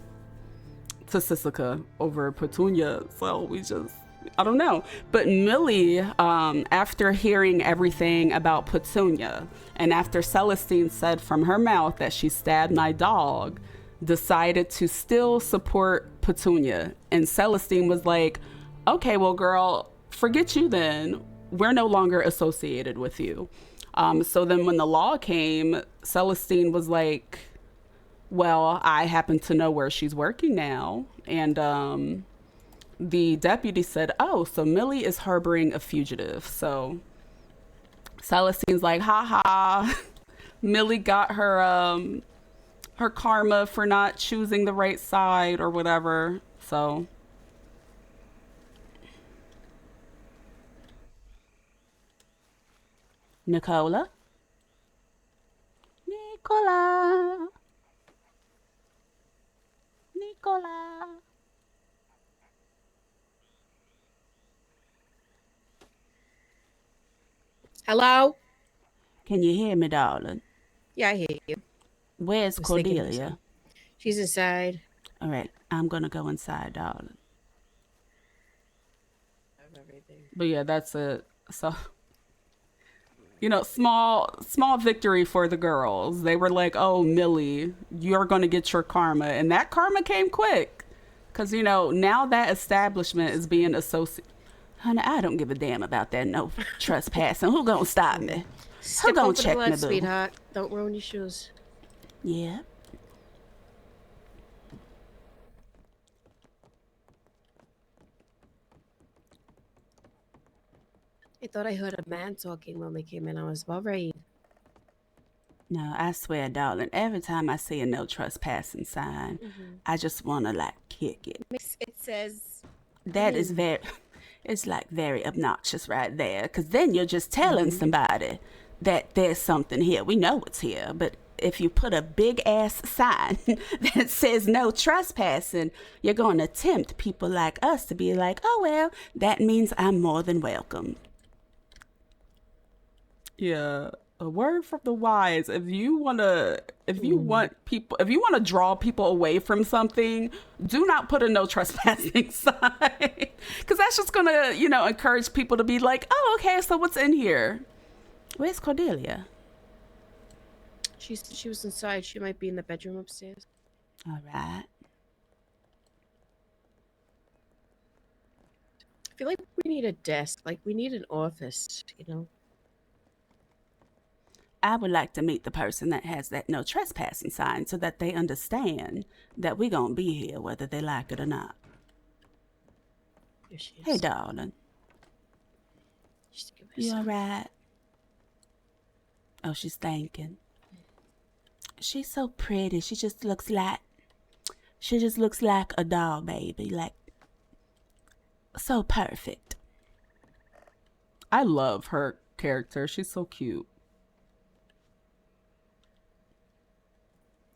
to Sisika over Petunia. So we just, I don't know. But Millie, after hearing everything about Petunia, and after Celestine said from her mouth that she stabbed my dog, decided to still support Petunia. And Celestine was like, okay, well, girl, forget you then. We're no longer associated with you. So then when the law came, Celestine was like, well, I happen to know where she's working now. And the deputy said, oh, so Millie is harboring a fugitive. So Celestine's like, ha ha. Millie got her her karma for not choosing the right side or whatever. So Nicola? Nicola. Nicola. Hello? Can you hear me, darling? Yeah, I hear you. Where's I was thinking of Cordelia? something. She's inside. All right, I'm gonna go inside, darling. But yeah, that's it. So, you know, small victory for the girls. They were like, oh, Millie, you're going to get your karma. And that karma came quick. Because, you know, now that establishment is being associated. Honey, I don't give a damn about that no trespassing. Who gonna stop me? Who Step gonna over the check me, ledge, boo? sweetheart. Don't ruin your shoes. Yeah. I thought I heard a man talking when we came in. I was worried. No, I swear, darling, every time I see a no trespassing sign, I just want to, like, kick it. It says... That is very, it's like very obnoxious right there. Because then you're just telling somebody that there's something here. We know it's here. But if you put a big ass sign that says no trespassing, you're going to tempt people like us to be like, oh, well, that means I'm more than welcome. Yeah, a word from the wise. If you want to draw people away from something, do not put a no trespassing sign. Because that's just going to, you know, encourage people to be like, oh, okay, so what's in here? Where's Cordelia? She was inside. She might be in the bedroom upstairs. All right. I feel like we need a desk. Like, we need an office, you know? I would like to meet the person that has that no trespassing sign so that they understand that we're going to be here whether they like it or not. Here she is. Hey, darling. You all right? Oh, she's thinking. She's so pretty. She just looks like a doll baby. Like, so perfect. I love her character. She's so cute.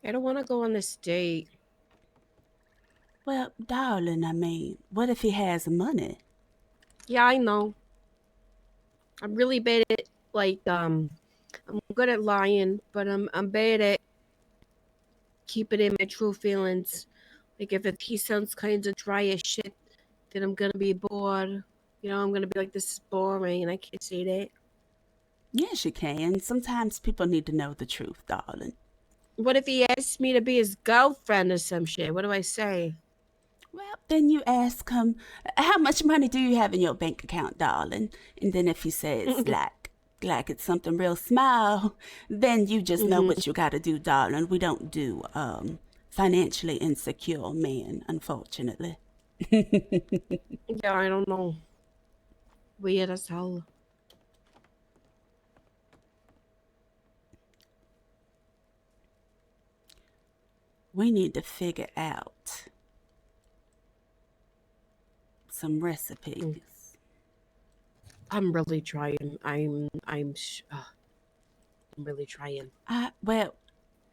I don't want to go on this date. Well, darling, I mean, what if he has money? Yeah, I know. I'm really bad at, like, I'm good at lying, but I'm bad at keeping in my true feelings. Like, if he sounds kind of dry as shit, then I'm gonna be bored. You know, I'm gonna be like, this is boring, and I can't say that. Yes, you can. Sometimes people need to know the truth, darling. What if he asks me to be his girlfriend or some shit? What do I say? Well, then you ask him, how much money do you have in your bank account, darling? And then if he says, like it's something real small, then you just know what you got to do, darling. We don't do financially insecure men, unfortunately. Yeah, I don't know. Weird as hell. We need to figure out some recipes. I'm really trying. I'm really trying. Well,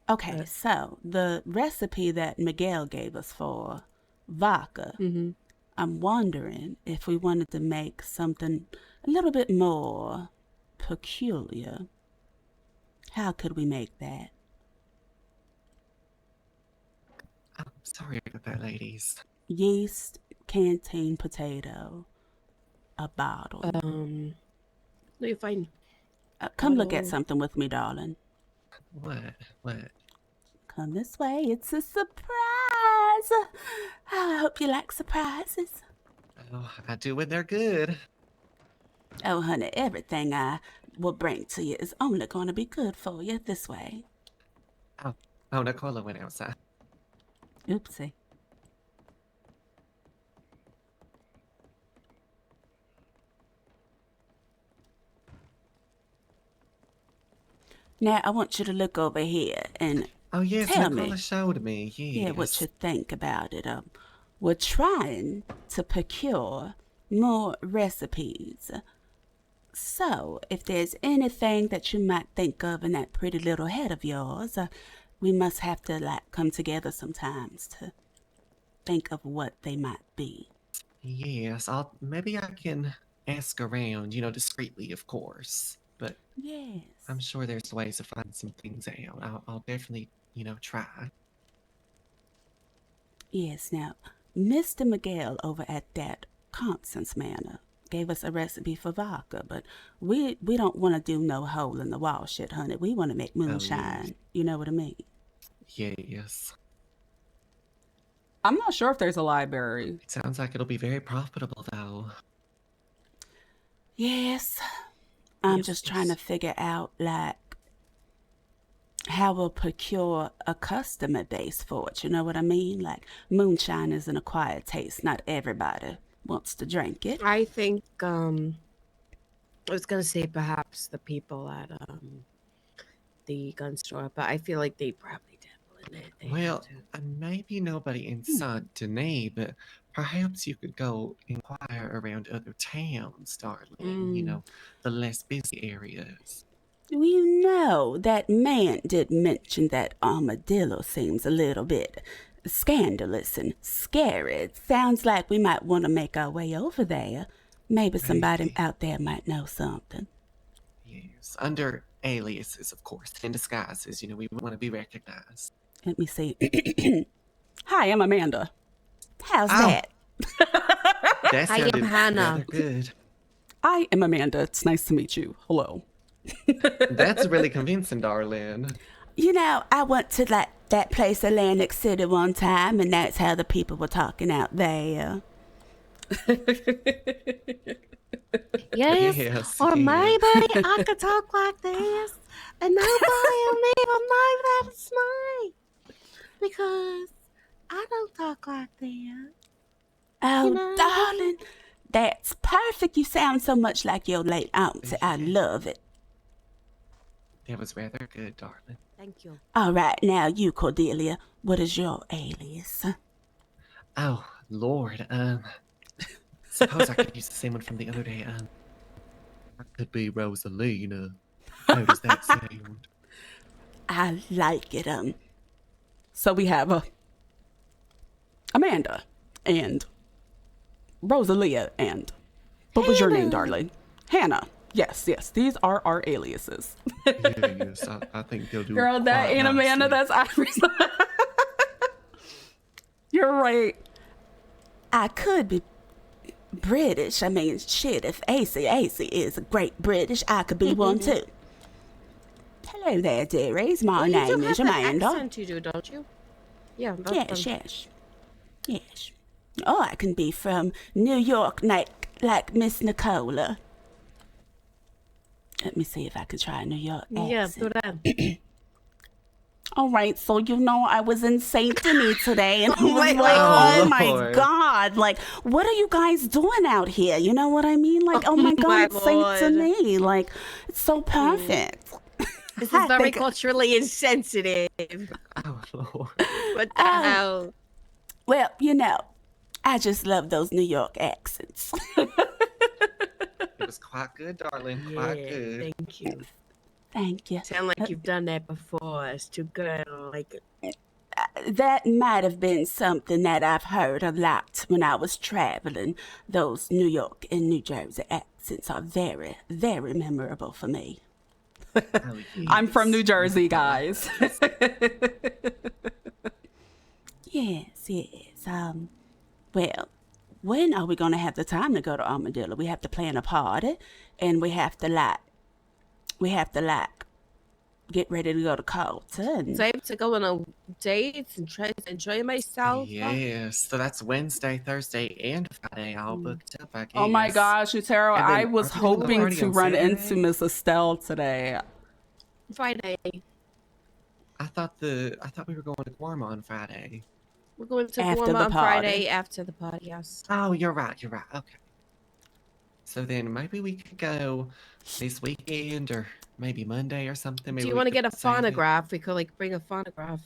okay, so the recipe that Miguel gave us for vodka, I'm wondering if we wanted to make something a little bit more peculiar. How could we make that? Sorry about that, ladies. Yeast, canteen potato, a bottle. What do you find? Come look at Bottle. something with me, darling. What? What? Come this way. It's a surprise. I hope you like surprises. Oh, I do when they're good. Oh, honey, everything I will bring to you is only going to be good for you this way. Oh, Nicola went outside. Oopsie. Now, I want you to look over here and Oh, yes, tell Nicola me. showed me. Yes. Yeah, what you think about it. We're trying to procure more recipes. So, if there's anything that you might think of in that pretty little head of yours, we must have to come together sometimes to think of what they might be. Yes, maybe I can ask around, discreetly, of course. But yes, I'm sure there's ways to find some things out. I'll definitely, try. Yes, now, Mr. Miguel over at that Constance Manor gave us a recipe for vodka, but we don't want to do no hole in the wall shit, honey. We want to make moonshine. yes. You know what I mean? Yes. I'm not sure if there's a library. It sounds like it'll be very profitable, though. Yes. I'm just trying to figure out, how we'll procure a customer base for it. You know what I mean? Like, moonshine is an acquired taste. Not everybody wants to drink it. I think I was gonna say perhaps the people at the gun store, but I feel like they probably dabble in it. They Well, maybe nobody in Saint Denis, but perhaps you could go inquire around other towns, darling. The less busy areas. We know that man did mention that armadillo seems a little bit scandalous and scary. It sounds like we might want to make our way over there. Maybe somebody out there might know something. Yes, under aliases, of course, and disguises. We want to be recognized. Let me see. Hi, I'm Amanda. How's that? That I am sounded Hannah. rather good. I am Amanda. It's nice to meet you. Hello. That's really convincing, darling. I went to that place, Atlantic City, one time, and that's how the people were talking out there. Yes, or maybe I could talk like this, and nobody will even know that it's me, because I don't talk like that. Oh, darling, that's perfect. You sound so much like your late auntie. I love it. That was rather good, darling. Thank you. All right, now you, Cordelia, what is your alias? Oh, Lord, suppose I could use the same one from the other day. I could be Rosalina. How does that sound? I like it. So we have Amanda and Rosalia and what was your name, darling? Hannah. Yes, these are our aliases. Yes, I think they'll do. Girl, that ain't Amanda, that's Iris. You're right. I could be British. I mean, shit, if AC is a great British, I could be one too. Hello there, dearies. My name is Amanda. Accent you do, don't you? Yeah. Yes. Oh, I can be from New York, like Miss Nicola. Let me see if I can try a New York accent. Yeah, do that. All right, so I was in Saint Denis today, and I was Wait, like, oh my Lord. God, like, what are you guys doing out here? You know what I mean? Like, oh my God, my it's Saint Lord. Denis. Like, it's so perfect. This is very culturally insensitive. Oh, Lord. What the hell? Well, I just love those New York accents. It was quite good, darling. Quite good. Thank you. Thank you. Sound like you've done that before. It's too good. I like it. That might have been something that I've heard a lot when I was traveling. Those New York and New Jersey accents are very, very memorable for me. Oh, yes. I'm from New Jersey, guys. Yes, yes. Well, when are we gonna have the time to go to Armadillo? We have to plan a party, and we have to get ready to go to Carlton. Time to go on a date and try to enjoy myself. Yes, so that's Wednesday, Thursday, and Friday all booked up, I guess. Oh my gosh, Utero, And then I was are we doing the hoping party to on run Saturday? into Miss Estelle today. Friday. I thought we were going to Guarma on Friday. We're going to After Guarma the on party. Friday after the party, yes. Oh, you're right. Okay. So then maybe we could go this weekend or maybe Monday or something. Maybe Do you we want to could get a save it. phonograph? We could like bring a phonograph.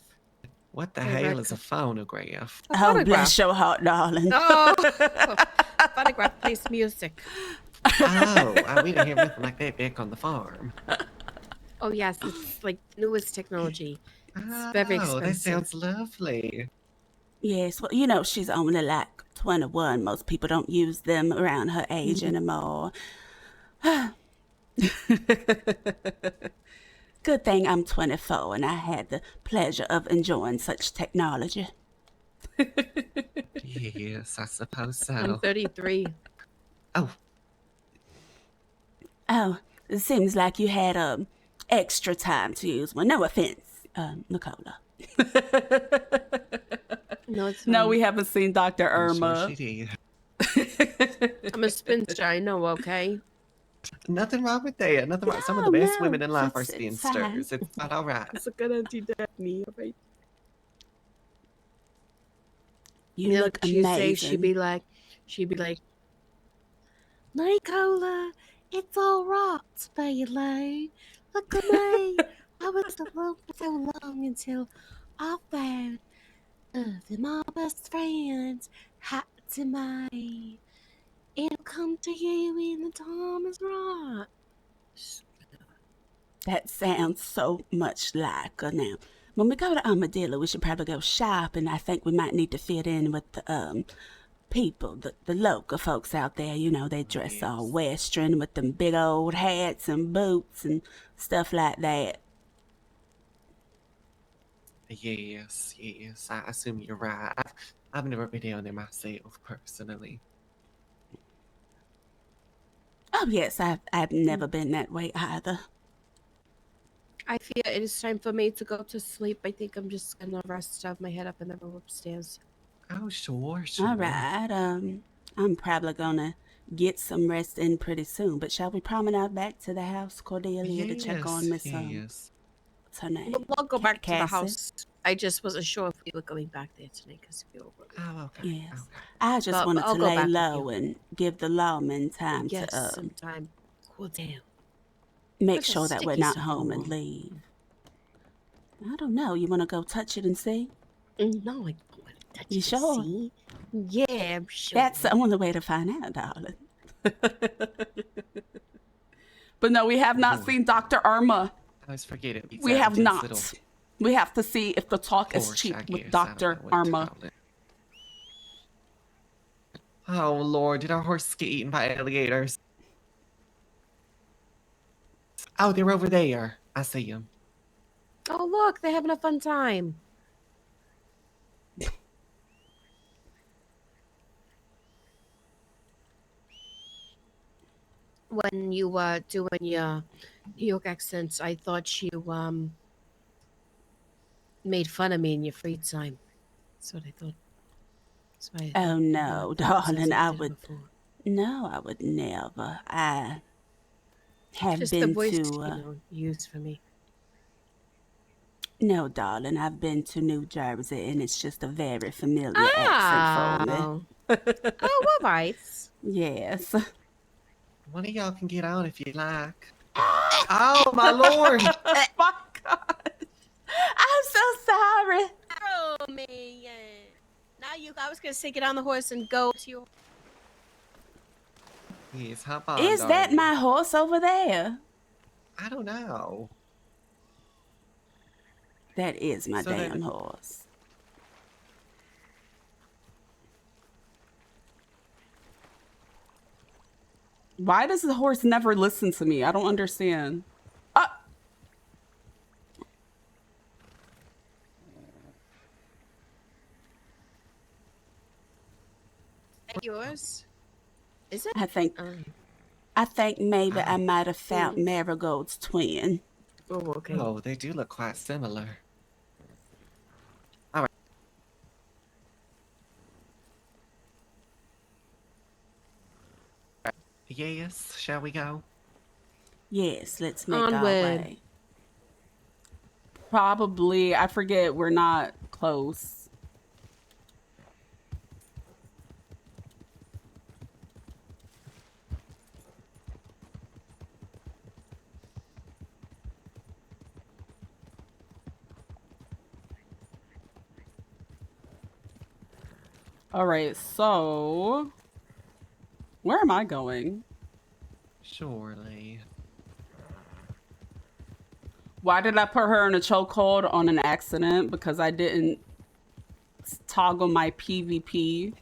What the A hell is record. a phonograph? A Oh, phonograph. bless your heart, darling. Oh, phonograph plays music. Oh, we didn't have nothing like that back on the farm. Oh yes, it's like newest technology. It's very Oh, expensive. that sounds lovely. Yes, well, you know, she's only like 21. Most people don't use them around her age anymore. Good thing I'm 24 and I had the pleasure of enjoying such technology. Yes, I suppose so. I'm 33. Oh, it seems like you had extra time to use one. No offense, Nicola. No, it's No, fine. we haven't seen Dr. Irma. Sure she did. I'm a spinster, I know, okay? Nothing wrong with that. Nothing wrong. Some of the best women in life are it's fine. spinsters. It's not all right. It's a good anti-Daphne, alright? You look Tuesday, amazing. she'd be like, Nicola, it's all right, baby. Look at me. I was alone for so long until I found that my best friends had to me. It'll come to you when the time is right. That sounds so much like her. Now, when we go to Armadillo, we should probably go shopping. I think we might need to fit in with the people, the local folks out there. You know, they dress all Western with them big old hats and boots and stuff like that. Yes. I assume you're right. I've never been down there myself, personally. Oh, yes, I've never been that way either. I feel it is time for me to go to sleep. I think I'm just gonna rest, have my head up in the room upstairs. Oh, sure. All right. I'm probably gonna get some rest in pretty soon. But shall we promenade back to the house, Cordelia, to check on Miss what's her name? We'll go back to the Cassie? house. I just wasn't sure if we were going back there tonight because we were. Oh, okay. Yes. I just But wanted I'll to go lay back with low you. and give the lawmen time Yes, to some time. Cool down. make Put the sure that we're sticky not stuff home on. and leave. I don't know. You want to go touch it and see? No, I don't want to touch You it. sure? See? Yeah, I'm sure. That's the only way to find out, darling. But no, we have not seen Dr. Irma. I always forget it. We have not. We have to see if the talk is Porsche, cheap I with guess. I don't Dr. know what to Irma. call it. Oh, Lord, did our horses get eaten by alligators? Oh, they're over there. I see them. Oh, look, they're having a fun time. When you were doing your New York accent, I thought you made fun of me in your free time. That's what I thought. That's why I Oh, no, darling. I would. before. No, I would never. I have Just the been voice to. used for me. No, darling. I've been to New Jersey, and it's just a very familiar accent for me. Oh, all right. Yes. One of y'all can get on if you like. Oh, my Lord. Oh, my God. I'm so sorry. Oh, man. Now I was going to say get on the horse and go to your... Yes, hop on, Is that darling. my horse over there? I don't know. That is my So then- damn horse. Why does the horse never listen to me? I don't understand. Yours? Is it? I think maybe I might have found Mm. Marigold's twin. Oh, okay. Oh, they do look quite similar. All right. Yes, shall we go? Yes, let's make our Onward. way. Probably. I forget. We're not close. All right, so where am I going? Surely. Why did I put her in a chokehold on an accident? Because I didn't toggle my PvP.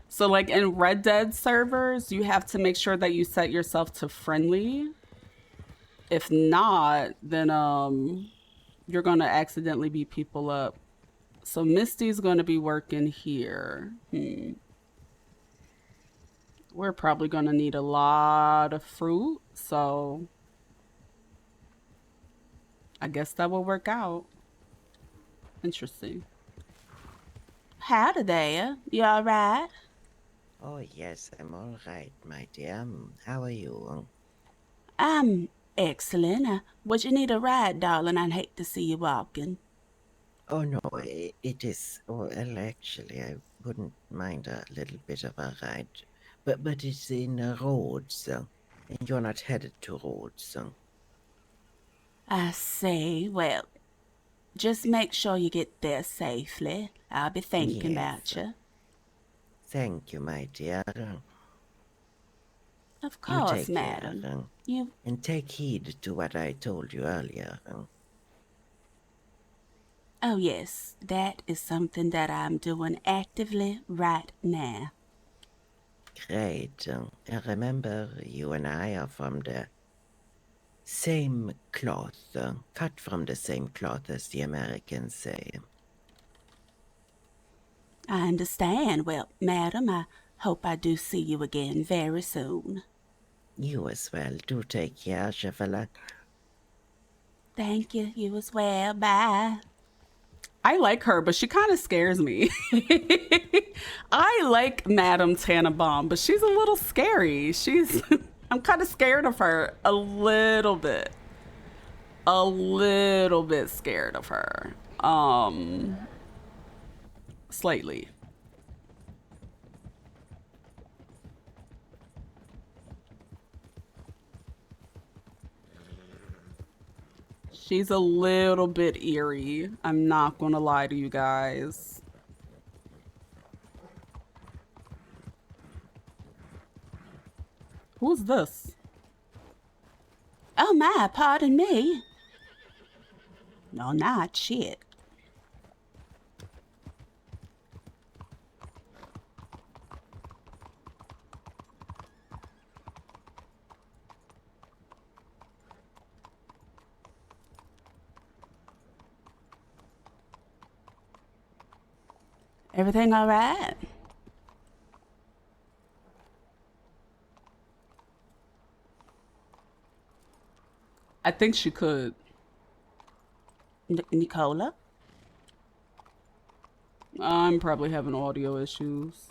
So like in Red Dead servers, you have to make sure that you set yourself to friendly. If not, then you're gonna accidentally beat people up. So Misty's gonna be working here. We're probably gonna need a lot of fruit, so I guess that will work out. Interesting. Howdy there. You all right? Oh, yes, I'm all right, my dear. How are you? I'm excellent. Would you need a ride, darling? I'd hate to see you walking. Oh, no, it is. Oh, well, actually, I wouldn't mind a little bit of a ride. But it's in Rhodes, and you're not headed to Rhodes. I see. Well, just make sure you get there safely. I'll be thinking about you. Thank you, my dear. Of You course, take madam. care, and take heed to what I told you earlier. Oh, yes, that is something that I'm doing actively right now. Great. Remember, you and I are from the same cloth, cut from the same cloth, as the Americans say. I understand. Well, madam, I hope I do see you again very soon. You as well. Do take care, Chevalier. Thank you. You as well. Bye. I like her, but she kind of scares me. I like Madame Tannenbaum, but she's a little scary. I'm kind of scared of her a little bit. A little bit scared of her. Slightly. She's a little bit eerie. I'm not gonna lie to you guys. Who's this? Oh my, pardon me. No, not shit. Everything all right? I think she could. Nicola? I'm probably having audio issues.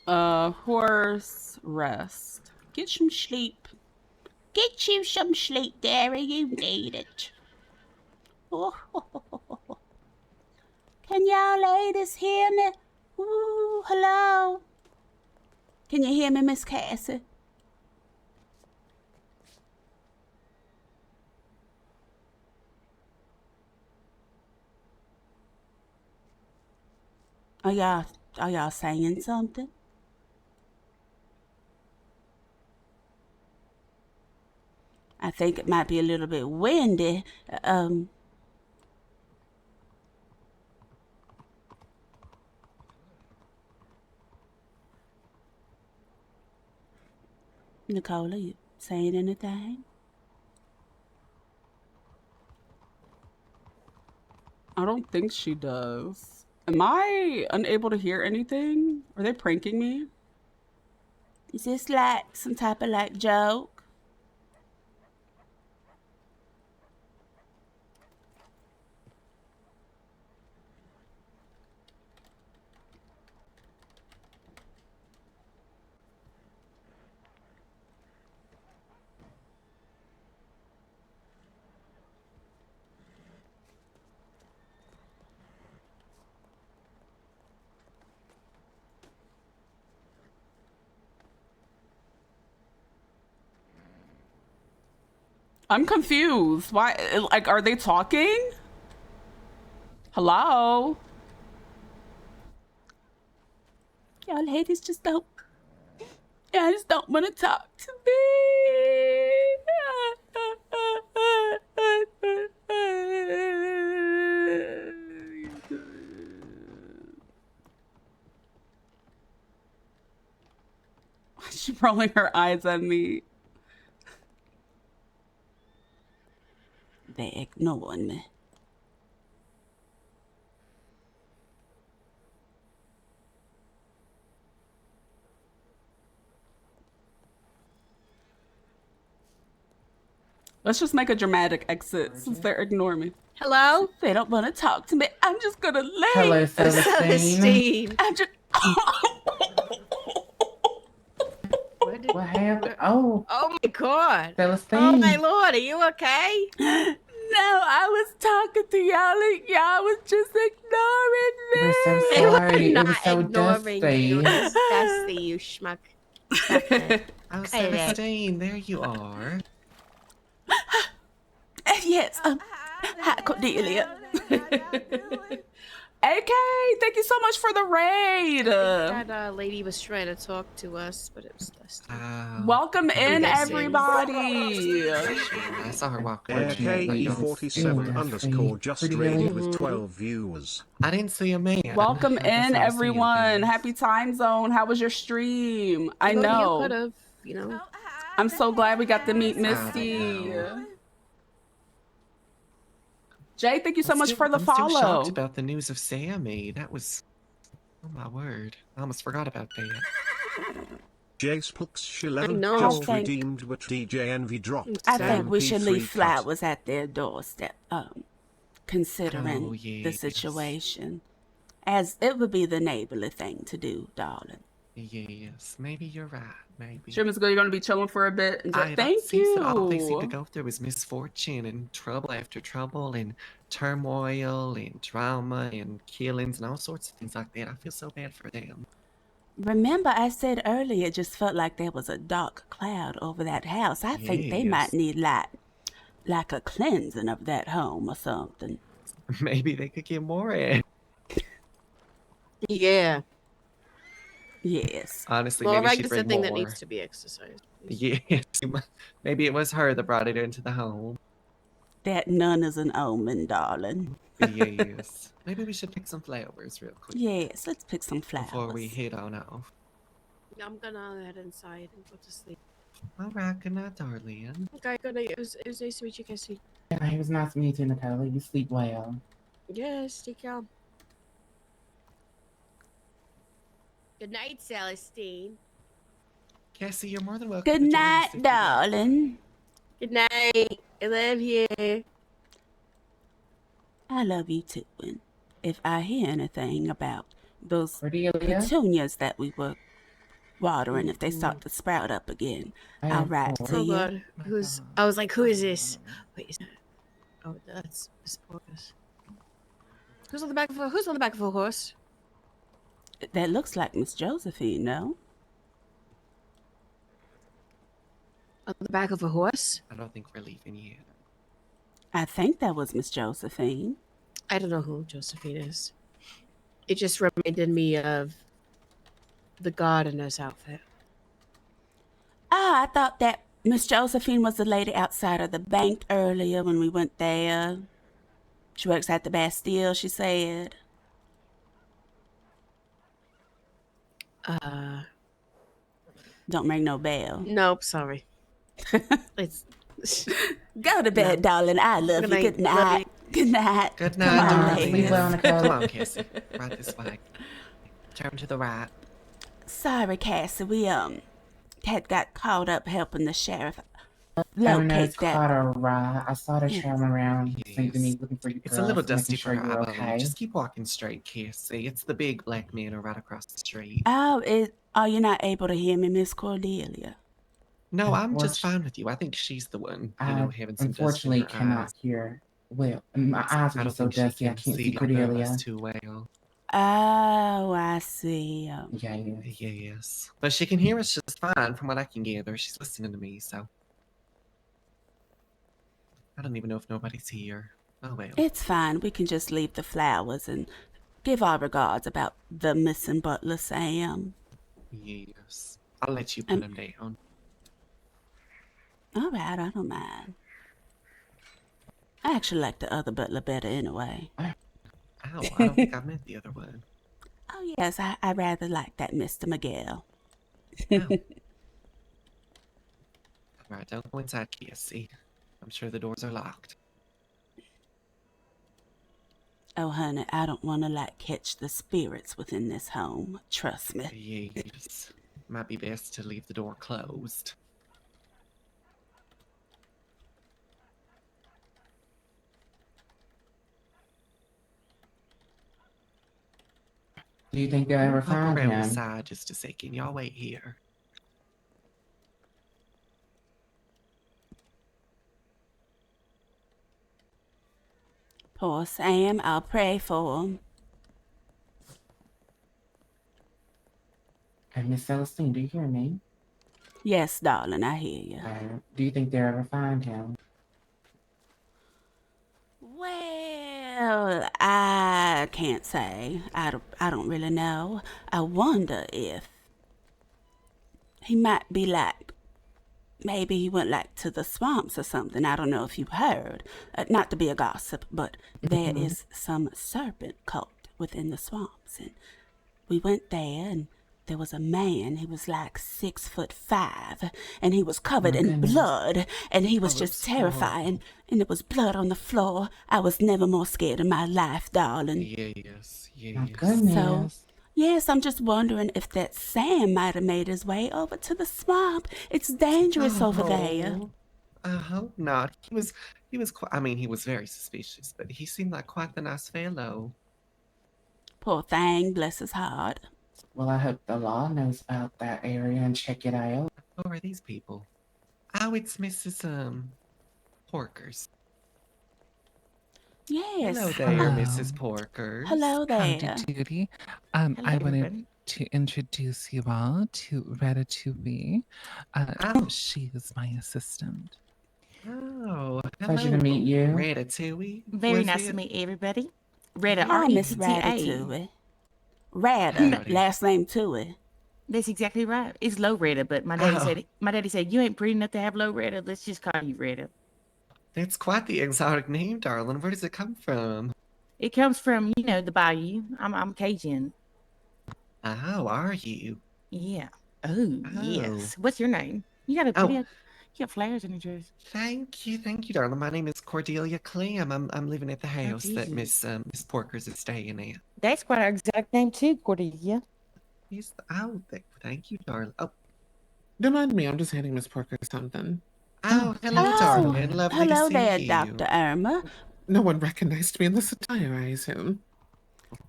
Horse rest. Get some sleep. Get you some sleep, dearie. You need it. Oh. Can y'all ladies hear me? Ooh, hello. Can you hear me, Miss Cassie? Are y'all saying something? I think it might be a little bit windy. Nicola, you saying anything? I don't think she does. Am I unable to hear anything? Are they pranking me? Is this like some type of like joke? I'm confused. Why? Like, are they talking? Hello? Y'all ladies just don't. Y'all just don't want to talk to me. She's rolling her eyes at me. They ignoring me. Let's just make a dramatic exit since they're ignoring me. Hello? They don't want to talk to me. I'm just gonna leave. Hello, Celestine. I'm just. What happened? Oh. Oh my God. Celestine. Oh my Lord, are you okay? No, I was talking to y'all and y'all was just ignoring me. We're so sorry. It was so dusty. You. It's dusty, you schmuck. Oh, Celestine, there you are. Yes, hi, Cordelia. AK, thank you so much for the raid. That lady was trying to talk to us, but it was dusty. Welcome in, everybody. I saw her walk. KE47_ just raided with 12 viewers. I didn't see a man. Welcome in, everyone. Happy time zone. How was your stream? I know. You could have, you know. I'm so glad we got to meet Misty. Jay, thank you so much for the follow. I'm still shocked about the news of Sammy. That was, oh my word, I almost forgot about that. Jace11 just redeemed, but DJ Envy dropped. I think we should leave flowers at their doorstep, considering the situation, as it would be the neighborly thing to do, darling. Yes, maybe you're right. Maybe. Sure, Miss Girl, you're gonna be chilling for a bit. Thank you. you. All they seem to go through is misfortune and trouble after trouble and turmoil and drama and killings and all sorts of things like that. I feel so bad for them. Remember, I said earlier, it just felt like there was a dark cloud over that house. I think they might need like a cleansing of that home or something. Maybe they could get more in. Yeah. Yes. Honestly, well, maybe she'd is bring the thing more. that needs to be exercised. Yes. Maybe it was her that brought it into the home. That none is an omen, darling. Yes. Maybe we should pick some flowers real quick. Yes, let's pick some flowers. Before we head on off. I'm gonna head inside and go to sleep. All right, good night, darling. Okay, good night. It was nice to meet you, Cassie. Yeah, it was nice to meet you, Natalia. You sleep well. Yes, take care. Good night, Celestine. Cassie, you're more than welcome. Good night, darling. Good night. I love you. I love you too. And if I hear anything about those Cordelia? petunias that we were watering, if they start to sprout up again, I'll write to you. God. I was like, who is this? Wait, is that? Oh, that's Miss Porpoise. Who's on the back of a horse? That looks like Miss Josephine, no? On the back of a horse? I don't think we're leaving yet. I think that was Miss Josephine. I don't know who Josephine is. It just reminded me of the gardener's outfit. Ah, I thought that Miss Josephine was the lady outside of the bank earlier when we went there. She works at the Bastille, she said. Don't ring no bell. Nope, sorry. It's go to bed, darling. I love you. Good night. Good night. Good Come night, on, darling. ladies. Come on, Cassie. Right this way. Turn to the right. Sorry, Cassie. We had got caught up helping the sheriff Oh no, locate it's that. quite alright. I saw her Yes. traveling around St. Denis looking for you It's a little girls, making dusty sure for her, you're I believe. okay. Just keep walking straight, Cassie. It's the big black man right across the street. Oh, are you not able to hear me, Miss Cordelia? No, I'm just fine with you. I think she's the one, I having some dust in unfortunately her cannot eyes. hear well. My eyes I are don't just so think she dusty, I can can't see see like none of Cordelia. us too well. Oh, I see. Yes. But she can hear us just fine from what I can gather. She's listening to me, so. I don't even know if nobody's here. Oh, well. It's fine. We can just leave the flowers and give our regards about the missing butler, Sam. Yes. I'll let you put them down. All right, I don't mind. I actually like the other butler better anyway. Ow, I don't think I've met the other one. Oh, yes, I rather like that Mr. Miguel. Alright, don't go inside, Cassie. I'm sure the doors are locked. Oh, honey, I don't want to, catch the spirits within this home. Trust me. Yes. Might be best to leave the door closed. Do you think they'll ever I'll go find around the him? side just a second. Y'all wait here. Poor Sam, I'll pray for him. And Miss Celestine, do you hear me? Yes, darling, I hear you. Do you think they'll ever find him? Well, I can't say. I don't really know. I wonder if he might be maybe he went to the swamps or something. I don't know if you've heard. Not to be a gossip, but there is some serpent cult within the swamps. And we went there and there was a man. He was 6'5", and he was covered in blood, and he was just terrifying. And there was blood on the floor. I was never more scared in my life, darling. Yes. My goodness. So, yes, I'm just wondering if that Sam might have made his way over to the swamp. It's dangerous over there. I hope not. He was quite, he was very suspicious, but he seemed like quite the nice fellow. Poor thing, bless his heart. Well, I hope the law knows about that area and check it out. Who are these people? Oh, it's Mrs. Porkers. Yes. Hello there, Mrs. Porkers. Hello there. Howdy doody. I wanted to introduce you all to Ratatouille. She is my assistant. Oh, Pleasure to meet you. Ratatouille. Very nice to meet everybody. Retta, Hi, Miss R-E-T-T-A. Ratatouille. Rata, last name Tui. That's exactly right. It's low Retta, but my daddy said you ain't pretty enough to have low Retta. Let's just call you Retta. That's quite the exotic name, darling. Where does it come from? It comes from, the bayou. I'm Cajun. Oh, are you? Yeah. Oh, yes. What's your name? You got flowers in your dress. Thank you, darling. My name is Cordelia Clam. I'm living at the house that Jesus. Miss Porkers is staying at. That's quite our exact name too, Cordelia. Thank you, darling. Oh, don't mind me. I'm just handing Miss Porker something. Oh, hello, darling. Lovely hello to see there, you. Dr. Irma. No one recognized me in this attire, I assume.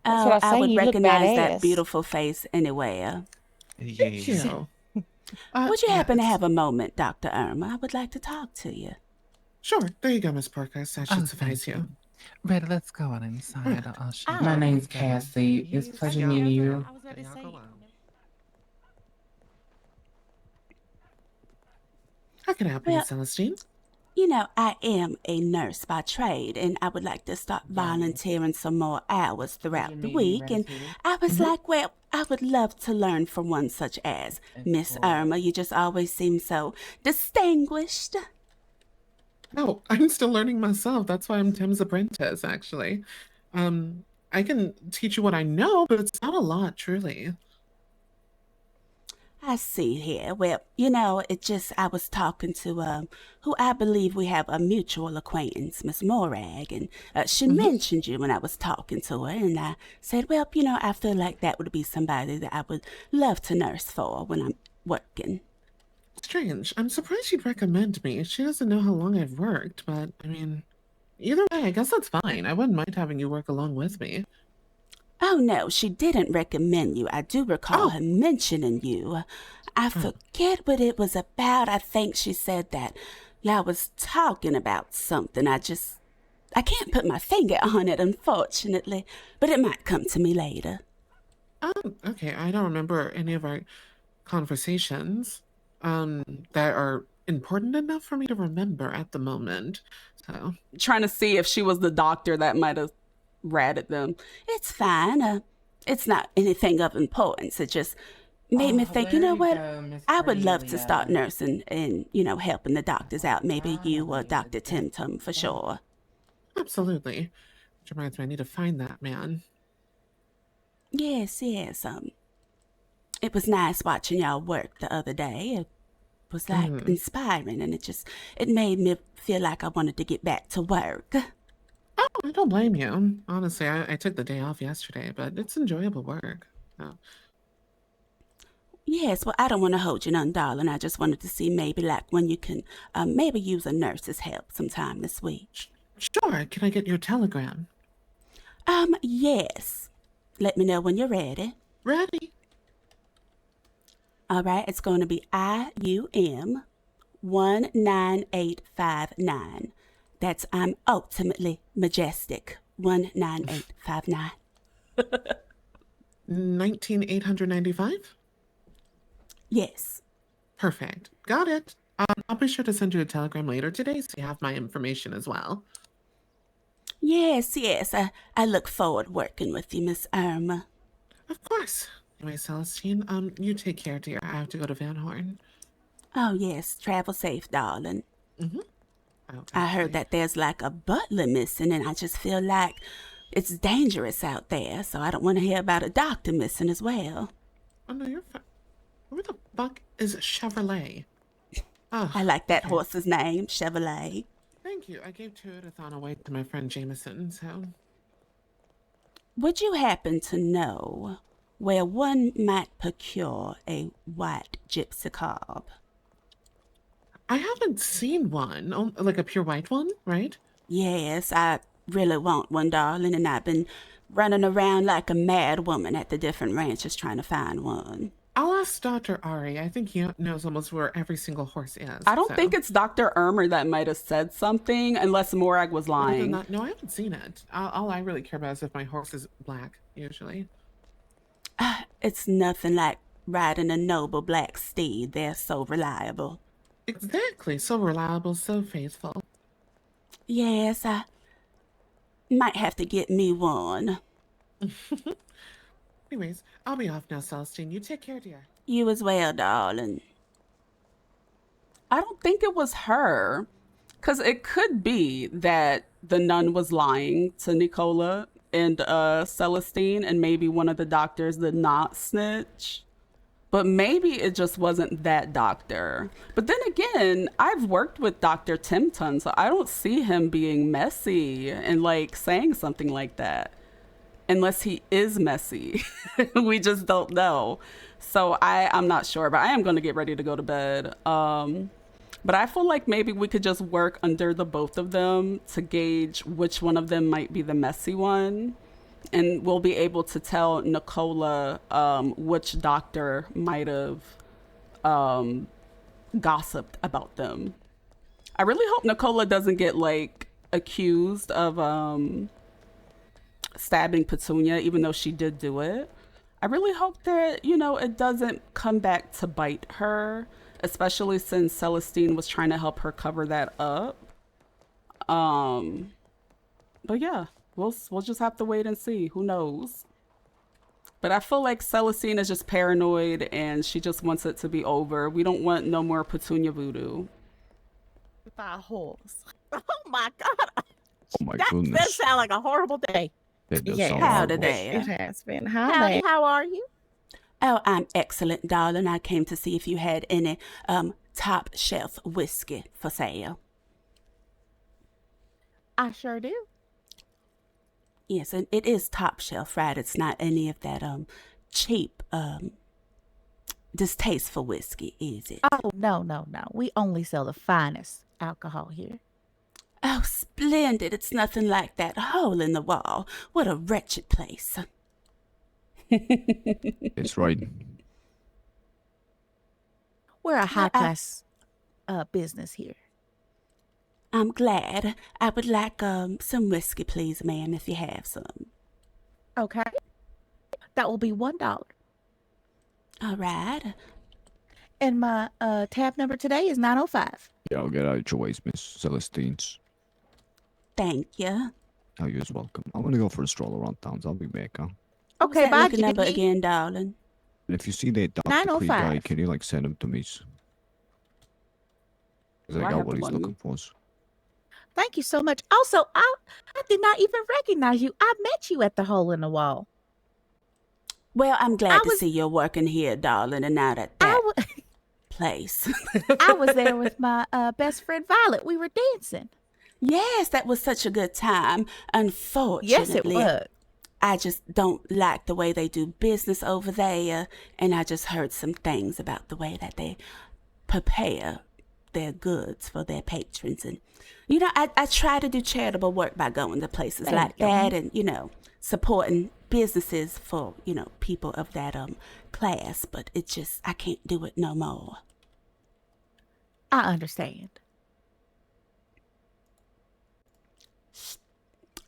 Oh, I would recognize that beautiful face anywhere. Yes. Would you happen to have a moment, Dr. Irma? I would like to talk to you. Sure. There you go, Miss Porker. That should suffice you. Retta, let's go on inside. I'll show you. My name's Cassie. It's a pleasure meeting you. How can I help you, Miss Celestine? I am a nurse by trade, and I would like to start volunteering some more hours throughout the week. And I was like, well, I would love to learn from one such as Miss Irma. You just always seem so distinguished. Oh, I'm still learning myself. That's why I'm Tim's apprentice, actually. I can teach you what I know, but it's not a lot, truly. I see here. Well, it just, I was talking to, who I believe we have a mutual acquaintance, Miss Morag, and she mentioned you when I was talking to her, and I said, well, I feel like that would be somebody that I would love to nurse for when I'm working. Strange. I'm surprised she'd recommend me. She doesn't know how long I've worked, but, I mean, either way, I guess that's fine. I wouldn't mind having you work along with me. Oh, no, she didn't recommend you. I do recall her mentioning you. I forget what it was about. I think she said that y'all was talking about something. I can't put my finger on it, unfortunately, but it might come to me later. Okay, I don't remember any of our conversations that are important enough for me to remember at the moment. So trying to see if she was the doctor that might have ratted them. It's fine. It's not anything of importance. It just made me think, you know what? I would love to start nursing and, helping the doctors out. Maybe you or Dr. Tim Tum for sure. Absolutely. Which reminds me, I need to find that man. Yes. It was nice watching y'all work the other day. It was like inspiring, and it made me feel like I wanted to get back to work. Oh, I don't blame you. Honestly, I took the day off yesterday, but it's enjoyable work. Oh. Yes, well, I don't want to hold you none, darling. I just wanted to see maybe like when you can maybe use a nurse's help sometime this week. Sure. Can I get your telegram? Yes. Let me know when you're ready. Ready. All right, it's going to be IUM 19859. That's I'm ultimately majestic 19859. 19895? Yes. Perfect. Got it. I'll be sure to send you a telegram later today so you have my information as well. Yes. I look forward working with you, Miss Irma. Of course. Anyway, Celestine, you take care, dear. I have to go to Van Horn. Oh, yes. Travel safe, darling. Mm-hmm. I heard that there's like a butler missing, and I just feel like it's dangerous out there, so I don't want to hear about a doctor missing as well. Oh, no, you're fine. Where the fuck is Chevrolet? Oh, I like that horse's name, Chevrolet. Thank you. I gave 2 Edathon away to my friend Jameson, so... Would you happen to know where one might procure a white gypsy cob? I haven't seen one. Like a pure white one, right? Yes, I really want one, darling, and I've been running around like a mad woman at the different ranches trying to find one. I'll ask Dr. Ari. I think he knows almost where every single horse is. I don't think it's Dr. Irmer that might have said something, unless Morag was lying. No, I haven't seen it. All I really care about is if my horse is black, usually. It's nothing like riding a noble black steed. They're so reliable. Exactly. So reliable, so faithful. Yes, I might have to get me one. Anyways, I'll be off now, Celestine. You take care, dear. You as well, darling. I don't think it was her, because it could be that the nun was lying to Nicola and Celestine, and maybe one of the doctors did not snitch. But maybe it just wasn't that doctor. But then again, I've worked with Dr. Timton, so I don't see him being messy and like saying something like that. Unless he is messy. We just don't know. So I'm not sure, but I am going to get ready to go to bed. But I feel like maybe we could just work under the both of them to gauge which one of them might be the messy one. And we'll be able to tell Nicola which doctor might have gossiped about them. I really hope Nicola doesn't get like accused of stabbing Petunia, even though she did do it. I really hope that, it doesn't come back to bite her, especially since Celestine was trying to help her cover that up. But yeah, we'll just have to wait and see. Who knows? But I feel like Celestine is just paranoid and she just wants it to be over. We don't want no more Petunia voodoo. By a horse. Oh my God. Oh my That goodness. sounds like a horrible day. It does Yeah, sound howdy horrible. there. It has been. Howdy. How are you? Oh, I'm excellent, darling. I came to see if you had any top shelf whiskey for sale. I sure do. Yes, and it is top shelf, right? It's not any of that cheap distasteful whiskey, is it? Oh, no. We only sell the finest alcohol here. Oh, splendid. It's nothing like that hole in the wall. What a wretched place. It's right. We're a high-class business here. I'm glad. I would like some whiskey, please, ma'am, if you have some. Okay. That will be $1. All right. And my tab number today is 905. Yeah, I'll get out of your ways, Miss Celestine. Thank you. Oh, you're welcome. I'm gonna go for a stroll around town. I'll be back, huh? Okay, What's that bye, looking number Jimmy. again, darling? And if you see that Dr. Cree 905. guy, can you like send him to me? Because I got what he's looking for. Thank you so much. Also, I did not even recognize you. I met you at the hole in the wall. Well, I'm glad to see you're working here, darling, and not at that place. I was there with my best friend Violet. We were dancing. Yes, that was such a good time. Unfortunately, Yes, it was. I just don't like the way they do business over there, and I just heard some things about the way that they prepare their goods for their patrons. And, you know, I try to do charitable work by going to places like that and, you know, supporting businesses for, you know, people of that class, but it just, I can't do it no more. I understand.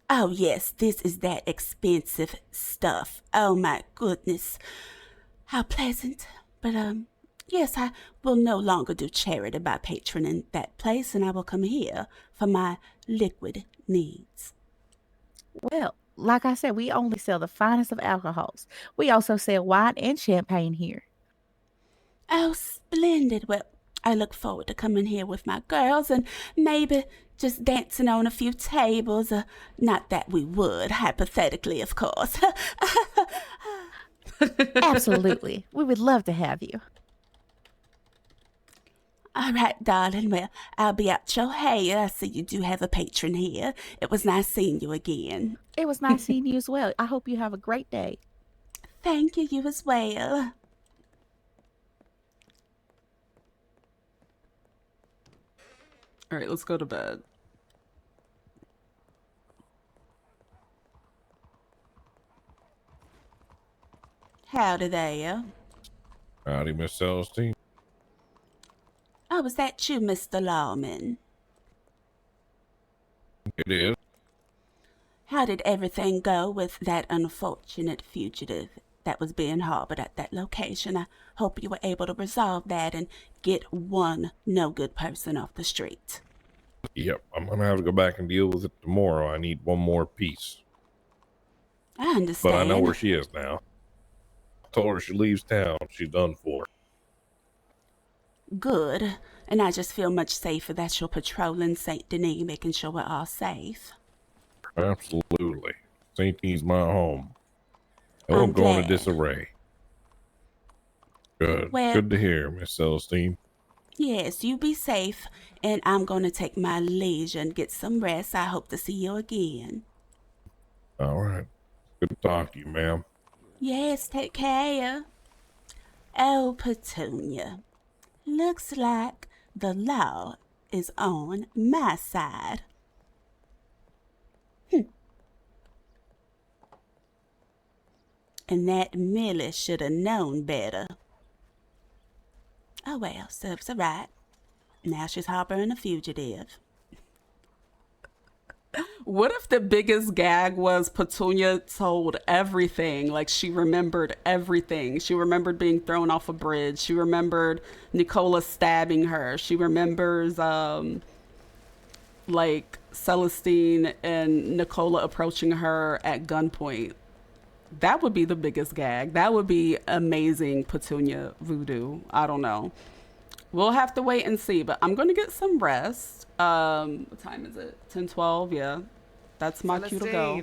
Oh, yes, this is that expensive stuff. Oh, my goodness. How pleasant. But, yes, I will no longer do charity by patroning that place, and I will come here for my liquid needs. Well, like I said, we only sell the finest of alcohols. We also sell wine and champagne here. Oh, splendid. Well, I look forward to coming here with my girls and maybe just dancing on a few tables. Not that we would, hypothetically, of course. Absolutely. We would love to have you. All right, darling. Well, I'll be out your hair. I see you do have a patron here. It was nice seeing you again. It was nice seeing you as well. I hope you have a great day. Thank you. You as well. All right, let's go to bed. Howdy there. Howdy, Miss Celestine. Oh, was that you, Mr. Lawman? It is. How did everything go with that unfortunate fugitive that was being harbored at that location? I hope you were able to resolve that and get one no-good person off the street. Yep, I'm gonna have to go back and deal with it tomorrow. I need one more piece. I understand. But I know where she is now. I told her she leaves town. She's done for. Good. And I just feel much safer that you're patrolling St. Denis, making sure we're all safe. Absolutely. St. Denis my home. I won't go into disarray. Good. Well, good to hear, Miss Celestine. Yes, you be safe, and I'm going to take my leisure and get some rest. I hope to see you again. All right. Good to talk to you, ma'am. Yes, take care. Oh, Petunia. Looks like the law is on my side. And that Millie should have known better. Oh well, serves her right. Now she's harboring a fugitive. What if the biggest gag was Petunia told everything? Like, she remembered everything. She remembered being thrown off a bridge. She remembered Nicola stabbing her. She remembers, like, Celestine and Nicola approaching her at gunpoint. That would be the biggest gag. That would be amazing, Petunia voodoo. I don't know. We'll have to wait and see, but I'm going to get some rest. What time is it? 10:12? Yeah. That's my cue to go.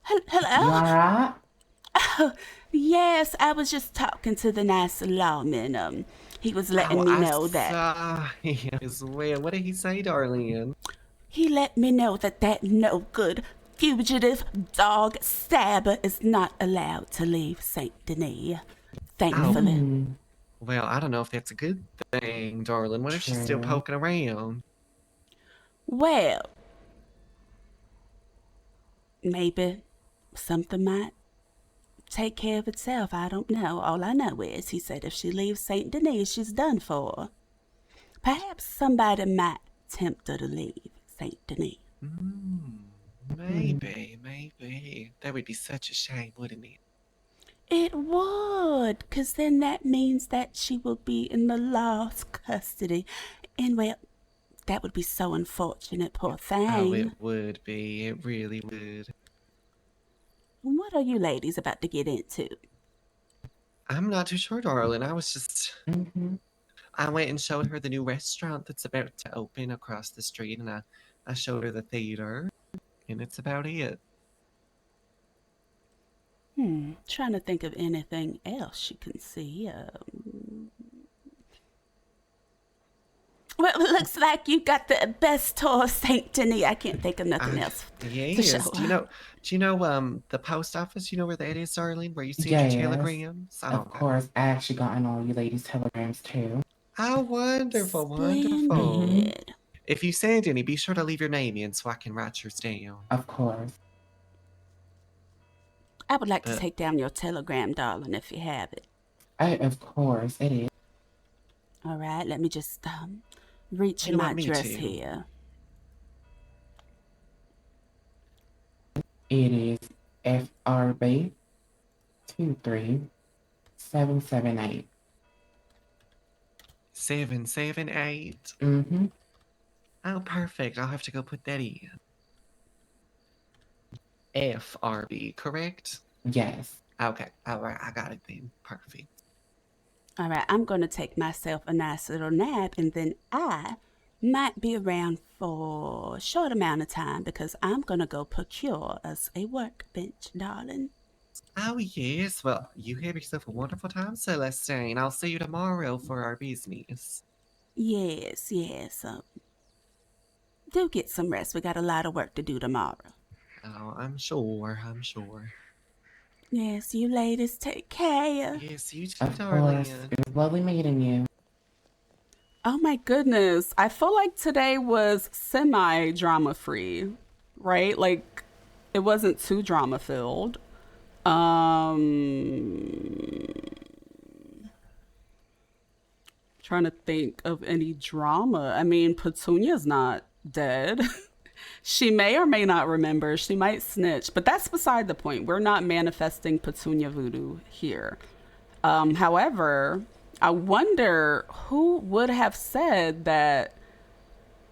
Hello? You all right? Oh, yes, I was just talking to the nice lawman. He was letting me know that. I saw him as well. What did he say, darling? He let me know that no good fugitive dog stabber is not allowed to leave Saint Denis. Thankfully. Oh. Well, I don't know if that's a good thing, darling. What if she's still poking around? Well, maybe something might take care of itself. I don't know. All I know is he said if she leaves Saint Denis, she's done for. Perhaps somebody might tempt her to leave Saint Denis. Maybe. That would be such a shame, wouldn't it? It would, because then that means that she will be in the law's custody. And, well, that would be so unfortunate, poor thing. Oh, it would be. It really would. What are you ladies about to get into? I'm not too sure, darling. I was just... I went and showed her the new restaurant that's about to open across the street, and I showed her the theater, and it's about it. Trying to think of anything else you can see. Well, it looks like you got the best tour of Saint Denis. I can't think of nothing else to Yes. show. Do you know the post office? You know where that is, darling? Where you see Yes, your telegrams? Oh, of course. I actually gotten all you ladies' telegrams too. Oh, wonderful, wonderful. If you send any, be sure to leave your name in so I can write yours down. Of course. I would like to take down your telegram, darling, if you have it. Of course, it is. All right, let me just reach my dress here. It is FRB 23778. 778. Oh, perfect. I'll have to go put that in. FRB, correct? Yes. Okay. All right. I got it then. Perfect. All right, I'm going to take myself a nice little nap, and then I might be around for a short amount of time because I'm going to go procure us a workbench, darling. Oh, yes. Well, you have yourself a wonderful time, Celestine. I'll see you tomorrow for our business. Yes. Do get some rest. We got a lot of work to do tomorrow. Oh, I'm sure. Yes, you ladies take care. Yes, you too, Of darling. course. It was lovely meeting you. Oh my goodness. I feel like today was semi-drama free, right? Like it wasn't too drama filled. Trying to think of any drama. I mean, Petunia's not dead. She may or may not remember. She might snitch, but that's beside the point. We're not manifesting Petunia voodoo here. However, I wonder who would have said that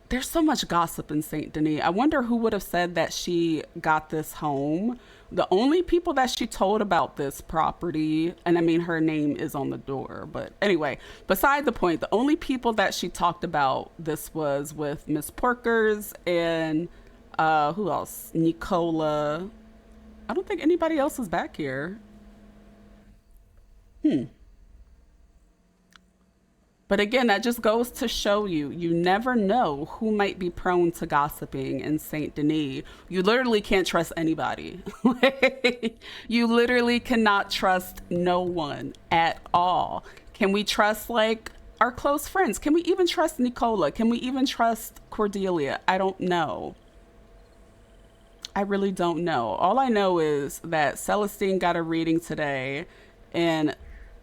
there's so much gossip in Saint Denis. I wonder who would have said that she got this home. The only people that she told about this property, and I mean, her name is on the door, but anyway, beside the point, the only people that she talked about this was with Miss Porkers and who else? Nicola. I don't think anybody else is back here. But again, that just goes to show you, you never know who might be prone to gossiping in Saint Denis. You literally can't trust anybody. You literally cannot trust no one at all. Can we trust like our close friends? Can we even trust Nicola? Can we even trust Cordelia? I don't know. I really don't know. All I know is that Celestine got a reading today and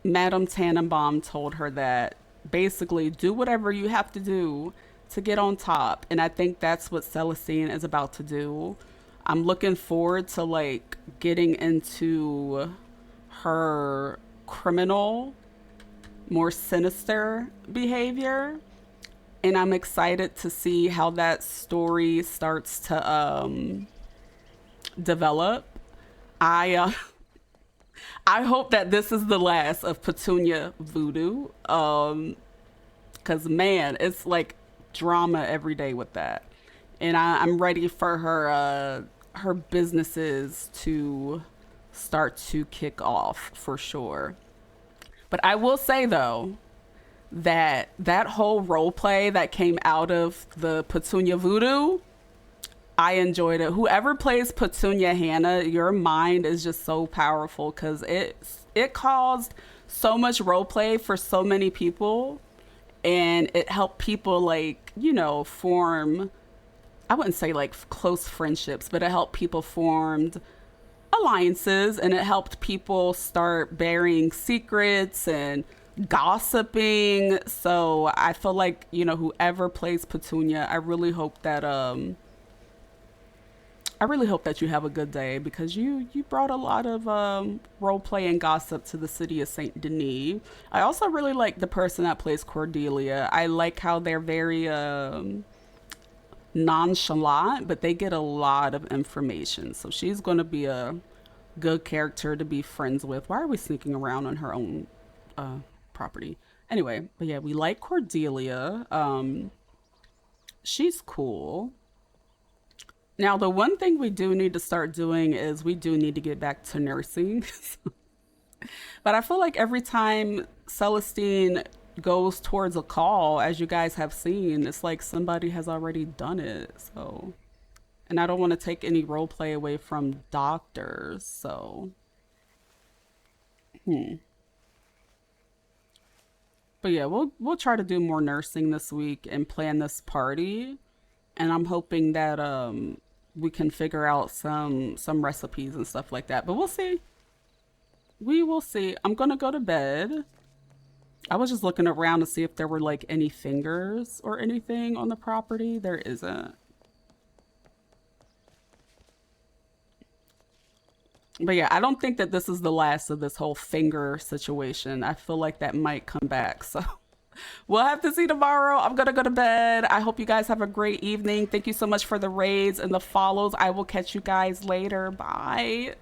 Madame Tannenbaum told her that basically do whatever you have to do to get on top. And I think that's what Celestine is about to do. I'm looking forward to like getting into her criminal, more sinister behavior. And I'm excited to see how that story starts to develop. I hope that this is the last of Petunia voodoo. Cause man, it's like drama every day with that. And I'm ready for her businesses to start to kick off for sure. But I will say though, that whole role play that came out of the Petunia Voodoo, I enjoyed it. Whoever plays Petunia Hannah, your mind is just so powerful because it caused so much role play for so many people, and it helped people, like, you know, form, I wouldn't say like close friendships, but it helped people formed alliances, and it helped people start burying secrets and gossiping. So I feel like, you know, whoever plays Petunia, I really hope that you have a good day, because you brought a lot of role play and gossip to the city of Saint Denis. I also really like the person that plays Cordelia. I like how they're very nonchalant, but they get a lot of information. So she's going to be a good character to be friends with. Why are we sneaking around on her own property? Anyway, but yeah, we like Cordelia. She's cool. Now, the one thing we do need to start doing is we do need to get back to nursing. But I feel like every time Celestine goes towards a call, as you guys have seen, it's like somebody has already done it. So, and I don't want to take any role play away from doctors. So, but yeah, we'll try to do more nursing this week and plan this party. And I'm hoping that we can figure out some recipes and stuff like that. But we'll see. We will see. I'm gonna go to bed. I was just looking around to see if there were like any fingers or anything on the property. There isn't. But yeah, I don't think that this is the last of this whole finger situation. I feel like that might come back. So we'll have to see tomorrow. I'm going to go to bed. I hope you guys have a great evening. Thank you so much for the raids and the follows. I will catch you guys later. Bye.